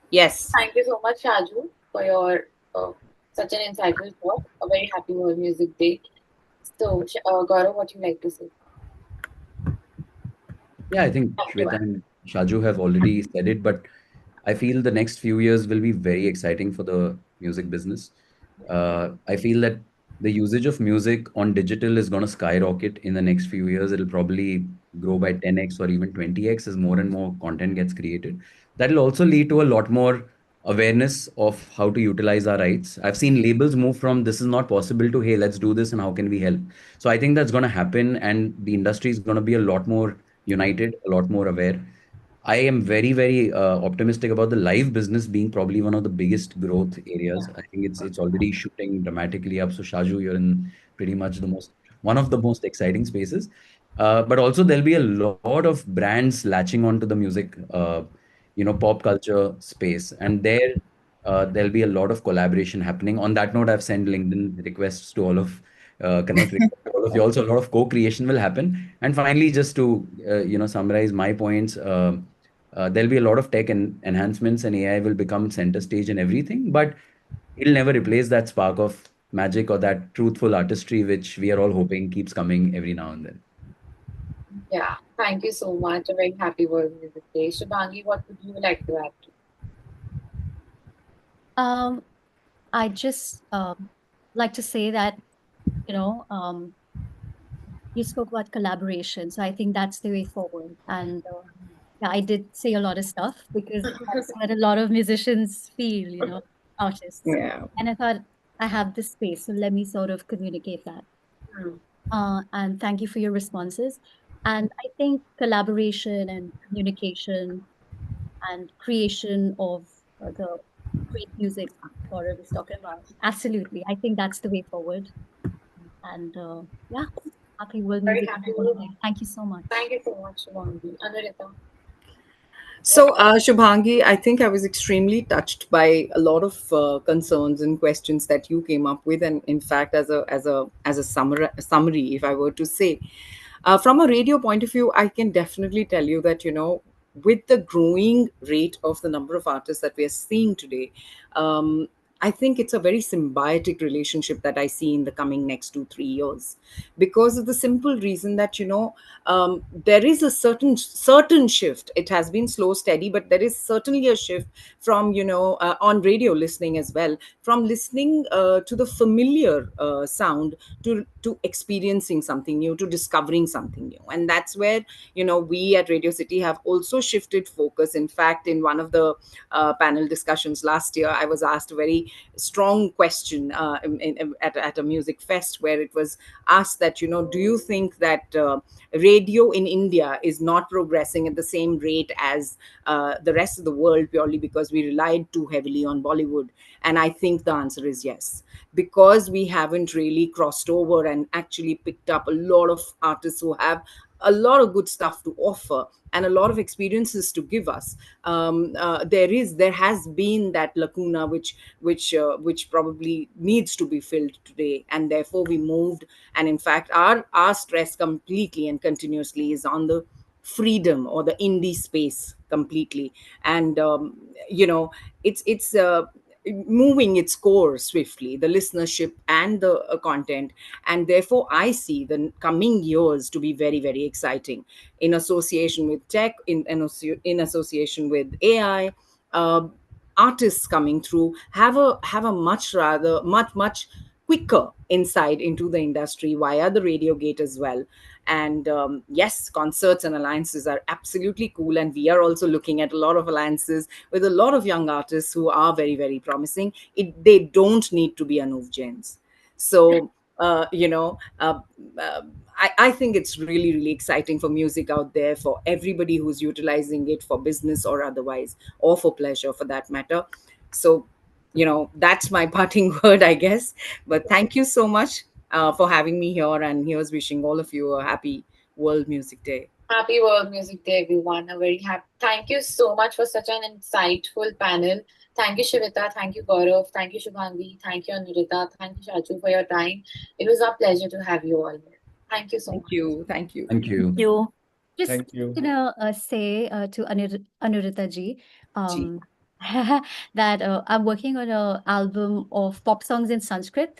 Yes. Thank you so much, Shaju, for your such an insightful talk. A very happy World Music Day. So, Gaurav, what you like to say? Yeah, I think Shweta and Shaju have already said it, but I feel the next few years will be very exciting for the music business. I feel that the usage of music on digital is going to skyrocket in the next few years. It'll probably grow by 10x or even 20x as more and more content gets created. That'll also lead to a lot more awareness of how to utilize our rights. I've seen labels move from this is not possible to hey, let's do this and how can we help. So I think that's going to happen, and the industry is going to be a lot more united, a lot more aware. I am very, very optimistic about the live business being probably one of the biggest growth areas. I think it's already shooting dramatically up. So Shaju, you're in pretty much the most one of the most exciting spaces. But also there'll be a lot of brands latching onto the music, pop culture space, and there'll be a lot of collaboration happening. On that note, I've sent LinkedIn requests to all of connect requests to all of you. Also, a lot of co-creation will happen. And finally, just to summarize my points. There'll be a lot of tech and enhancements, and AI will become center stage in everything, but it'll never replace that spark of magic or that truthful artistry which we are all hoping keeps coming every now and then. Yeah, thank you so much. A very happy World Music Day. Shubhangi, what would you like to add to? I just like to say that, you spoke about collaboration, so I think that's the way forward. And yeah, I did say a lot of stuff because that's what a lot of musicians feel, artists. Yeah. And I thought I have this space, so let me sort of communicate that. And thank you for your responses. And I think collaboration and communication and creation of the great music Gaurav is talking about. Absolutely. I think that's the way forward. And yeah, happy World Very Music happy Day. World. Thank you so much. Thank you so much, Shubhangi. Anurita. So, Shubhangi, I think I was extremely touched by a lot of concerns and questions that you came up with, and in fact, as a summary, if I were to say, from a radio point of view, I can definitely tell you that with the growing rate of the number of artists that we are seeing today, I think it's a very symbiotic relationship that I see in the coming next 2-3 years, because of the simple reason that there is a certain shift. It has been slow, steady, but there is certainly a shift from on radio listening as well, from listening to the familiar sound to experiencing something new, to discovering something new, and that's where we at Radio City have also shifted focus. In fact, in one of the panel discussions last year, I was asked a very strong question at a music fest, where it was asked that do you think that radio in India is not progressing at the same rate as the rest of the world, purely because we relied too heavily on Bollywood? And I think the answer is yes, because we haven't really crossed over and actually picked up a lot of artists who have a lot of good stuff to offer and a lot of experiences to give us. There has been that lacuna which probably needs to be filled today, and therefore we moved. And in fact, our stress completely and continuously is on the freedom or the indie space completely. And it's moving its core swiftly, the listenership and the content. And therefore I see the coming years to be very, very exciting, in association with tech, in association with AI. uh, Artists coming through have a much quicker insight into the industry via the radio gate as well. And yes, concerts and alliances are absolutely cool, and we are also looking at a lot of alliances with a lot of young artists who are very, very promising. They don't need to be Anuv Jains. So uh, you know uh, uh, I think it's really, really exciting for music out there, for everybody who's utilizing it for business or otherwise, or for pleasure for that matter. So that's my parting word, I guess. But thank you so much for having me here, and here's wishing all of you a happy World Music Day. Happy World Music Day, everyone. A very happy. Thank you so much for such an insightful panel. Thank you, Shivita. Thank you, Gaurav. Thank you, Shubhangi. Thank you, Anurita. Thank you, Shaju, for your time. It was our pleasure to have you all here. Thank you so much. Thank you. Thank you. You. Just Thank you. say to Anurita ji, that I'm working on an album of pop songs in Sanskrit.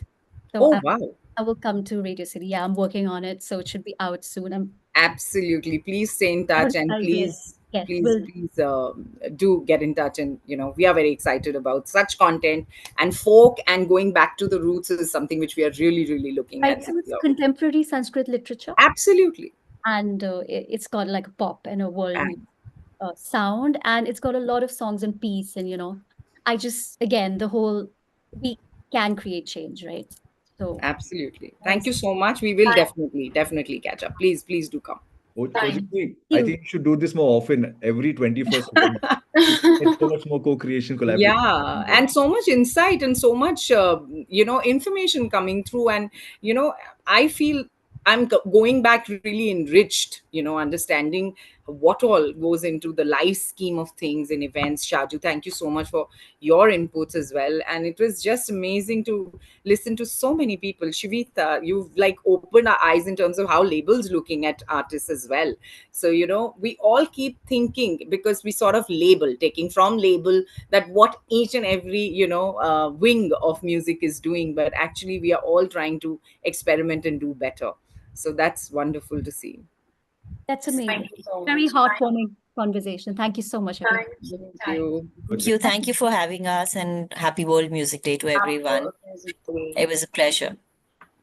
So Oh, wow. I will come to Radio City. Yeah, I'm working on it, so it should be out soon. Absolutely. Please stay in touch, and I will. please Yes, please do get in touch. And, we are very excited about such content, and folk and going back to the roots is something which we are really, really looking right. at. So it's contemporary Sanskrit literature. Absolutely. And it's got like a pop and a world And music sound, and it's got a lot of songs and peace. And, I just, again, we can create change, right? So absolutely. Thank you so much. We will definitely catch up. Please do come. Ojasvi, I think you should do this more often, every 21st of the month. It's so much more co-creation, collaboration. Yeah, and so much insight and so much information coming through. And I feel I'm going back really enriched, understanding what all goes into the life scheme of things and events. Shaju, thank you so much for your inputs as well. And it was just amazing to listen to so many people. Shivita, you've like opened our eyes in terms of how labels looking at artists as well. So, we all keep thinking, because we sort of taking from label that what each and every, wing of music is doing, but actually we are all trying to experiment and do better. So that's wonderful to see. That's amazing. Very heartwarming conversation. Thank you so much. Thank you. Thank you for having us, and happy World Music Day to everyone. It was a pleasure.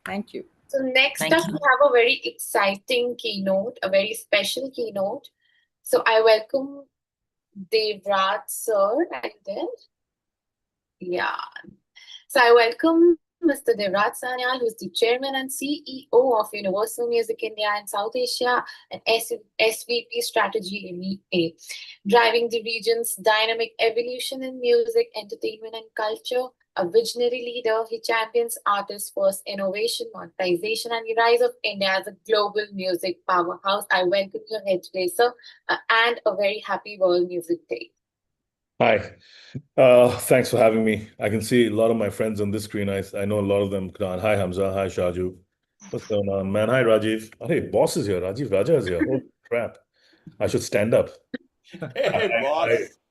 Thank you. So next up, we have a very exciting keynote, a very special keynote. So I welcome Devraj sir. Are you there? Yeah. So I welcome Mr. Devraj Sanyal, who is the Chairman and CEO of Universal Music India and South Asia and SVP Strategy EMEA, driving the region's dynamic evolution in music, entertainment, and culture. A visionary leader, he champions artist-first innovation, monetization, and the rise of India as a global music powerhouse. I welcome you here today, sir, and a very happy World Music Day. Hi. Thanks for having me. I can see a lot of my friends on this screen. I know a lot of them. Hi, Hamza. Hi, Shaju. What's going on, man? Hi, Rajiv. Hey, boss is here. Rajiv Raja is here. Holy crap. I should stand up. Hey, boss.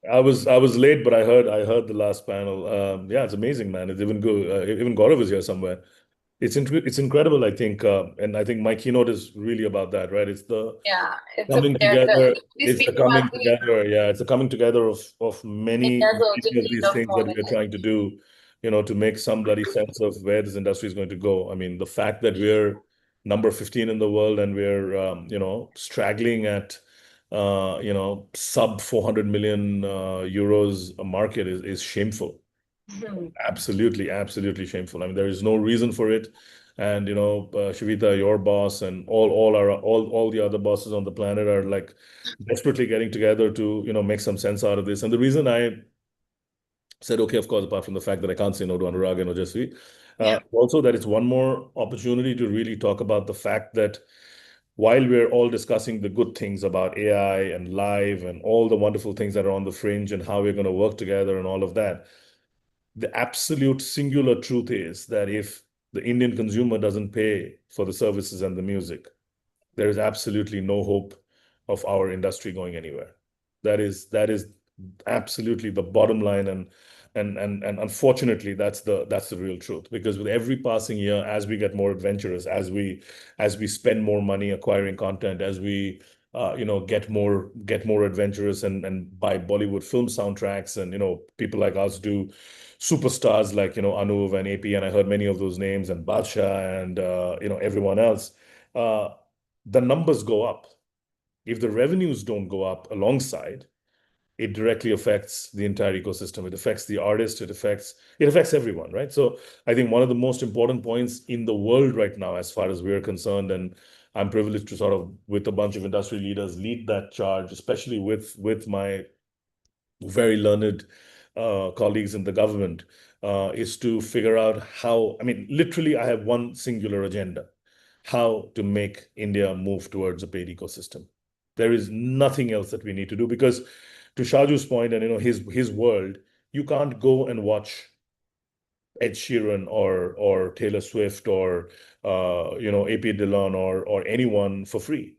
I was late, but I heard the last panel. Yeah, it's amazing, man. It's even good. Even Gaurav is here somewhere. It's incredible, I think, and I think my keynote is really about that, right? It's the coming together. It's the coming together. Yeah, it's the coming together of many of these things that we're trying to do, to make some bloody sense of where this industry is going to go. I mean, the fact that we're number 15 in the world and we're, straggling at, sub 400 million euros a market is shameful. Absolutely shameful. I mean, there is no reason for it. And Shivita, your boss, and all the other bosses on the planet are like desperately getting together to make some sense out of this. And the reason I said okay, of course, apart from the fact that I can't say no to Anurag and Ojasvi, also that it's one more opportunity to really talk about the fact that while we're all discussing the good things about AI and live and all the wonderful things that are on the fringe and how we're going to work together and all of that, the absolute singular truth is that if the Indian consumer doesn't pay for the services and the music, there is absolutely no hope of our industry going anywhere. That is absolutely the bottom line, and unfortunately that's the real truth. Because with every passing year, as we get more adventurous, as we spend more money acquiring content, as we get more adventurous and buy Bollywood film soundtracks, and people like us do superstars like Anuv and AP, and I heard many of those names, and Badshah and everyone else, the numbers go up. If the revenues don't go up alongside, it directly affects the entire ecosystem. It affects the artist, it affects everyone, right? So I think one of the most important points in the world right now, as far as we're concerned, and I'm privileged to sort of, with a bunch of industry leaders, lead that charge, especially with my very learned colleagues in the government, is to figure out how, I mean, literally, I have one singular agenda: how to make India move towards a paid ecosystem. There is nothing else that we need to do, because to Shaju's point and his world, you can't go and watch Ed Sheeran or Taylor Swift or AP Dillon or anyone for free,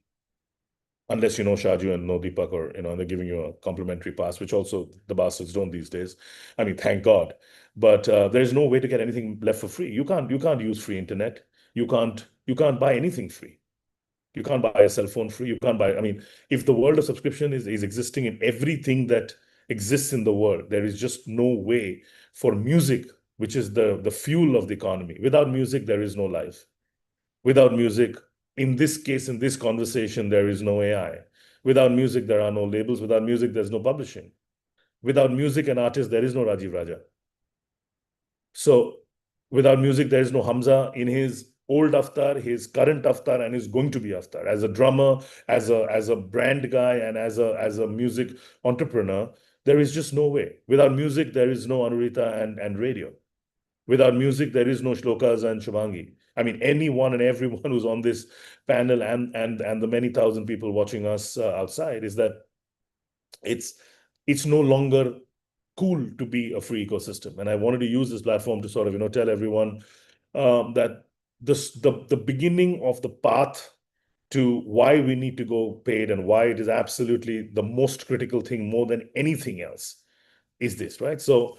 unless you know Shaju and know Deepak, or they're giving you a complimentary pass, which also the bastards don't these days. I mean, thank God. But there's no way to get anything left for free. You can't use free internet. You can't buy anything free. You can't buy a cell phone free. You can't buy, I mean, if the world of subscription is existing in everything that exists in the world, there is just no way for music, which is the fuel of the economy. Without music, there is no life. Without music, in this case, in this conversation, there is no AI. Without music, there are no labels. Without music, there's no publishing. Without music and artists, there is no Rajiv Raja. So without music, there is no Hamza in his old avatar, his current avatar, and is going to be avatar. As a drummer, as a brand guy, and as a music entrepreneur, there is just no way. Without music, there is no Anurita and radio. Without music, there is no Shlokas and Shubhangi. I mean, anyone and everyone who's on this panel and the many thousand people watching us outside is that it's no longer cool to be a free ecosystem. And I wanted to use this platform to sort of, tell everyone that the beginning of the path to why we need to go paid and why it is absolutely the most critical thing more than anything else is this, right? So,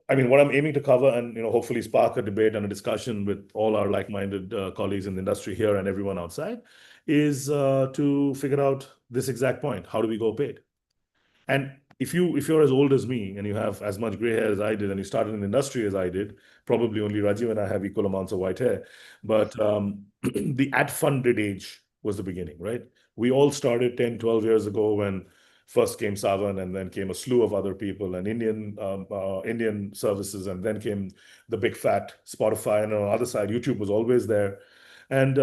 I mean, what I'm aiming to cover and, hopefully spark a debate and a discussion with all our like-minded colleagues in the industry here and everyone outside is to figure out this exact point. How do we go paid? And if you're as old as me and you have as much gray hair as I did and you started in the industry as I did, probably only Rajiv and I have equal amounts of white hair. But the ad-funded age was the beginning, right? We all started 10, 12 years ago when first came Savan and then came a slew of other people and Indian services, and then came the big fat Spotify, and on the other side, YouTube was always there. And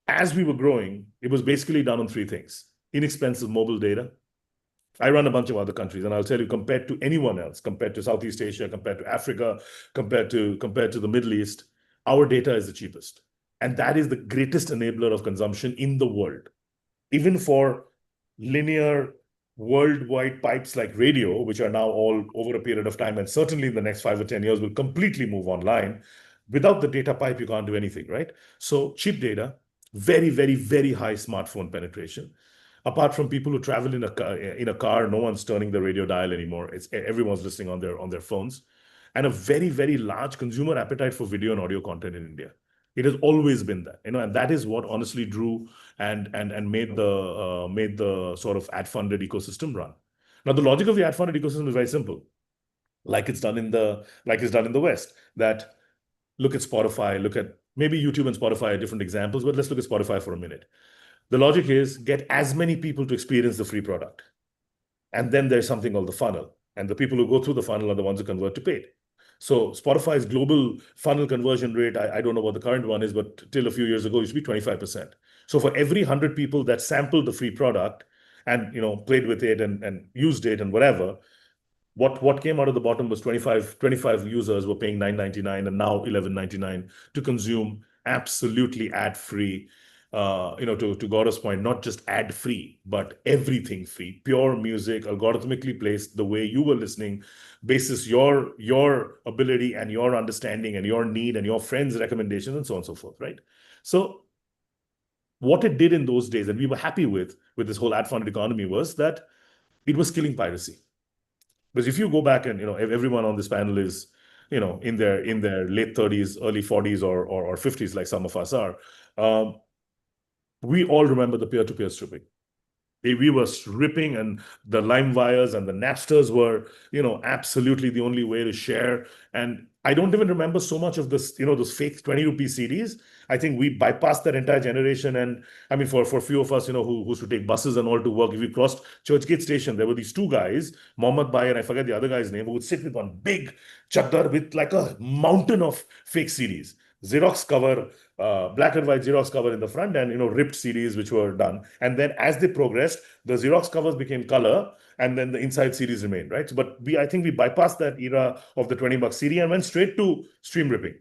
as we were growing, it was basically done on three things: inexpensive mobile data. I run a bunch of other countries, and I'll tell you, compared to anyone else, compared to Southeast Asia, compared to Africa, compared to the Middle East, our data is the cheapest. And that is the greatest enabler of consumption in the world. Even for linear worldwide pipes like radio, which are now all over a period of time, and certainly in the next 5 or 10 years will completely move online. Without the data pipe, you can't do anything, right? So cheap data, very, very, very high smartphone penetration. Apart from people who travel in a car, no one's turning the radio dial anymore. Everyone's listening on their phones, and a very, very large consumer appetite for video and audio content in India. It has always been that, and that is what honestly drew and made the sort of ad-funded ecosystem run. Now, the logic of the ad-funded ecosystem is very simple, like it's done in the West. That look at Spotify, look at maybe YouTube and Spotify are different examples, but let's look at Spotify for a minute. The logic is get as many people to experience the free product. And then there's something called the funnel. And the people who go through the funnel are the ones who convert to paid. So Spotify's global funnel conversion rate, I don't know what the current one is, but till a few years ago, it used to be 25%. So for every 100 people that sampled the free product and played with it and used it and whatever, what came out of the bottom was 25 users were paying $9.99 and now $11.99 to consume absolutely ad-free. To Gaurav's point, not just ad-free, but everything free, pure music, algorithmically placed the way you were listening, basis your ability and your understanding and your need and your friends' recommendations and so on and so forth, right? So what it did in those days, and we were happy with this whole ad-funded economy, was that it was killing piracy. Because if you go back and, everyone on this panel is, in their late 30s, early 40s or 50s, like some of us are, we all remember the peer-to-peer stripping. We were stripping, and the LimeWires and the Napsters were, absolutely the only way to share. And I don't even remember so much of this, those fake 20 rupee CDs. I think we bypassed that entire generation. And I mean, for a few of us, who used to take buses and all to work, if we crossed Churchgate Station, there were these two guys, Mohammed Bhai and I forget the other guy's name, who would sit with one big chaddar with like a mountain of fake CDs. Xerox cover, black and white Xerox cover in the front, and ripped CDs which were done. And then as they progressed, the Xerox covers became color, and then the inside CDs remained, right? So, but I think we bypassed that era of the $20 CD and went straight to stream ripping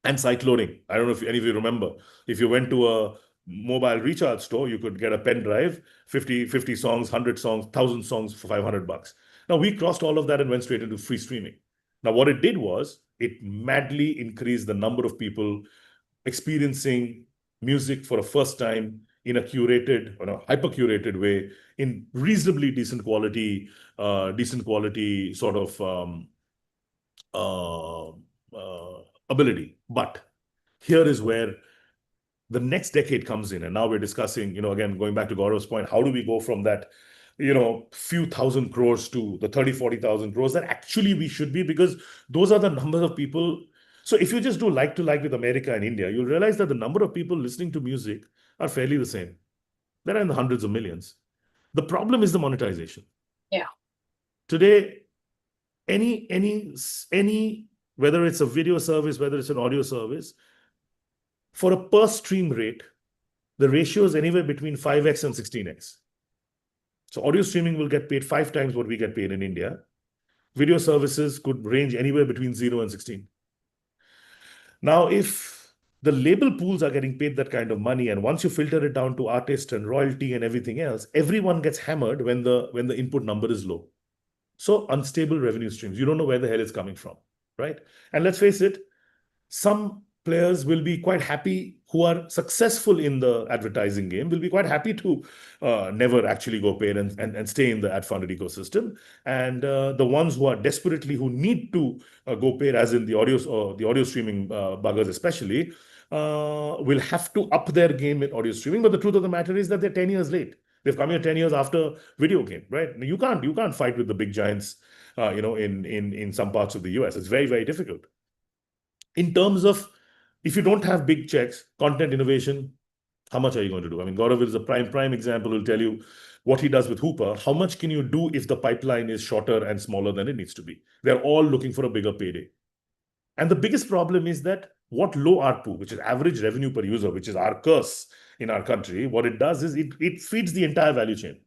and site loading. I don't know if any of you remember. If you went to a mobile recharge store, you could get a pen drive, 50 songs, 100 songs, 1,000 songs for $500. Now we crossed all of that and went straight into free streaming. Now what it did was it madly increased the number of people experiencing music for a first time in a curated, hyper-curated way, in reasonably decent quality sort of ability. But here is where the next decade comes in, and now we're discussing, again, going back to Gaurav's point, how do we go from that, few thousand crores to the 30, 40,000 crores that actually we should be, because those are the numbers of people. So if you just do like to like with America and India, you'll realize that the number of people listening to music are fairly the same. They're in the hundreds of millions. The problem is the monetization. Yeah. Today, any whether it's a video service, whether it's an audio service, for a per stream rate, the ratio is anywhere between 5x and 16x. So audio streaming will get paid 5 times what we get paid in India. Video services could range anywhere between 0 and 16. Now, if the label pools are getting paid that kind of money, and once you filter it down to artist and royalty and everything else, everyone gets hammered when the input number is low. So unstable revenue streams. You don't know where the hell it's coming from, right? And let's face it, some players will be quite happy, who are successful in the advertising game, will be quite happy to never actually go paid and stay in the ad funded ecosystem. And the ones who are desperately, who need to go paid, as in the audio streaming buggers especially, will have to up their game in audio streaming. But the truth of the matter is that they're 10 years late. They've come here 10 years after video game, right? You can't fight with the big giants, in some parts of the US. It's very, very difficult. In terms of, if you don't have big checks, content innovation, how much are you going to do? I mean, Gaurav is a prime example. Will tell you what he does with Hooper. How much can you do if the pipeline is shorter and smaller than it needs to be? They're all looking for a bigger payday. And the biggest problem is that what low ARPU, which is average revenue per user, which is our curse in our country, what it does is it feeds the entire value chain.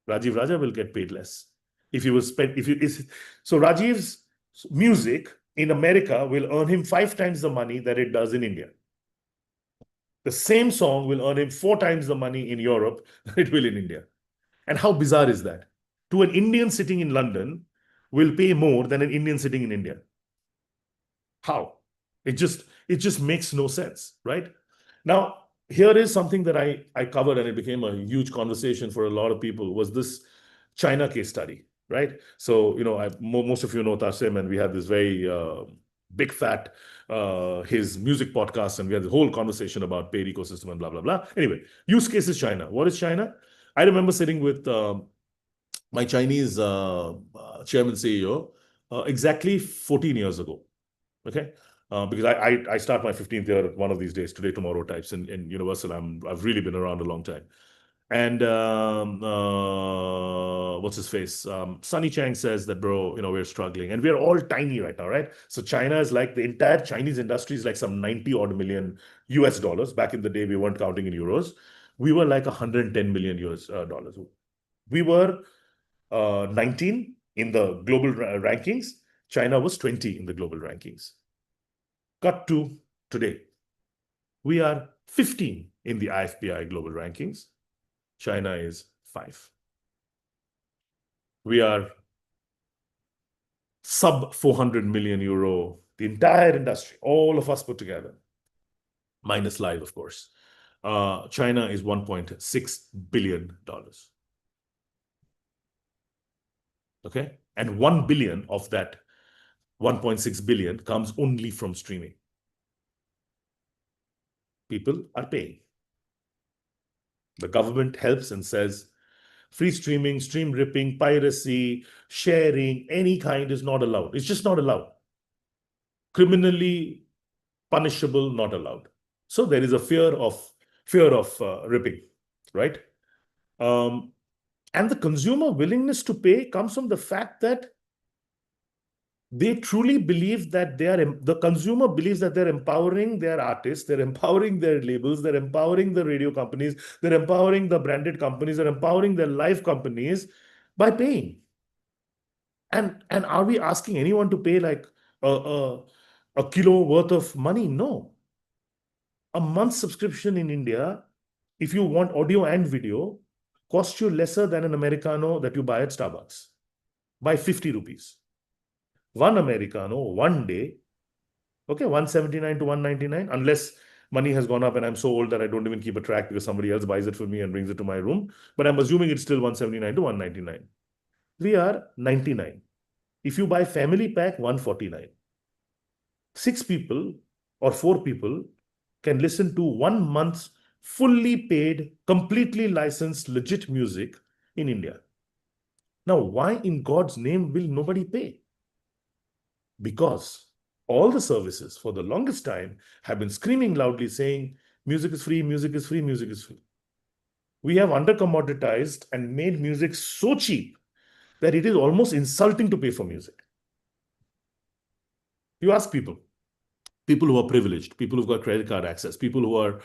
Rajiv Raja will get paid less. So Rajiv's music in America will earn him 5 times the money that it does in India. The same song will earn him 4 times the money in Europe than it will in India. And how bizarre is that? To an Indian sitting in London will pay more than an Indian sitting in India. How? It just makes no sense, right? Now, here is something that I covered, and it became a huge conversation for a lot of people, was this China case study, right? So, most of you know Tasim, and we had this very big fat, his music podcast, and we had the whole conversation about paid ecosystem and blah, blah, blah. Anyway, use case is China. What is China? I remember sitting with my Chinese chairman CEO exactly 14 years ago, okay? Because I start my 15th year one of these days, today, tomorrow types in Universal. I've really been around a long time. And what's his face? Sunny Chang says that, bro, we're struggling, and we're all tiny right now, right? So China is like, the entire Chinese industry is like some 90 odd million US dollars. Back in the day, we weren't counting in euros. We were like 110 million US dollars. We were 19 in the global rankings. China was 20 in the global rankings. Cut to today. We are 15 in the IFPI global rankings. China is 5. We are sub 400 million euro, the entire industry, all of us put together, minus live, of course. China is $1.6 billion. Okay? And 1 billion of that 1.6 billion comes only from streaming. People are paying. The government helps and says, free streaming, stream ripping, piracy, sharing, any kind is not allowed. It's just not allowed. Criminally punishable, not allowed. So there is a fear of ripping, right? And the consumer willingness to pay comes from the fact that they truly believe that the consumer believes that they're empowering their artists, they're empowering their labels, they're empowering the radio companies, they're empowering the branded companies, they're empowering their live companies by paying. And are we asking anyone to pay like a kilo worth of money? No. A month subscription in India, if you want audio and video, costs you lesser than an Americano that you buy at Starbucks by 50 rupees. One Americano, one day, okay, 179 to 199, unless money has gone up and I'm so old that I don't even keep a track because somebody else buys it for me and brings it to my room. But I'm assuming it's still 179 to 199. We are 99. If you buy family pack, 149. 6 people or 4 people, can listen to 1 month's fully paid, completely licensed, legit music in India. Now, why in God's name will nobody pay? Because all the services for the longest time have been screaming loudly saying, music is free, music is free, music is free. We have under-commoditized and made music so cheap that it is almost insulting to pay for music. You ask people who are privileged, people who've got credit card access, people who are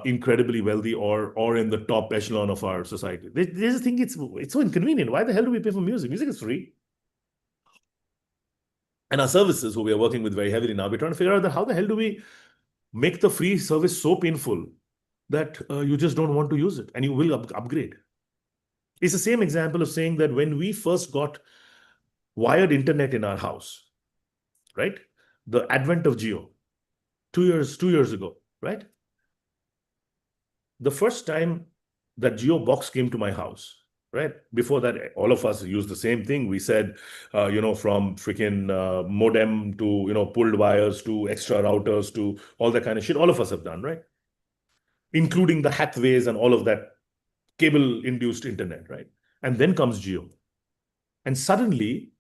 incredibly wealthy or in the top echelon of our society. They just think it's so inconvenient. Why the hell do we pay for music? Music is free. And our services, who we are working with very heavily now, we're trying to figure out that how the hell do we make the free service so painful that you just don't want to use it and you will upgrade. It's the same example of saying that when we first got wired internet in our house, right? The advent of Jio, 2 years ago, right? The first time that Jio box came to my house, right? Before that, all of us used the same thing. We said, from freaking modem to, pulled wires to extra routers to all that kind of shit. All of us have done, right? Including the Hathaways and all of that cable-induced internet, right? And then comes Jio. And suddenly,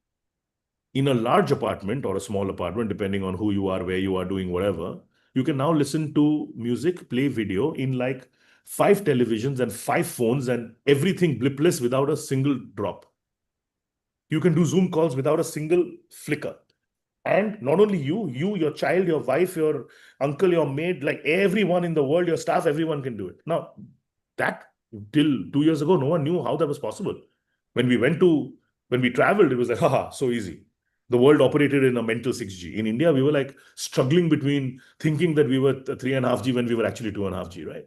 in a large apartment or a small apartment, depending on who you are, where you are doing whatever, you can now listen to music, play video in like 5 televisions and 5 phones and everything blipless without a single drop. You can do Zoom calls without a single flicker. And not only you, your child, your wife, your uncle, your maid, like everyone in the world, your staff, everyone can do it. Now, that till 2 years ago, no one knew how that was possible. When we traveled, it was like, haha, so easy. The world operated in a mental 6G. In India, we were like struggling between thinking that we were 3.5G when we were actually 2.5G, right?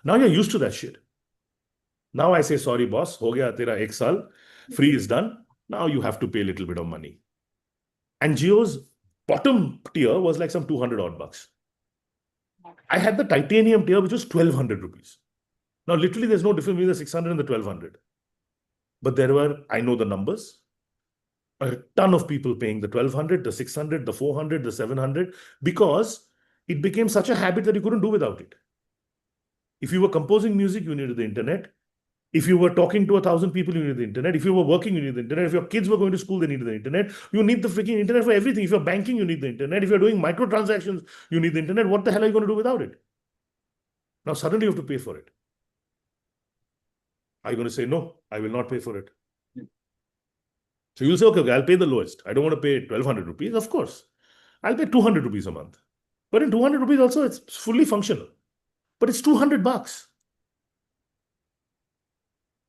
Now you're used to that shit. Now I say, sorry, boss, ho gaya tera ek saal, free is done. Now you have to pay a little bit of money. And Jio's bottom tier was like some 200 odd bucks. I had the titanium tier, which was 1,200 rupees. Now, literally, there's no difference between the 600 and the 1,200. But I know the numbers, a ton of people paying the 1,200, the 600, the 400, the 700, because it became such a habit that you couldn't do without it. If you were composing music, you needed the internet. If you were talking to 1,000 people, you needed the internet. If you were working, you needed the internet. If your kids were going to school, they needed the internet. You need the freaking internet for everything. If you're banking, you need the internet. If you're doing microtransactions, you need the internet. What the hell are you going to do without it? Now, suddenly you have to pay for it. Are you going to say, no, I will not pay for it? So you'll say, okay, I'll pay the lowest. I don't want to pay 1,200 rupees. Of course, I'll pay 200 rupees a month. But in 200 rupees also, it's fully functional. But it's 200 bucks.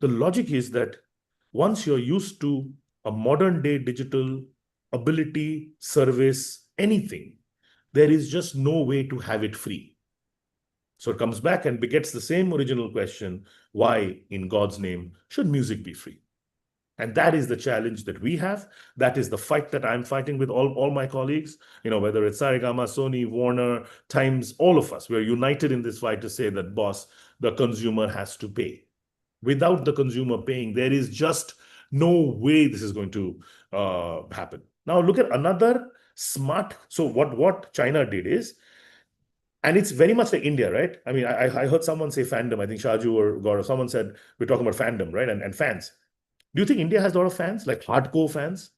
The logic is that once you're used to a modern day digital ability, service, anything, there is just no way to have it free. So it comes back and begets the same original question, why in God's name should music be free? And that is the challenge that we have. That is the fight that I'm fighting with all my colleagues, whether it's Saregama, Sony, Warner, Times, all of us. We're united in this fight to say that, boss, the consumer has to pay. Without the consumer paying, there is just no way this is going to happen. Now, look at another smart. So what China did is, and it's very much like India, right? I mean, I heard someone say fandom. I think Shaju or Gaurav, someone said, we're talking about fandom, right? And fans. Do you think India has a lot of fans, like hardcore fans?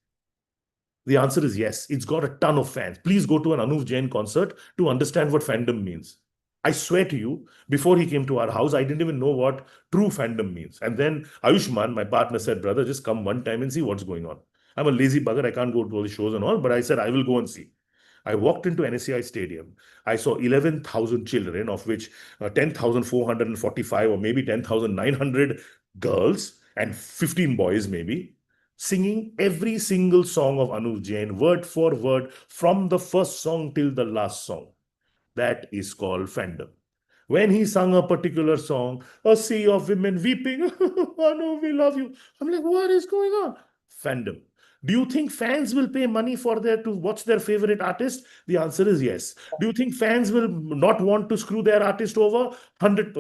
The answer is yes. It's got a ton of fans. Please go to an Anuv Jain concert to understand what fandom means. I swear to you, before he came to our house, I didn't even know what true fandom means. And then Ayushman, my partner, said, brother, just come one time and see what's going on. I'm a lazy bugger. I can't go to all the shows and all, but I said, I will go and see. I walked into NSCI Stadium. I saw 11,000 children, of which 10,445 or maybe 10,900 girls and 15 boys maybe, singing every single song of Anuv Jain, word for word, from the first song till the last song. That is called fandom. When he sung a particular song, a sea of women weeping, Anu, we love you. I'm like, what is going on? Fandom. Do you think fans will pay money to watch their favorite artist? The answer is yes. Do you think fans will not want to screw their artist over? 100%.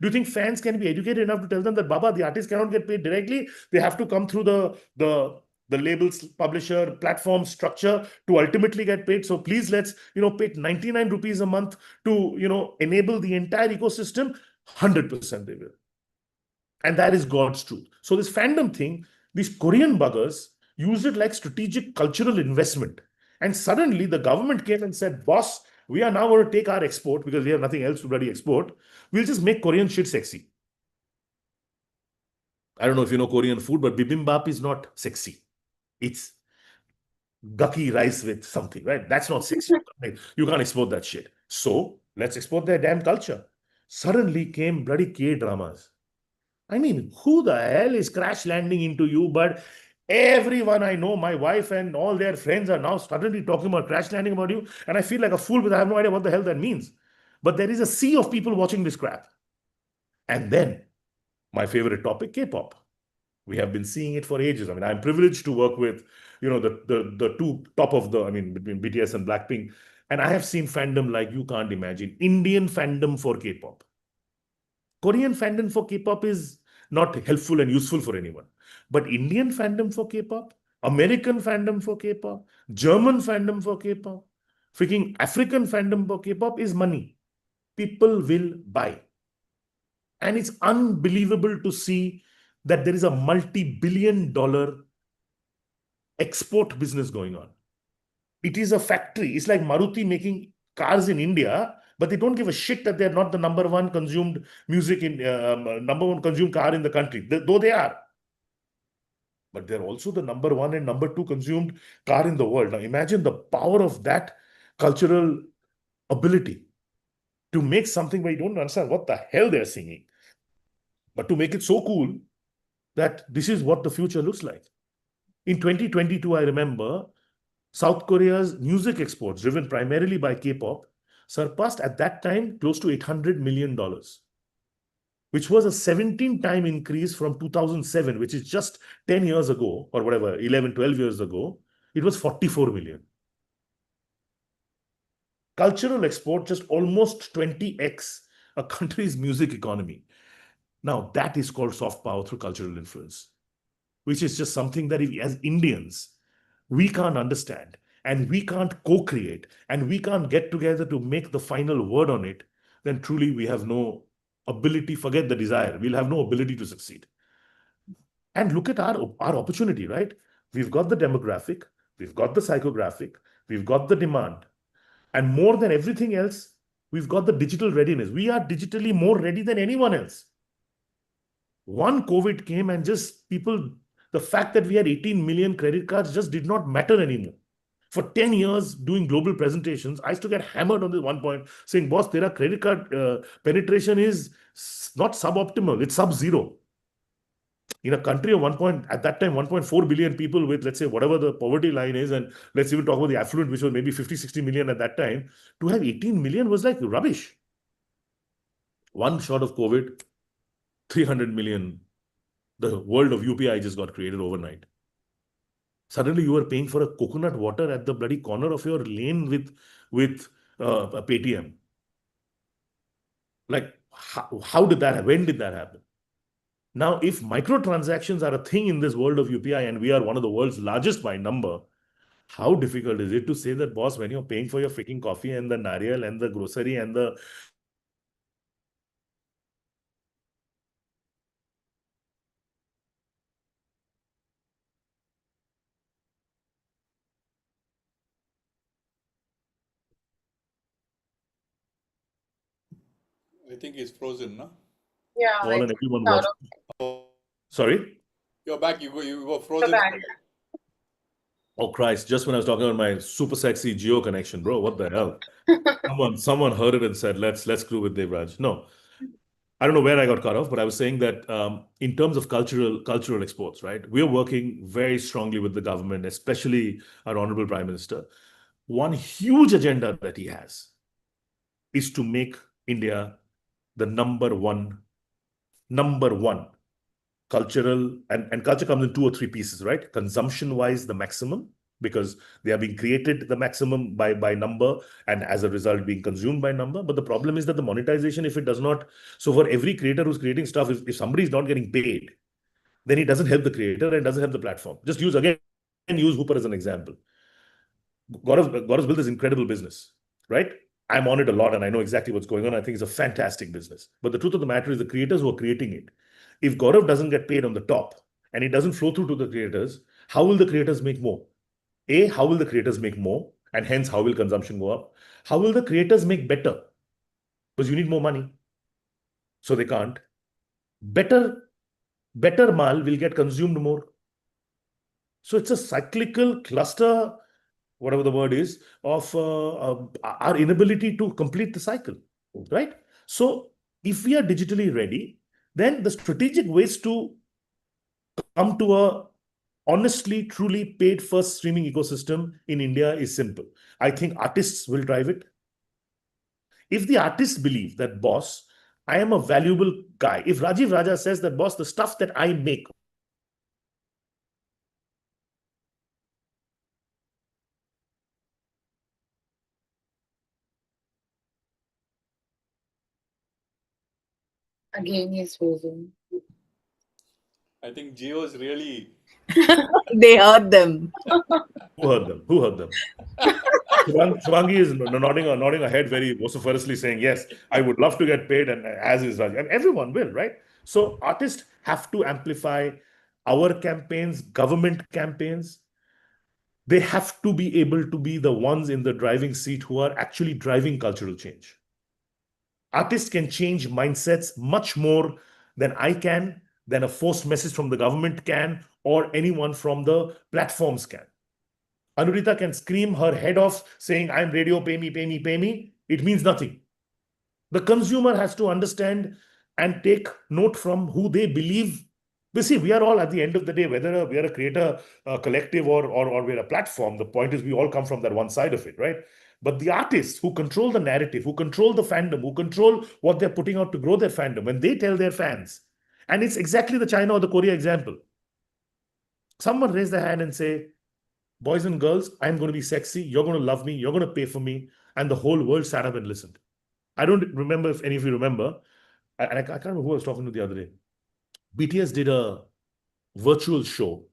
Do you think fans can be educated enough to tell them that, Baba, the artist cannot get paid directly? They have to come through the the labels, publisher, platform structure to ultimately get paid. So please let's, pay 99 rupees a month to, enable the entire ecosystem. 100% they will. And that is God's truth. So this fandom thing, these Korean buggers used it like strategic cultural investment. And suddenly the government came and said, boss, we are now going to take our export because we have nothing else to bloody export. We'll just make Korean shit sexy. I don't know if you know Korean food, but bibimbap is not sexy. It's gucky rice with something, right? That's not sexy. You can't export that shit. So let's export their damn culture. Suddenly came bloody K-dramas. I mean, who the hell is crash landing into you? But everyone I know, my wife and all their friends are now suddenly talking about crash landing about you. And I feel like a fool because I have no idea what the hell that means. But there is a sea of people watching this crap. And then my favorite topic, K-pop. We have been seeing it for ages. I mean, I'm privileged to work with, the two top of the, between BTS and Blackpink. And I have seen fandom like you can't imagine. Indian fandom for K-pop. Korean fandom for K-pop is not helpful and useful for anyone. But Indian fandom for K-pop, American fandom for K-pop, German fandom for K-pop, freaking African fandom for K-pop is money. People will buy. And it's unbelievable to see that there is a multi-billion-dollar export business going on. It is a factory. It's like Maruti making cars in India, but they don't give a shit that they're not the number one consumed music in number one consumed car in the country, though they are. But they're also the number one and number two consumed car in the world. Now imagine the power of that cultural ability to make something where you don't understand what the hell they're singing, but to make it so cool that this is what the future looks like. In 2022, I remember South Korea's music exports, driven primarily by K-pop, surpassed at that time close to $800 million, which was a 17-time increase from 2007, which is just 10 years ago, or whatever, 11, 12 years ago. It was 44 million. Cultural export just almost 20x a country's music economy. Now, that is called soft power through cultural influence, which is just something that as Indians, we can't understand and we can't co-create and we can't get together to make the final word on it, then truly we have no ability, forget the desire, we'll have no ability to succeed. And look at our opportunity, right? We've got the demographic, we've got the psychographic, we've got the demand. And more than everything else, we've got the digital readiness. We are digitally more ready than anyone else. One COVID came and just people, the fact that we had 18 million credit cards just did not matter anymore. For 10 years doing global presentations, I used to get hammered on this one point saying, boss, their credit card penetration is not suboptimal, it's sub-zero. In a country of at that time, 1.4 billion people with, let's say, whatever the poverty line is, and let's even talk about the affluent, which was maybe 50, 60 million at that time, to have 18 million was like rubbish. One shot of COVID, 300 million, the world of UPI just got created overnight. Suddenly you are paying for a coconut water at the bloody corner of your lane with a Paytm. Like, how did that happen? When did that happen? Now, if microtransactions are a thing in this world of UPI and we are one of the world's largest by number, how difficult is it to say that, boss, when you're paying for your freaking coffee and the nariyal and the grocery and the I think he's frozen, no? Yeah. all and everyone watched. Sorry? You're back. You were frozen. Oh Christ, just when I was talking about my super sexy geo connection, bro, what the hell? Someone heard it and said, let's screw with Devraj. No. I don't know where I got cut off, but I was saying that in terms of cultural exports, right? We are working very strongly with the government, especially our Honorable Prime Minister. One huge agenda that he has is to make India the number one cultural, and culture comes in 2 or 3 pieces, right? Consumption-wise, the maximum, because they are being created the maximum by number, and as a result being consumed by number. But the problem is that the monetization, if it does not, so for every creator who's creating stuff, if somebody is not getting paid, then it doesn't help the creator and doesn't help the platform. Just use again use Hooper as an example. Gaurav's built this incredible business, right? I'm on it a lot and I know exactly what's going on. I think it's a fantastic business. But the truth of the matter is the creators who are creating it, if Gaurav doesn't get paid on the top and it doesn't flow through to the creators, how will the creators make more? A, how will the creators make more? And hence, how will consumption go up? How will the creators make better? Because you need more money. So they can't. Better mal will get consumed more. So it's a cyclical cluster, whatever the word is, of our inability to complete the cycle, right? So if we are digitally ready, then the strategic ways to come to a honestly, truly paid first streaming ecosystem in India is simple. I think artists will drive it. If the artists believe that, boss, I am a valuable guy. If Rajiv Raja says that, boss, the stuff that I make, again he's frozen. I think Geo's really. They heard them. Who heard them? Who heard them? Shivangi is nodding her head very vociferously, saying, yes, I would love to get paid, and as is Rajiv. And everyone will, right? So artists have to amplify our campaigns, government campaigns. They have to be able to be the ones in the driving seat who are actually driving cultural change. Artists can change mindsets much more than I can, than a forced message from the government can, or anyone from the platforms can. Anurita can scream her head off saying, I'm radio, pay me, pay me, pay me. It means nothing. The consumer has to understand and take note from who they believe. But see, we are all at the end of the day, whether we are a creator collective or we're a platform, the point is we all come from that one side of it, right? But the artists who control the narrative, who control the fandom, who control what they're putting out to grow their fandom, when they tell their fans, and it's exactly the China or the Korea example. Someone raise their hand and say, boys and girls, I'm going to be sexy. You're going to love me. You're going to pay for me. And the whole world sat up and listened. I don't remember if any of you remember. And I can't remember who I was talking to the other day. BTS did a virtual show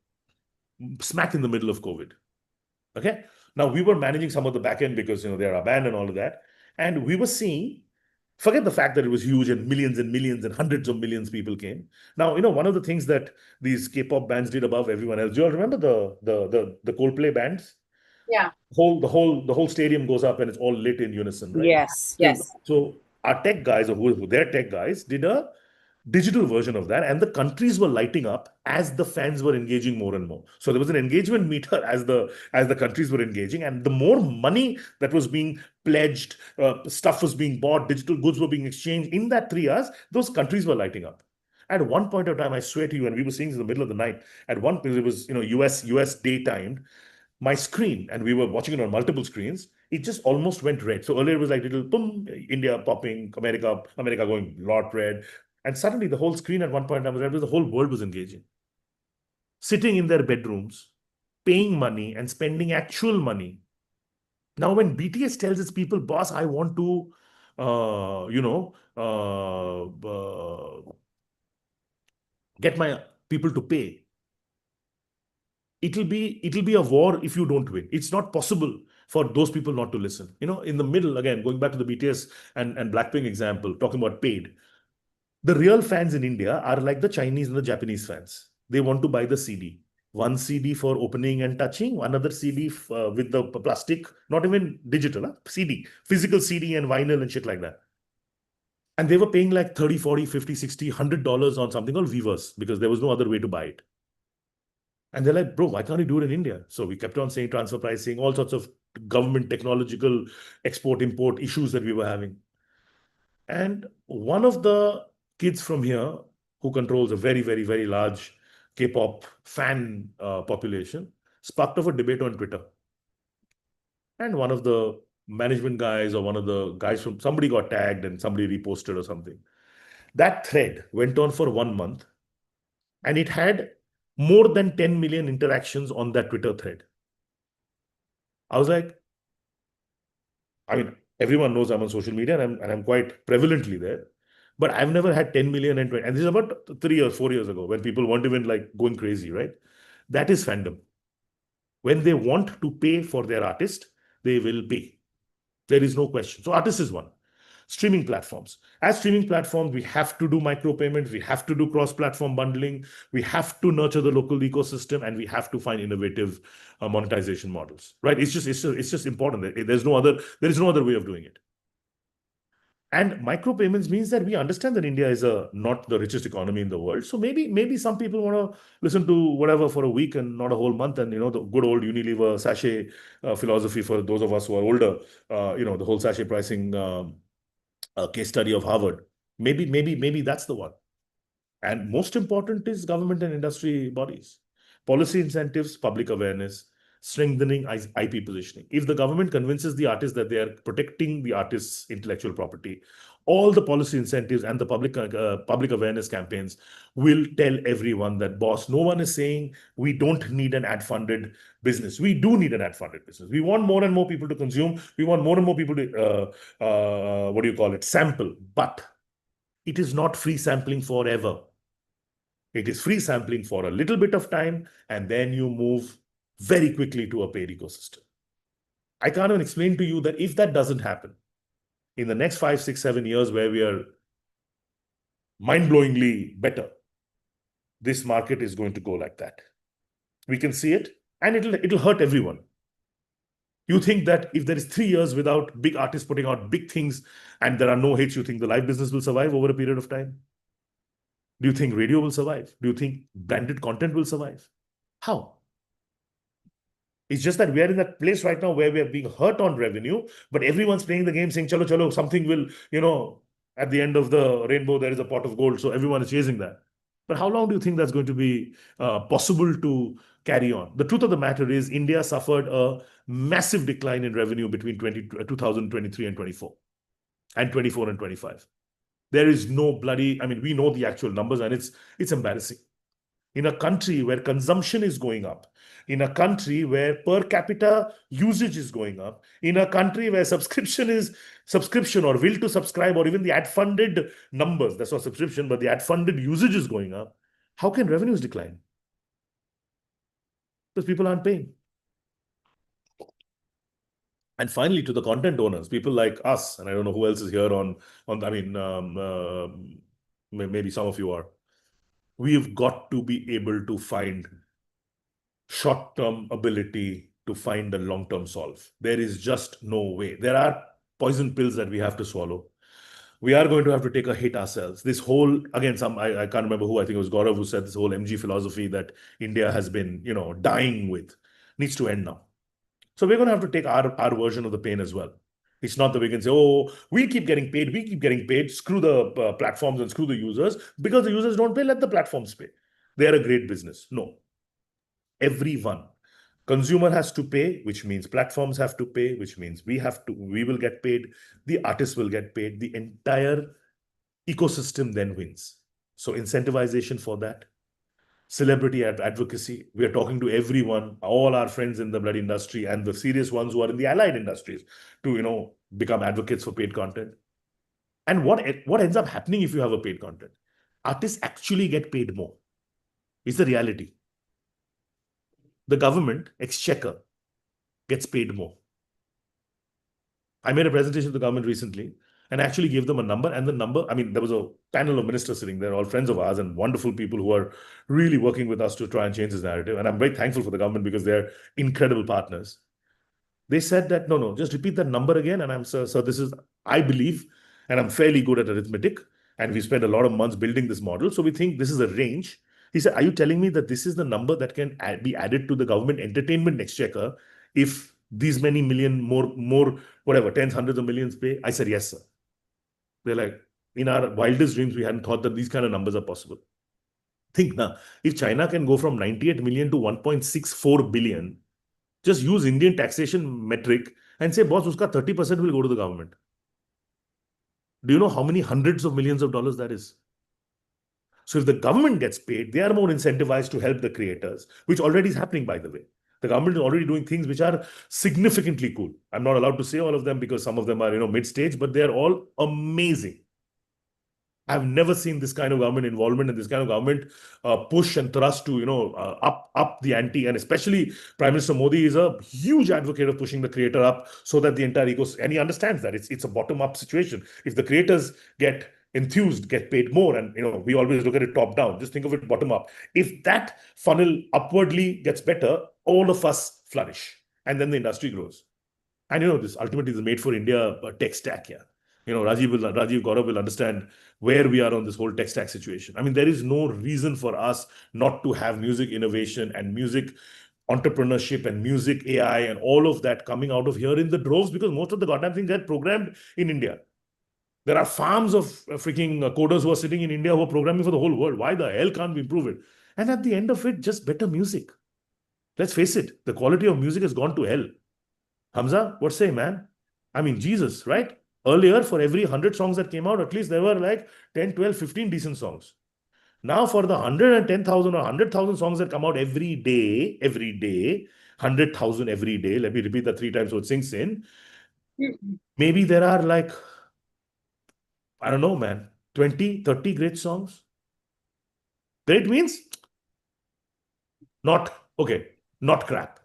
smack in the middle of COVID. Okay. Now we were managing some of the back end because, they're our band and all of that. And we were seeing, forget the fact that it was huge and millions and hundreds of millions people came. Now, one of the things that these K-pop bands did above everyone else, do you all remember the Coldplay bands? Yeah. The whole stadium goes up and it's all lit in unison, right? Yes. So our tech guys, or who their tech guys, did a digital version of that, and the countries were lighting up as the fans were engaging more and more. So there was an engagement meter as the countries were engaging, and the more money that was being pledged, stuff was being bought, digital goods were being exchanged in that 3 hours, those countries were lighting up. At one point of time, I swear to you, and we were seeing this in the middle of the night, at one point it was US daytime, my screen, and we were watching it on multiple screens, it just almost went red. So earlier it was like little boom, India popping, America going lot red. And suddenly the whole screen at one point was red because the whole world was engaging. Sitting in their bedrooms, paying money and spending actual money. Now, when BTS tells its people, boss, I want to, get my people to pay, it'll be a war if you don't win. It's not possible for those people not to listen. In the middle, again, going back to the BTS and Blackpink example, talking about paid. The real fans in India are like the Chinese and the Japanese fans. They want to buy the CD. One CD for opening and touching, another CD with the plastic, not even digital, CD, physical CD and vinyl and shit like that. And they were paying like 30, 40, 50, 60, $100 on something called Weavers because there was no other way to buy it. And they're like, bro, why can't you do it in India? So we kept on saying transfer pricing, all sorts of government technological export-import issues that we were having. And one of the kids from here who controls a very, very, very large K-pop fan population sparked off a debate on Twitter. And one of the management guys or one of the guys from somebody got tagged and somebody reposted or something. That thread went on for 1 month and it had more than 10 million interactions on that Twitter thread. I was like, everyone knows I'm on social media and I'm quite prevalently there. But I've never had 10 million and 20. And this is about 3 or 4 years ago when people weren't even like going crazy, right? That is fandom. When they want to pay for their artist, they will pay. There is no question. So artist is one. Streaming platforms. As streaming platforms, we have to do micropayments, we have to do cross-platform bundling, we have to nurture the local ecosystem, and we have to find innovative monetization models. Right? It's just important. There is no other way of doing it. And micropayments means that we understand that India is not the richest economy in the world. So maybe some people want to listen to whatever for a week and not a whole month. And the good old Unilever sachet philosophy for those of us who are older, the whole sachet pricing case study of Harvard. Maybe that's the one. And most important is government and industry bodies, policy incentives, public awareness, strengthening IP positioning. If the government convinces the artist that they are protecting the artist's intellectual property, all the policy incentives and the public awareness campaigns will tell everyone that, boss, no one is saying we don't need an ad-funded business. We do need an ad-funded business. We want more and more people to consume. We want more and more people to, sample. But it is not free sampling forever. It is free sampling for a little bit of time, and then you move very quickly to a paid ecosystem. I can't even explain to you that if that doesn't happen, in the next 5, 6, 7 years where we are mind-blowingly better, this market is going to go like that. We can see it, and it'll hurt everyone. You think that if there is 3 years without big artists putting out big things and there are no hits, you think the live business will survive over a period of time? Do you think radio will survive? Do you think branded content will survive? How? It's just that we are in that place right now where we are being hurt on revenue, but everyone's playing the game saying, chalo, chalo, something will, at the end of the rainbow, there is a pot of gold. So everyone is chasing that. But how long do you think that's going to be possible to carry on? The truth of the matter is India suffered a massive decline in revenue between 2023 and 24, and 24 and 25. There is no we know the actual numbers, and it's embarrassing. In a country where consumption is going up, in a country where per capita usage is going up, in a country where subscription or will to subscribe, or even the ad-funded numbers, that's not subscription, but the ad-funded usage is going up, how can revenues decline? Because people aren't paying. And finally, to the content owners, people like us, and I don't know who else is here maybe some of you are, we've got to be able to find short-term ability to find a long-term solve. There is just no way. There are poison pills that we have to swallow. We are going to have to take a hit ourselves. This whole, again, I can't remember who, I think it was Gaurav who said this whole MG philosophy that India has been, dying with, needs to end now. So we're going to have to take our version of the pain as well. It's not that we can say, oh, we keep getting paid, screw the platforms and screw the users. Because the users don't pay, let the platforms pay. They are a great business. No. Everyone. Consumer has to pay, which means platforms have to pay, which means we will get paid, the artists will get paid, the entire ecosystem then wins. So incentivization for that. Celebrity advocacy. We are talking to everyone, all our friends in the blood industry and the serious ones who are in the allied industries to, become advocates for paid content. And what ends up happening if you have a paid content? Artists actually get paid more. It's the reality. The government, exchequer, gets paid more. I made a presentation to the government recently and actually gave them a number, and the number, there was a panel of ministers sitting there, all friends of ours and wonderful people who are really working with us to try and change this narrative. And I'm very thankful for the government because they're incredible partners. They said that, no, just repeat that number again. And sir, this is, I believe, and I'm fairly good at arithmetic, and we spent a lot of months building this model. So we think this is a range. He said, are you telling me that this is the number that can be added to the government entertainment exchequer if these many million more, whatever, tens, hundreds of millions pay? I said, yes, sir. They're like, in our wildest dreams, we hadn't thought that these kind of numbers are possible. Think now, if China can go from 98 million to 1.64 billion, just use Indian taxation metric and say, boss, uska 30% will go to the government. Do you know how many hundreds of millions of dollars that is? So if the government gets paid, they are more incentivized to help the creators, which already is happening, by the way. The government is already doing things which are significantly cool. I'm not allowed to say all of them because some of them are, mid-stage, but they are all amazing. I've never seen this kind of government involvement and this kind of government push and thrust to, up the ante. And especially Prime Minister Modi is a huge advocate of pushing the creator up so that the entire ecosystem, and he understands that it's a bottom-up situation. If the creators get enthused, get paid more, and we always look at it top down. Just think of it bottom up. If that funnel upwardly gets better, all of us flourish, and then the industry grows. And this ultimately is made for India tech stack. Yeah, Rajiv Gaurav will understand where we are on this whole tech stack situation. I mean, there is no reason for us not to have music innovation and music entrepreneurship and music AI and all of that coming out of here in the droves, because most of the goddamn things get programmed in India. There are farms of freaking coders who are sitting in India who are programming for the whole world. Why the hell can't we improve it? And at the end of it, just better music. Let's face it, the quality of music has gone to hell. Hamza, what say, man? I mean, Jesus, right? Earlier, for every 100 songs that came out, at least there were like 10, 12, 15 decent songs. Now, for the 110,000 or 100,000 songs that come out every day, 100,000 every day, let me repeat that 3 times so it sinks in. Maybe there are like, I don't know, man, 20, 30 great songs. Great means not, okay, not crap.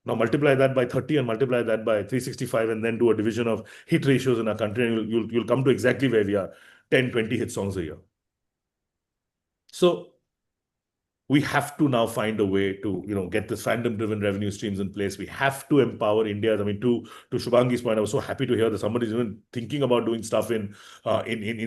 Now multiply that by 30 and multiply that by 365 and then do a division of hit ratios in our country and you'll come to exactly where we are, 10, 20 hit songs a year. So we have to now find a way to, get this fandom-driven revenue streams in place. We have to empower India. I mean, to Shubhangi's point, I was so happy to hear that somebody's even thinking about doing stuff in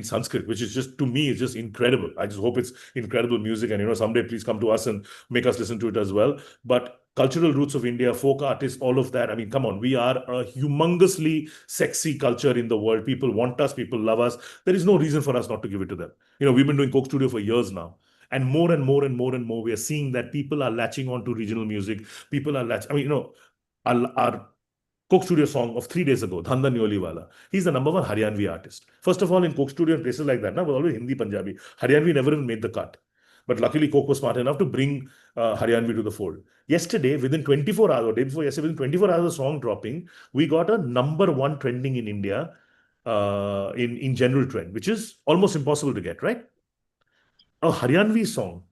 Sanskrit, which is just, to me, is just incredible. I just hope it's incredible music. And, someday please come to us and make us listen to it as well. But cultural roots of India, folk artists, all of that. I mean, come on, we are a humongously sexy culture in the world. People want us, people love us. There is no reason for us not to give it to them. We've been doing Coke Studio for years now. And more and more and more and more, we are seeing that people are latching on to regional music. People are our Coke Studio song of 3 days ago, Dhanda Nyoli Wala. He's the #1 Haryanvi artist. First of all, in Coke Studio and places like that, was always Hindi, Punjabi. Haryanvi never even made the cut. But luckily, Coke was smart enough to bring Haryanvi to the fold. Yesterday, within 24 hours, or day before yesterday, within 24 hours of song dropping, we got a #1 trending in India in general trend, which is almost impossible to get, right? A Haryanvi song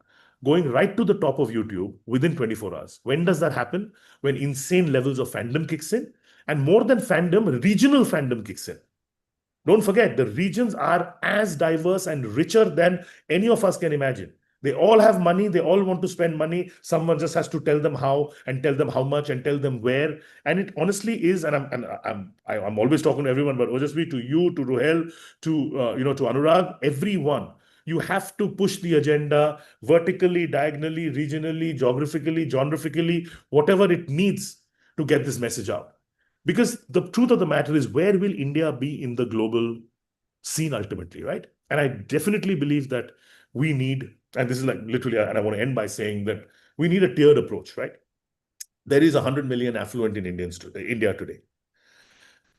going right to the top of YouTube within 24 hours. When does that happen? When insane levels of fandom kicks in, and more than fandom, regional fandom kicks in. Don't forget, the regions are as diverse and richer than any of us can imagine. They all have money. They all want to spend money. Someone just has to tell them how and tell them how much and tell them where. And it honestly is, and I'm always talking to everyone, but Ojasvi, to you, to Ruhel, to Anurag, everyone. You have to push the agenda vertically, diagonally, regionally, geographically, whatever it needs to get this message out. Because the truth of the matter is, where will India be in the global scene ultimately, right? And I definitely believe that we need, and this is like literally, and I want to end by saying that we need a tiered approach, right? There is 100 million affluent in India today.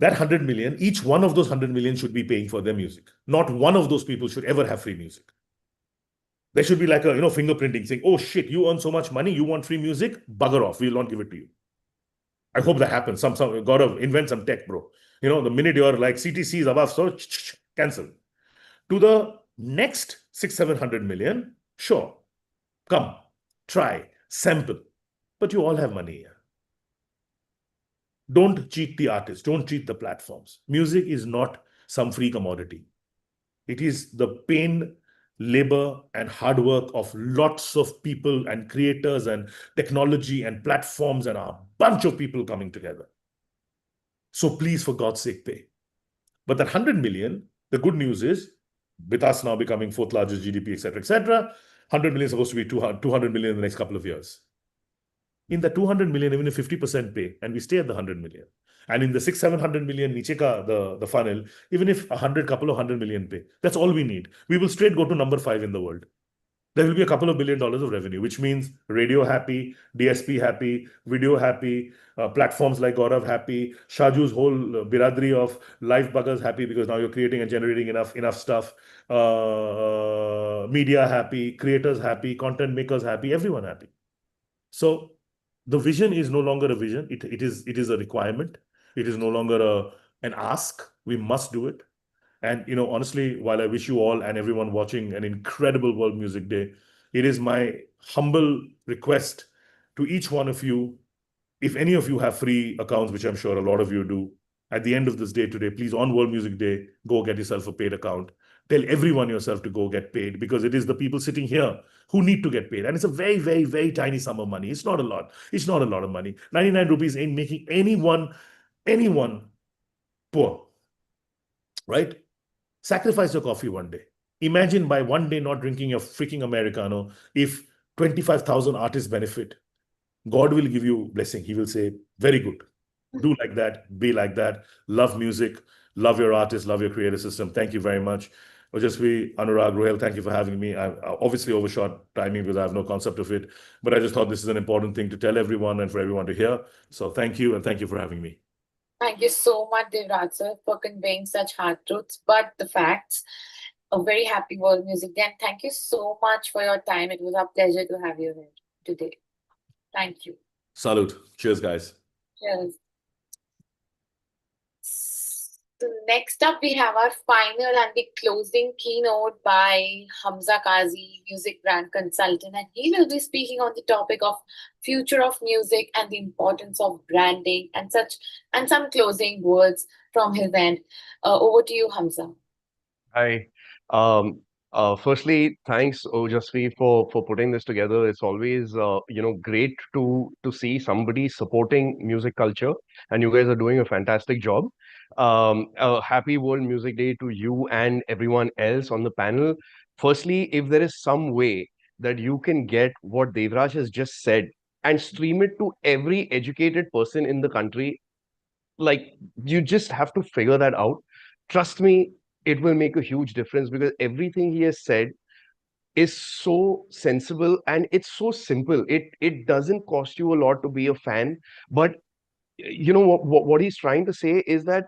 That 100 million, each one of those 100 million should be paying for their music. Not one of those people should ever have free music. There should be like a, fingerprinting saying, oh shit, you earn so much money, you want free music? Bugger off, we'll not give it to you. I hope that happens. Some gotta invent some tech, bro. The minute you're like CTC is above, so cancel. To the next 600-700 million, sure. Come, try, sample. But you all have money here. Don't cheat the artists. Don't cheat the platforms. Music is not some free commodity. It is the pain, labor, and hard work of lots of people and creators and technology and platforms and a bunch of people coming together. So please, for God's sake, pay. But that 100 million, the good news is, with us now becoming 4th largest GDP, etc., 100 million is supposed to be 200 million in the next couple of years. In the 200 million, even if 50% pay, and we stay at the 100 million. And in the 600-700 million niche ka, the funnel, even if couple of 100 million pay, that's all we need. We will straight go to number 5 in the world. There will be a couple of $1 billion of revenue, which means radio happy, DSP happy, video happy, platforms like Gaurav happy, Shaju's whole biradri of live buggers happy because now you're creating and generating enough stuff, media happy, creators happy, content makers happy, everyone happy. So the vision is no longer a vision. It is a requirement. It is no longer an ask. We must do it. And, honestly, while I wish you all and everyone watching an incredible World Music Day, it is my humble request to each one of you, if any of you have free accounts, which I'm sure a lot of you do, at the end of this day today, please, on World Music Day, go get yourself a paid account. Tell everyone yourself to go get paid, because it is the people sitting here who need to get paid. And it's a very, very, very tiny sum of money. It's not a lot. It's not a lot of money. 99 rupees ain't making anyone poor, right? Sacrifice your coffee one day. Imagine by one day not drinking your freaking Americano, if 25,000 artists benefit, God will give you blessing. He will say, very good. Do like that. Be like that. Love music. Love your artist. Love your creative system. Thank you very much. Ojasvi, Anurag, Rohel, thank you for having me. I obviously overshot timing because I have no concept of it, but I just thought this is an important thing to tell everyone and for everyone to hear. So thank you, and thank you for having me. Thank you so much, Devraj sir, for conveying such hard truths, but the facts. A very happy World Music Day, and thank you so much for your time. It was a pleasure to have you here today. Thank you. Salute. Cheers, guys. Cheers. So next up, we have our final and the closing keynote by Hamza Kazi, music brand consultant, and he will be speaking on the topic of future of music and the importance of branding and some closing words from his end. Over to you, Hamza. Hi. Firstly, thanks, Ojasvi, for putting this together. It's always great to see somebody supporting music culture, and you guys are doing a fantastic job. A happy World Music Day to you and everyone else on the panel. Firstly, if there is some way that you can get what Devraj has just said and stream it to every educated person in the country, like, you just have to figure that out. Trust me, it will make a huge difference, because everything he has said is so sensible and it's so simple. It doesn't cost you a lot to be a fan, but what he's trying to say is that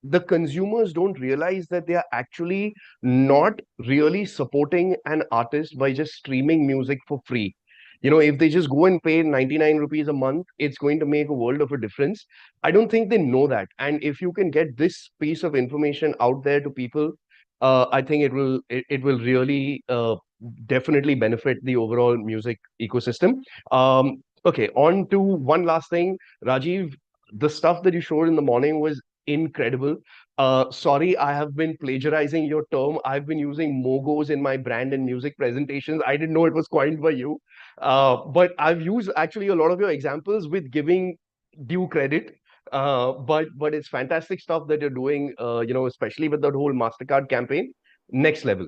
the consumers don't realize that they are actually not really supporting an artist by just streaming music for free. If they just go and pay 99 rupees a month, it's going to make a world of a difference. I don't think they know that. And if you can get this piece of information out there to people, I think it will really definitely benefit the overall music ecosystem. Okay, on to one last thing. Rajiv, the stuff that you showed in the morning was incredible. Sorry, I have been plagiarizing your term. I've been using mogos in my brand and music presentations. I didn't know it was coined by you. But I've used actually a lot of your examples with giving due credit. But it's fantastic stuff that you're doing, especially with that whole MasterCard campaign. Next level.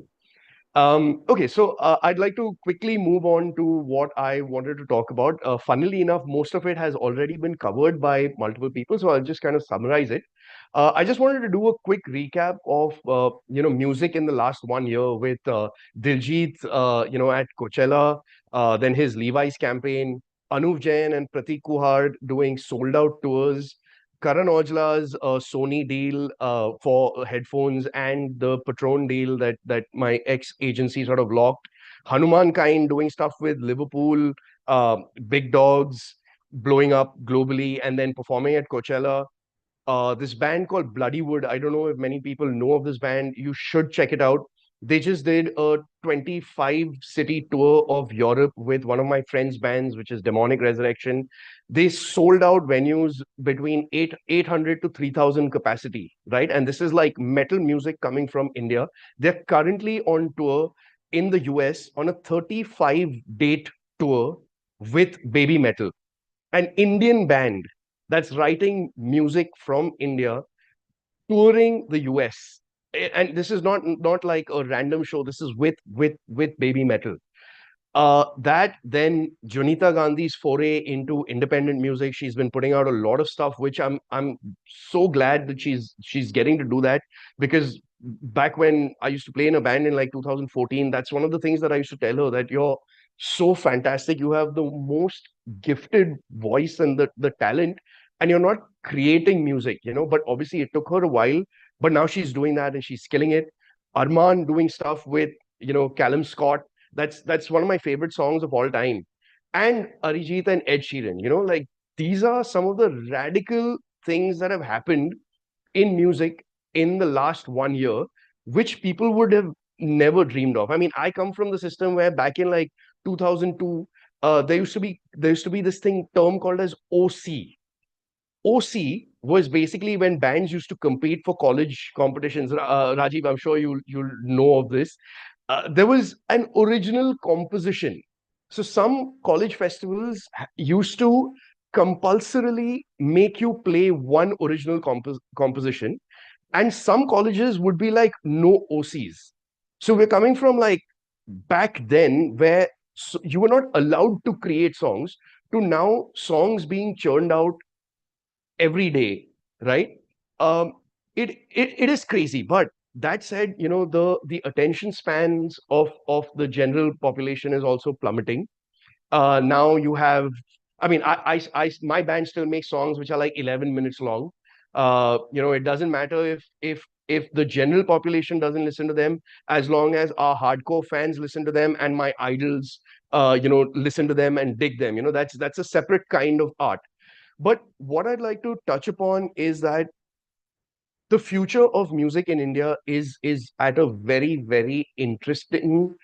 Okay, so I'd like to quickly move on to what I wanted to talk about. Funnily enough, most of it has already been covered by multiple people, so I'll just kind of summarize it. I just wanted to do a quick recap of music in the last 1 year with Diljit, at Coachella, then his Levi's campaign, Anuv Jain and Pratik Kuhad doing sold out tours, Karan Aujla's Sony deal for headphones, and the Patron deal that my ex agency sort of locked. Hanuman Kind doing stuff with Liverpool, Big Dogs blowing up globally, and then performing at Coachella. This band called Bloodywood. I don't know if many people know of this band. You should check it out. They just did a 25 city tour of Europe with one of my friends' bands, which is Demonic Resurrection. They sold out venues between 800 to 3,000 capacity, right? And this is like metal music coming from India. They're currently on tour in the US on a 35-date tour with Baby Metal, an Indian band that's writing music from India, touring the US. And this is not like a random show. This is with Baby Metal. That then Junita Gandhi's foray into independent music. She's been putting out a lot of stuff, which I'm so glad that she's getting to do that, because back when I used to play in a band in like 2014, that's one of the things that I used to tell her, that you're so fantastic. You have the most gifted voice and the talent, and you're not creating music, but obviously it took her a while, but now she's doing that and she's killing it. Arman doing stuff with, Callum Scott. That's one of my favorite songs of all time. And Arijit and Ed Sheeran, like, these are some of the radical things that have happened in music in the last 1 year. which people would have never dreamed of. I mean, I come from the system where back in like 2002, there used to be this term called as OC. OC was basically when bands used to compete for college competitions. Rajiv, I'm sure you'll know of this. There was an original composition. So some college festivals used to compulsorily make you play one original composition, and some colleges would be like no OCs. So we're coming from like back then where you were not allowed to create songs, to now songs being churned out every day, right? um it is crazy. But that said, the attention spans of the general population is also plummeting. Now you have, I mean, my band still makes songs which are like 11 minutes long. It doesn't matter if the general population doesn't listen to them, as long as our hardcore fans listen to them and my idols listen to them and dig them. That's a separate kind of art. But what I'd like to touch upon is that the future of music in India is at a very, very interesting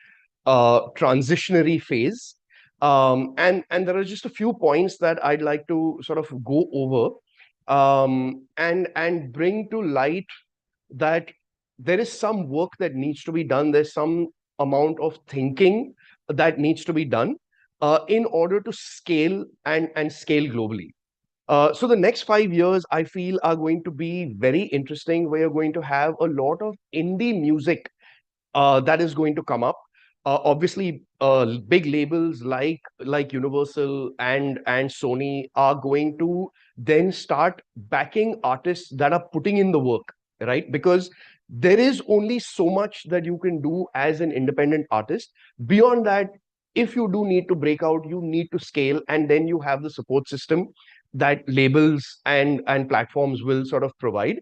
transitionary phase. And there are just a few points that I'd like to sort of go over, and bring to light that there is some work that needs to be done. There's some amount of thinking that needs to be done in order to scale and scale globally. So the next 5 years, I feel, are going to be very interesting. We are going to have a lot of indie music that is going to come up. Obviously, big labels like Universal and Sony are going to then start backing artists that are putting in the work, right? Because there is only so much that you can do as an independent artist. Beyond that, if you do need to break out, you need to scale, and then you have the support system that labels and platforms will sort of provide.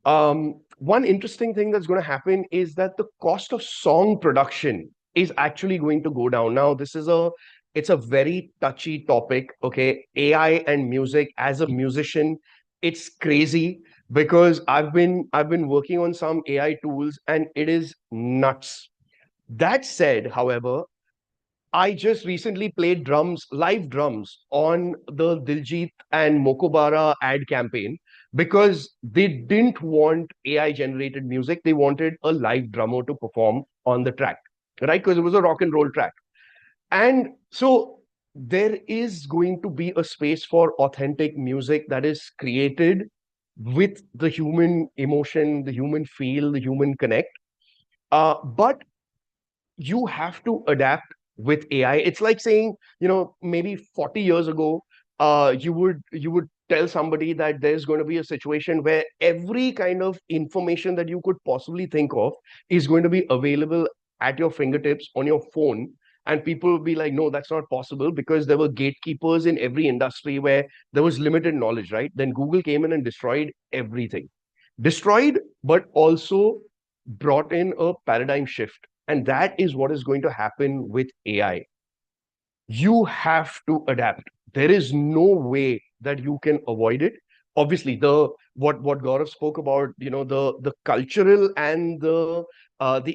One interesting thing that's going to happen is that the cost of song production is actually going to go down. Now, it's a very touchy topic. Okay, AI and music. As a musician, it's crazy because I've been working on some AI tools and it is nuts. That said, however, I just recently played live drums on the Diljit and Mokobara ad campaign because they didn't want AI generated music. They wanted a live drummer to perform on the track, right? Because it was a rock and roll track. And so there is going to be a space for authentic music that is created with the human emotion, the human feel, the human connect. But you have to adapt with AI. It's like saying, maybe 40 years ago, you would tell somebody that there's going to be a situation where every kind of information that you could possibly think of is going to be available at your fingertips on your phone. And people will be like, no, that's not possible, because there were gatekeepers in every industry where there was limited knowledge, right? Then Google came in and destroyed everything. Destroyed, but also brought in a paradigm shift. And that is what is going to happen with AI. You have to adapt. There is no way that you can avoid it. Obviously, the what Gaurav spoke about, the cultural and the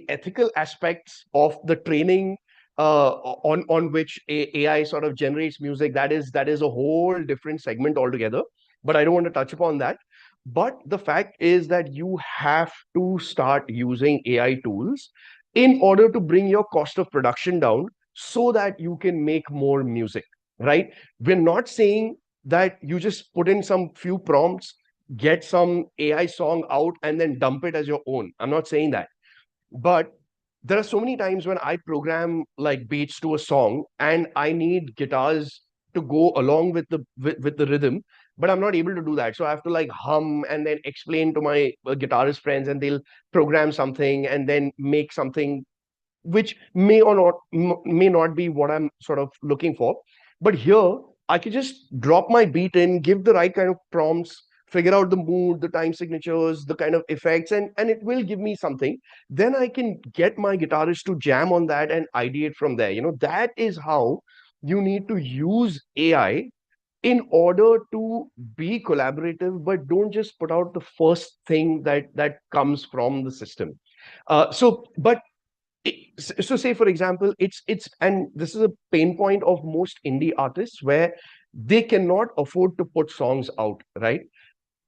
ethical aspects of the training on which AI sort of generates music, that is a whole different segment altogether. But I don't want to touch upon that. But the fact is that you have to start using AI tools in order to bring your cost of production down so that you can make more music, right? We're not saying that you just put in some few prompts, get some AI song out, and then dump it as your own. I'm not saying that. But there are so many times when I program like beats to a song and I need guitars to go along with the rhythm, but I'm not able to do that. So I have to like hum and then explain to my guitarist friends, and they'll program something and then make something which may not be what I'm sort of looking for. But here, I can just drop my beat in, give the right kind of prompts, figure out the mood, the time signatures, the kind of effects, and it will give me something. Then I can get my guitarist to jam on that and ideate from there. That is how you need to use AI in order to be collaborative, but don't just put out the first thing that comes from the system. So say for example, it's and this is a pain point of most indie artists where they cannot afford to put songs out, right?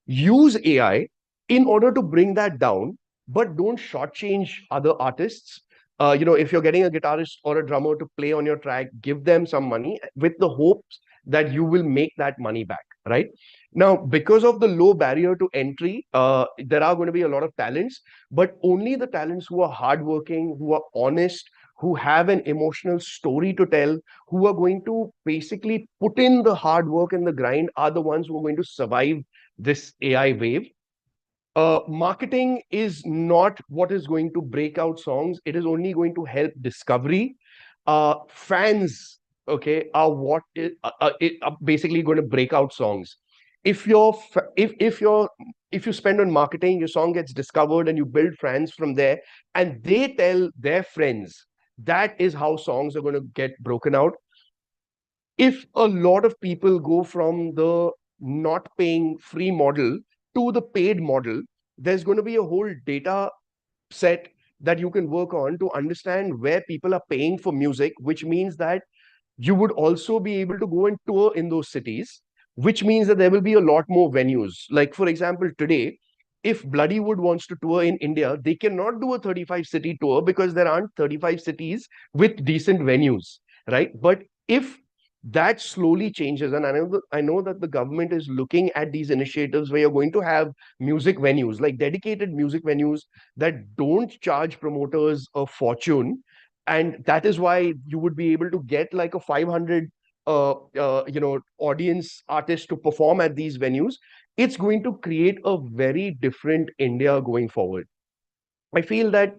Use AI in order to bring that down, but don't shortchange other artists. If you're getting a guitarist or a drummer to play on your track, give them some money with the hopes that you will make that money back, right? Now, because of the low barrier to entry, there are going to be a lot of talents, but only the talents who are hardworking, who are honest, who have an emotional story to tell, who are going to basically put in the hard work and the grind, are the ones who are going to survive this AI wave. Marketing is not what is going to break out songs. It is only going to help discovery. Fans, okay, are what is are basically going to break out songs. If you're if you spend on marketing, your song gets discovered and you build fans from there, and they tell their friends. That is how songs are going to get broken out. If a lot of people go from the not paying free model to the paid model, there's going to be a whole data set that you can work on to understand where people are paying for music, which means that you would also be able to go and tour in those cities, which means that there will be a lot more venues. Like, for example, today, if Bloodywood wants to tour in India, they cannot do a 35 city tour because there aren't 35 cities with decent venues, right? But if that slowly changes, and I know that the government is looking at these initiatives where you're going to have music venues, like dedicated music venues that don't charge promoters a fortune, and that is why you would be able to get like a 500 audience artist to perform at these venues. It's going to create a very different India going forward. I feel that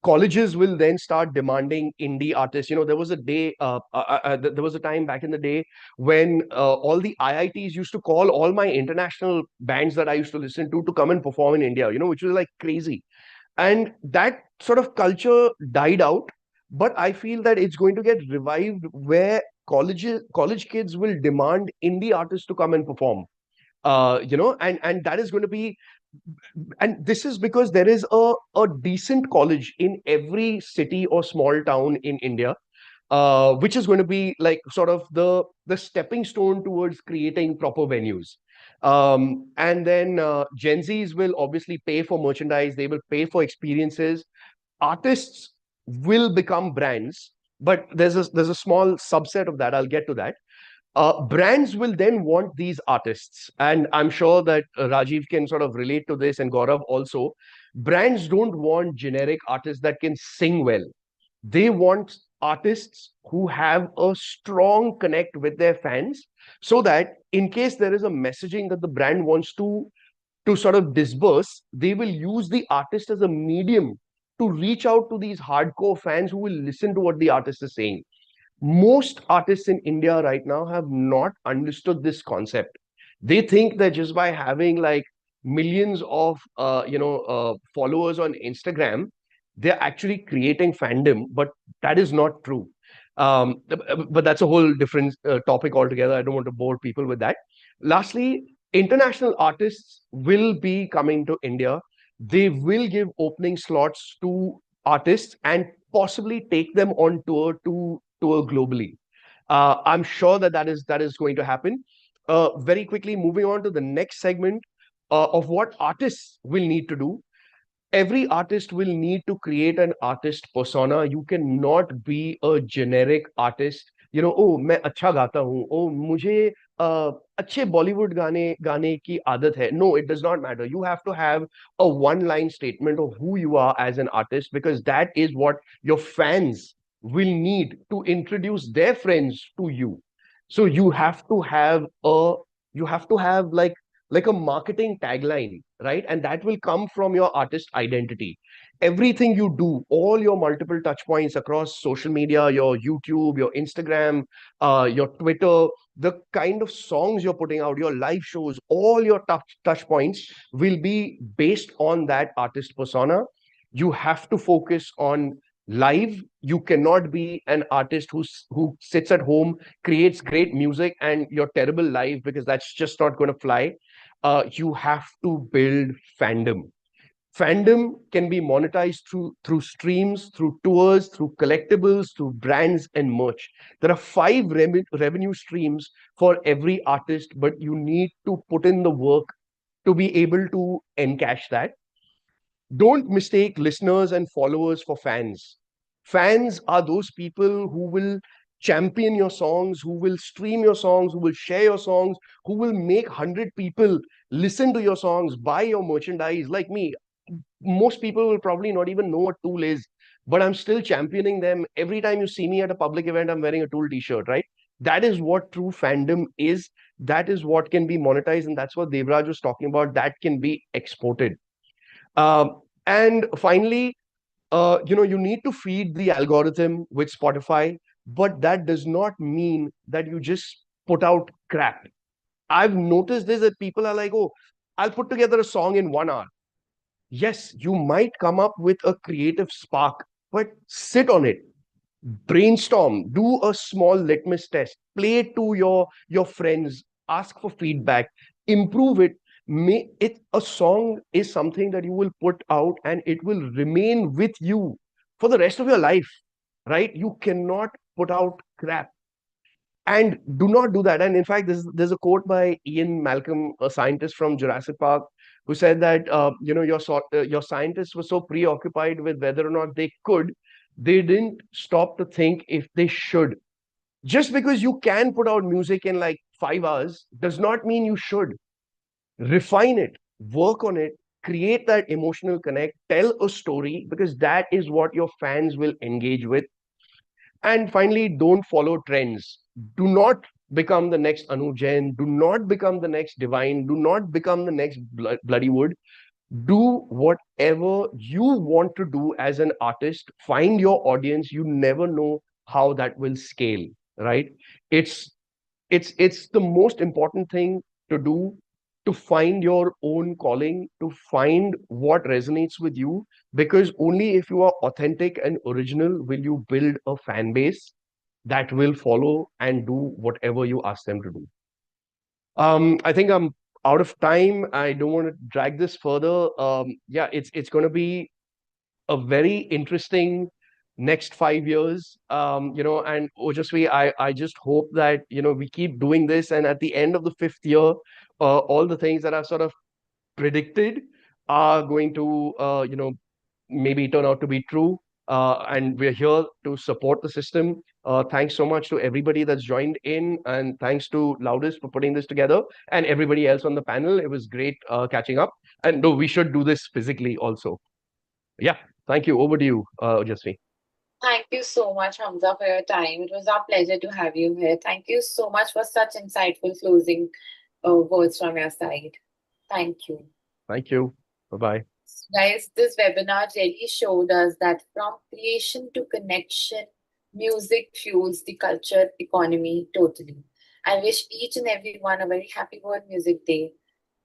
colleges will then start demanding indie artists. There was a day, there was a time back in the day when all the IITs used to call all my international bands that I used to listen to come and perform in India, which was like crazy. And that sort of culture died out, but I feel that it's going to get revived where college kids will demand indie artists to come and perform. And that is going to be, and this is because there is a decent college in every city or small town in India, which is going to be like sort of the stepping stone towards creating proper venues. And then Gen Zs will obviously pay for merchandise, they will pay for experiences. Artists will become brands, but there's a small subset of that. I'll get to that. Brands will then want these artists, and I'm sure that Rajiv can sort of relate to this, and Gaurav also. Brands don't want generic artists that can sing well. They want artists who have a strong connect with their fans, so that in case there is a messaging that the brand wants to sort of disperse, they will use the artist as a medium to reach out to these hardcore fans who will listen to what the artist is saying. Most artists in India right now have not understood this concept. They think that just by having like millions of followers on Instagram, they're actually creating fandom, but that is not true. But that's a whole different topic altogether. I don't want to bore people with that. Lastly, international artists will be coming to India. They will give opening slots to artists and possibly take them on tour globally. I'm sure that is going to happen. Very quickly, moving on to the next segment of what artists will need to do. Every artist will need to create an artist persona. You cannot be a generic artist. Oh, मैं अच्छा गाता हूँ. Oh, मुझे अच्छे बॉलीवुड गाने गाने की आदत है. No, it does not matter. You have to have a one-line statement of who you are as an artist, because that is what your fans will need to introduce their friends to you. So you have to have like a marketing tagline, right? And that will come from your artist identity. Everything you do, all your multiple touch points across social media, your YouTube, your Instagram, your Twitter, the kind of songs you're putting out, your live shows, all your touch points will be based on that artist persona. You have to focus on live. You cannot be an artist who sits at home, creates great music, and you're terrible live, because that's just not going to fly. You have to build fandom. Fandom can be monetized through streams, through tours, through collectibles, through brands and merch. There are 5 revenue streams for every artist, but you need to put in the work to be able to encash that. Don't mistake listeners and followers for fans. Fans are those people who will champion your songs, who will stream your songs, who will share your songs, who will make 100 people listen to your songs, buy your merchandise. Like me, most people will probably not even know what Tool is, but I'm still championing them. Every time you see me at a public event, I'm wearing a Tool t-shirt, right? That is what true fandom is. That is what can be monetized, and that's what Devraj was talking about. That can be exported. And finally, you need to feed the algorithm with Spotify, but that does not mean that you just put out crap. I've noticed this, that people are like, oh, I'll put together a song in 1 hour. Yes, you might come up with a creative spark, but sit on it, brainstorm, do a small litmus test, play it to your friends, ask for feedback, improve it. May it A song is something that you will put out and it will remain with you for the rest of your life, right? You cannot put out crap, and do not do that. And in fact, there's a quote by Ian Malcolm, a scientist from Jurassic Park, who said that your scientists were so preoccupied with whether or not they could, they didn't stop to think if they should. Just because you can put out music in like 5 hours does not mean you should. Refine it, work on it, create that emotional connect, tell a story, because that is what your fans will engage with. And finally, don't follow trends. Do not become the next Anu Jain. Do not become the next Divine. Do not become the next Bloody Wood. Do whatever you want to do as an artist. Find your audience. You never know how that will scale, right? It's it's the most important thing to do, to find your own calling, to find what resonates with you, because only if you are authentic and original will you build a fan base that will follow and do whatever you ask them to do. I think I'm out of time. I don't want to drag this further. Yeah, it's going to be a very interesting next 5 years. And Ojasvi, I just hope that we keep doing this, and at the end of the 5th year, all the things that I've sort of predicted are going to maybe turn out to be true. And we're here to support the system. Thanks so much to everybody that's joined in, and thanks to Loudest for putting this together, and everybody else on the panel. It was great catching up. And no, we should do this physically also. Yeah, thank you. Over to you, Jasvi. Thank you so much, Hamza, for your time. It was our pleasure to have you here. Thank you so much for such insightful closing words from your side. Thank you. Thank you. Bye-bye. Guys, this webinar really showed us that from creation to connection, music fuels the culture economy totally. I wish each and everyone a very happy World Music Day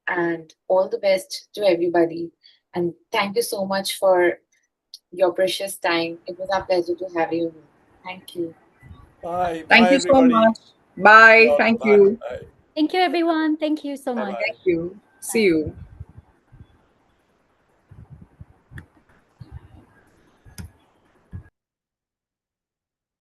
and all the best to everybody. And thank you so much for your precious time. It was our pleasure to have you here. Thank you. Bye. Thank Bye, you so everybody. much. Bye. Thank Bye. you. Bye. Thank you, everyone. Thank you so much. Thank you. See you.